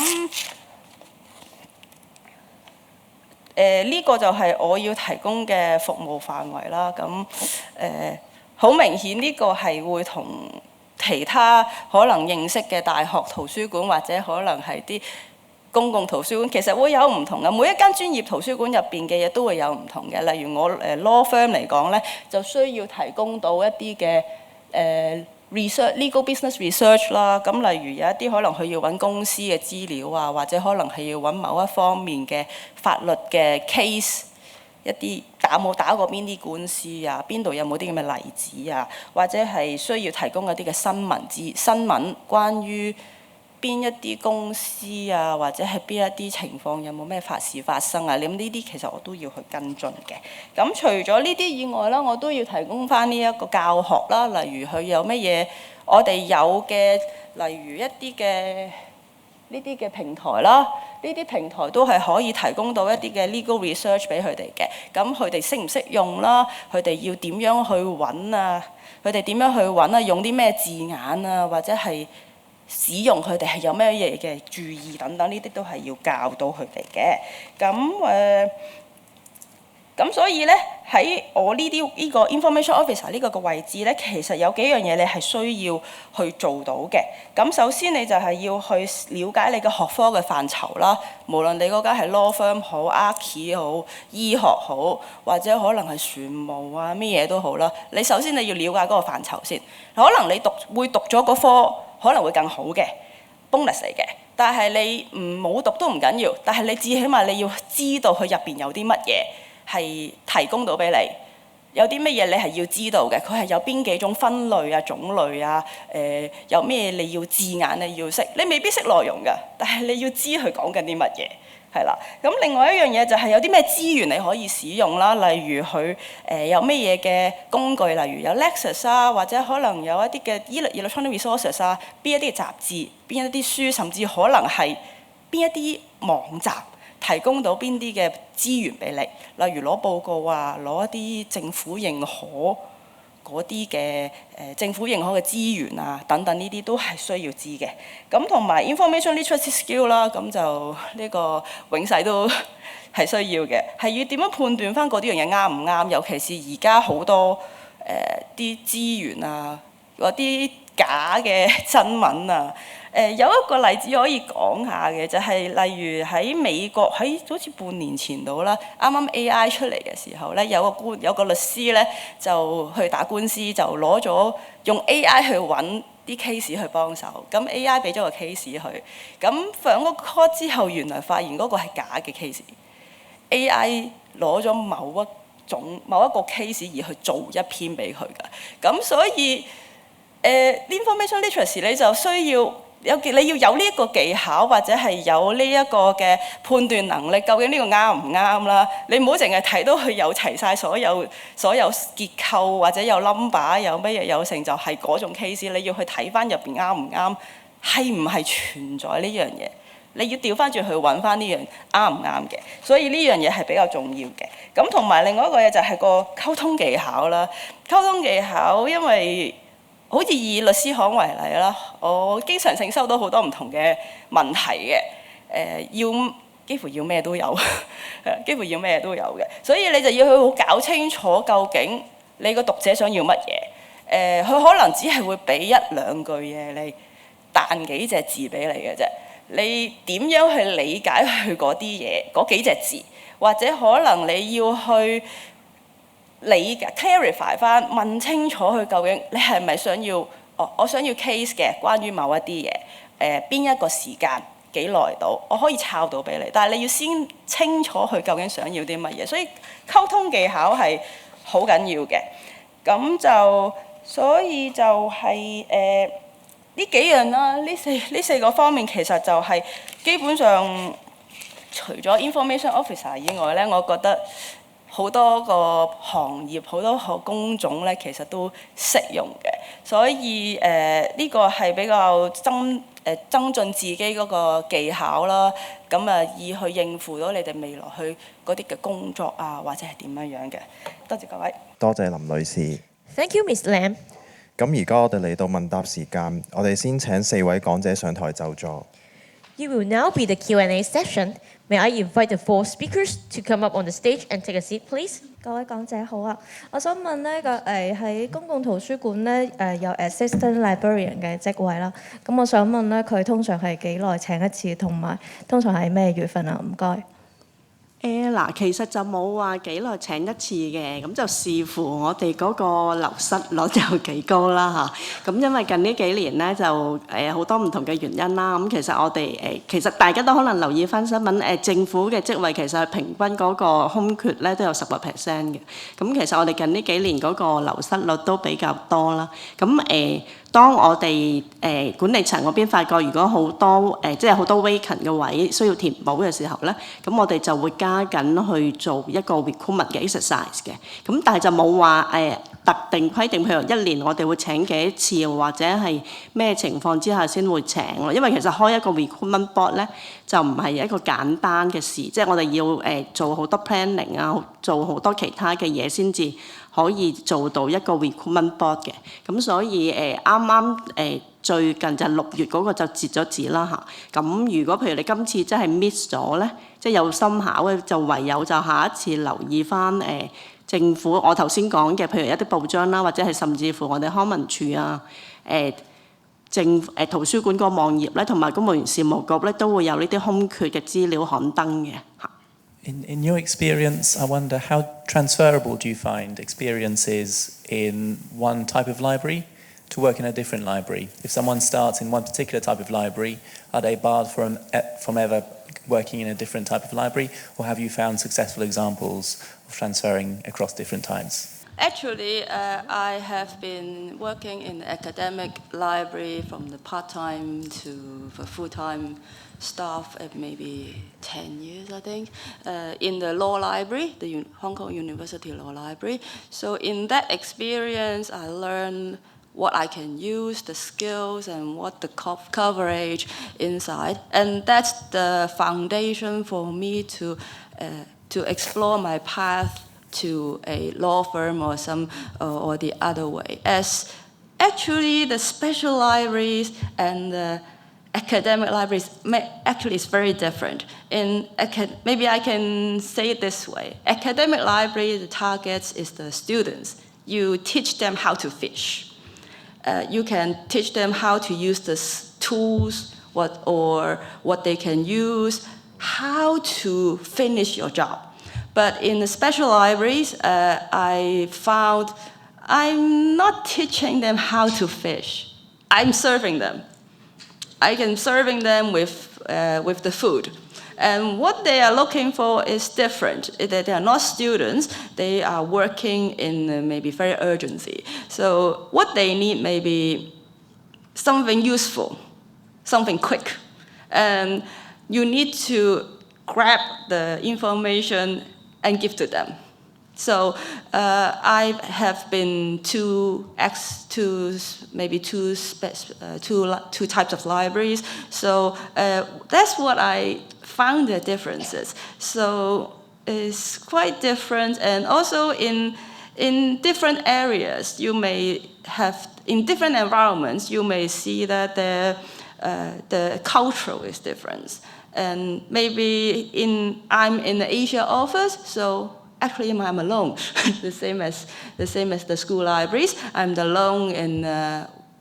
呢個就係我要提供嘅服務範圍啦。咁好明顯呢個係會同其他可能認識嘅大學圖書館或者可能係啲公共圖書館，其實會有唔同嘅。每一間專業圖書館入邊嘅嘢都會有唔同嘅。例如我law firm 嚟講咧，就需要提供到一啲嘅research legal business research 啦。咁例如有一啲可能佢要揾公司嘅資料啊，或者可能係要揾某一方面嘅法律嘅 case。一啲冇打過邊啲官司啊？邊度有冇啲咁嘅例子啊？或者係需要提供一啲嘅新聞，關於邊一啲公司啊，或者係邊一啲情況有冇咩事發生啊？咁呢啲其實我都要去跟進嘅。咁除咗呢啲以外啦，我都要提供翻呢一個教學啦。例如佢有乜嘢，我哋有嘅，例如一啲嘅呢啲嘅平台啦，呢啲平台都係可以提供到一啲嘅 legal research 俾佢哋嘅。咁佢哋識唔識用啦？佢哋要點樣去揾啊？佢哋點樣去揾啊？用啲咩字眼啊？或者係使用佢哋係有咩嘢嘅注意等等，呢啲都係要教到佢哋嘅。咁所以咧喺我呢個 information officer 呢個嘅位置咧，其實有幾樣嘢你係需要去做到嘅。咁首先你就係要去了解你嘅學科嘅範疇啦，無論你嗰間係 law firm 好、archi 好、醫學好，或者可能係船務啊咩嘢都好啦。你首先你要了解嗰個範疇先。可能你會讀咗嗰科可能會更好嘅 bonus 嚟嘅，但係你冇讀都唔緊要，但係你至起碼你要知道佢入邊有啲乜嘢係提供到俾你，有啲乜嘢你係要知道嘅，佢係有邊幾種分類啊、種類啊，有咩你要字眼你要識，你未必識內容㗎，但係你要知佢講緊啲乜嘢，係啦。咁另外一樣嘢就係有啲咩資源你可以使用啦，例如佢有咩嘢嘅工具，例如有 Lexis 啊，或者可能有一啲嘅 electronic resources 啊，邊一啲嘅雜誌，邊一啲書，甚至可能係邊一啲網站。提供到邊啲嘅資源俾你，例如攞報告啊，攞一啲政府認可嗰啲嘅政府認可嘅資源啊，等等呢啲都係需要知嘅。咁同埋 information literacy skill 啦，咁就呢個永世都係需要嘅，係要點樣判斷翻嗰啲樣嘢啱唔啱？尤其是而家好多啲資源啊，嗰啲假嘅新聞啊。有一個例子可以講下嘅，就係例如喺美國喺好似半年前度啦，啱啱 AI 出嚟嘅時候咧，有個律師咧就去打官司，就攞咗用 AI 去揾啲 case 去幫手。咁 AI 俾咗個 case 佢，咁上個 call 之後，原來發現嗰個係假嘅 case。AI 攞咗某一個 case 而去做一篇俾佢㗎。咁所以information literacy 你就需要。你要有呢一個技巧，或者係有呢一個嘅判斷能力，究竟呢個啱唔啱啦？你唔好淨係睇到佢有齊晒所有結構，或者有 number， 有乜嘢有成就係嗰種 case。你要去睇翻入邊啱唔啱，係唔係存在呢樣嘢？你要調翻轉去揾翻呢樣啱唔啱嘅。所以呢樣嘢係比較重要嘅。咁同埋另外一個嘢就係個溝通技巧啦。溝通技巧，因為好似以律師行為例啦，我經常性收到好多唔同嘅問題嘅，幾乎要咩都有，幾乎要咩都有嘅，所以你就要去好搞清楚究竟你個讀者想要乜嘢，佢可能只係會俾一兩句嘢你，彈幾隻字俾你嘅啫，你點樣去理解佢嗰啲嘢，嗰幾隻字，或者可能你要去理解 clarify 翻，問清楚佢究竟你係咪想要？我想要 case 嘅，關於某一啲嘢，邊一個時間幾耐到，我可以抄到俾你。但係你要先清楚佢究竟想要啲乜嘢，所以溝通技巧係好緊要嘅。咁就所以就係呢幾樣啦，呢四個方面其實就係基本上除咗 information officer 以外咧，我覺得。好多個行業、好多個工種咧，其實都適用嘅，所以呢個係比較增進自己嗰個技巧啦。咁啊，以去應付到你哋未來去嗰啲嘅工作啊，或者係點樣嘅。多謝各位。多謝林女士。Thank you, Miss Lam。咁而家我哋嚟到問答時間，我哋先請4位講者上台就座。You will now be the Q&A session. May I invite the 4 speakers to come up on the stage and take a seat, please? 各位講者好啊！我想問呢個喺公共圖書館咧有 assistant librarian 嘅職位啦。咁我想問咧，佢通常係幾耐請一次，同埋通常係咩月份啊？唔該。嗱，其實就冇話幾耐請一次嘅，咁就視乎我哋嗰個流失率有幾高啦嚇。咁因為近呢幾年咧就好多唔同嘅原因啦。咁其實我哋其實大家都可能留意翻新聞，政府嘅職位其實係平均嗰個空缺咧都有10%嘅。咁其實我哋近呢幾年嗰個流失率都比較多啦。咁當我哋管理層嗰邊發覺，如果好多即係好多 vacant 嘅位需要填補嘅時候咧，咁我哋就會加緊去做一個 recruitment 嘅 exercise 嘅。咁但係就冇話特定規定，譬如1年我哋會請幾次，或者係咩情況之下先會請咯。因為其實開一個 recruitment board 咧，就唔係一個簡單嘅事，即係我哋要做好多 planning 啊，做好多其他嘅嘢先至可以做到一個 recruitment board 嘅。咁所以啱啱最近就6月嗰個就截咗止啦嚇。咁如果譬如你今次真係 miss 咗咧，即係有心考嘅，就唯有就下一次留意翻政府我頭先講嘅，譬如一啲報章啦，或者係甚至乎我哋康文署啊、圖書館個網頁咧，同埋公務員事務局咧，都會有呢啲空缺嘅資料刊登嘅嚇。In your experience, I wonder how transferable do you find experiences in one type of library to work in a different library? If someone starts in one particular type of library, are they barred from ever working in a different type of library, or have you found successful examples of transferring across different types? Actually, I have been working in the academic library from the part-time to the full-time staff at maybe 10 years, I think, in the law library, the Hong Kong University Law Library. So in that experience, I learned what I can use, the skills, and what the coverage inside. And that's the foundation for me to explore my path to a law firm or the other way. As actually the special libraries and the academic libraries actually is very different. Maybe I can say it this way. Academic library, the target is the students. You teach them how to fish. You can teach them how to use the tools or what they can use, how to finish your job. But in the special libraries, I found I'm not teaching them how to fish. I'm serving them. I can serving them with the food. And what they are looking for is different. They are not students. They are working in maybe very urgency. So what they need may be something useful, something quick. And you need to grab the information and give to them. So I have been two types of libraries. So that's what I found the differences. So it's quite different, and also in different areas, you may have in different environments, you may see that the culture is different. And maybe I'm in the Asia office, so actually I'm alone. the same as the school libraries. I'm alone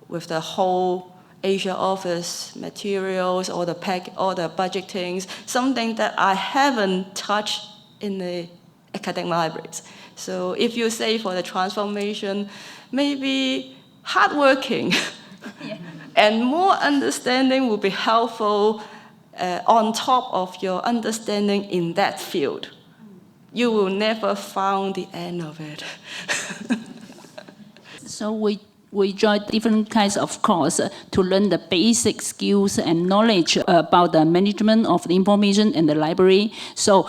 with the whole Asia office materials, all the budgetings, something that I haven't touched in the academic libraries. So if you say for the transformation, maybe hardworking and more understanding will be helpful on top of your understanding in that field. You will never find the end of it. So we join different kinds of course to learn the basic skills and knowledge about the management of the information in the library. So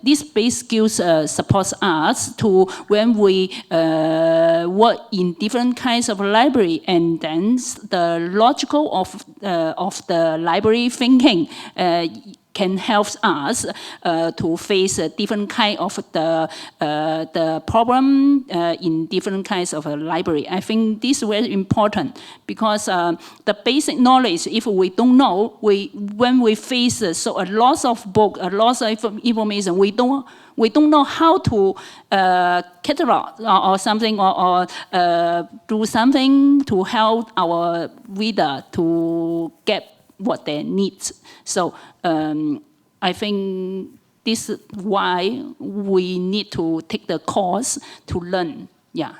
these basic skills supports us to when we work in different kinds of library, and then the logical of the library thinking can help us to face different kind of the problem in different kinds of a library. I think this is very important because the basic knowledge, if we don't know, when we face a loss of book, a loss of information, we don't know how to catalog or something or do something to help our reader to get what they need. So I think this is why we need to take the course to learn. Yeah.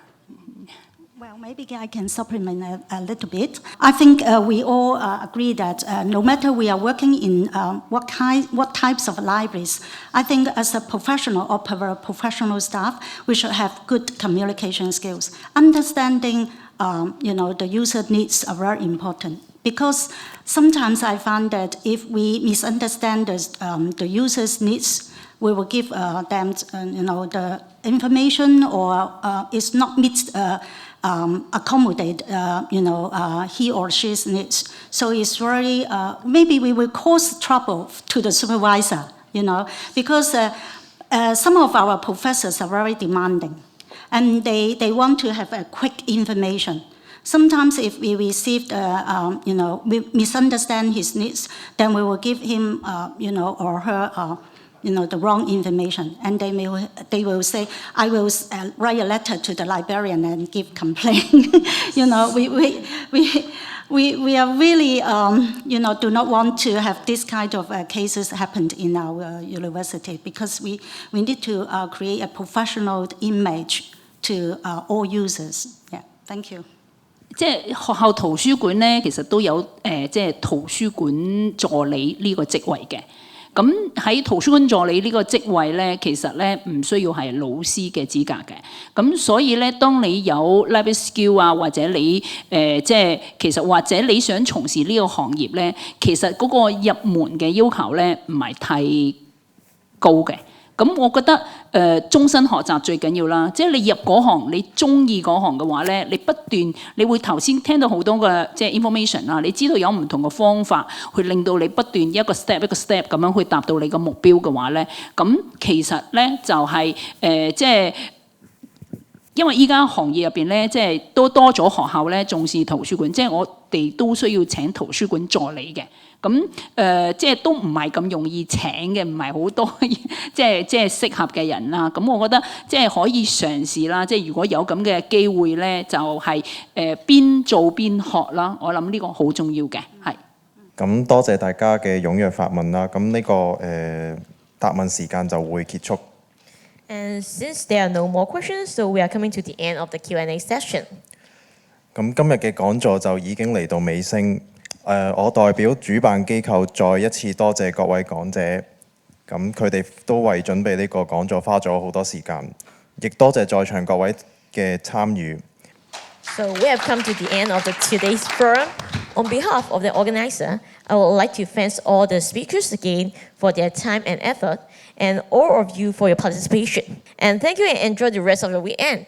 Well, maybe I can supplement a little bit. I think we all agree that no matter we are working in what types of libraries, I think as a professional or professional staff, we should have good communication skills. Understanding, the user needs are very important. Because sometimes I find that if we misunderstand the user's needs, we will give them, the information or is not accommodate, he or she's needs. So it's very, maybe we will cause trouble to the supervisor, because some of our professors are very demanding and they want to have a quick information. Sometimes if we receive, we misunderstand his needs, then we will give him, or her, the wrong information. And they will say, I will write a letter to the librarian and give complaint. We are really, do not want to have this kind of cases happen in our university, because we need to create a professional image to all users. Yeah, thank you. 即係學校圖書館咧，其實都有即係圖書館助理呢個職位嘅。咁喺圖書館助理呢個職位咧，其實咧唔需要係老師嘅資格嘅。咁所以咧，當你有 library skill 啊，或者你即係其實或者你想從事呢個行業咧，其實嗰個入門嘅要求咧唔係太高嘅。咁我覺得終身學習最緊要啦，即係你入嗰行，你中意嗰行嘅話咧，你不斷，你會頭先聽到好多嘅即係 information 啦，你知道有唔同嘅方法去令到你不斷一個 step 咁樣去達到你個目標嘅話咧，咁其實咧就係即係。因為依家行業入邊咧，即係都多咗學校咧重視圖書館，即係我哋都需要請圖書館助理嘅。咁即係都唔係咁容易請嘅，唔係好多即係適合嘅人啦。咁我覺得即係可以嘗試啦。即係如果有咁嘅機會咧，就係邊做邊學啦。我諗呢個好重要嘅，係。咁多謝大家嘅踴躍發問啦。咁呢個答問時間就會結束。And since there are no more questions, so we are coming to the end of the Q&A session. 咁今日嘅講座就已經嚟到尾聲。我代表主辦機構再一次多謝各位講者。咁佢哋都為準備呢個講座花咗好多時間，亦多謝在場各位嘅參與。So we have come to the end of today's forum. On behalf of the organizer, I would like to thank all the speakers again for their time and effort, and all of you for your participation. And thank you and enjoy the rest of the weekend.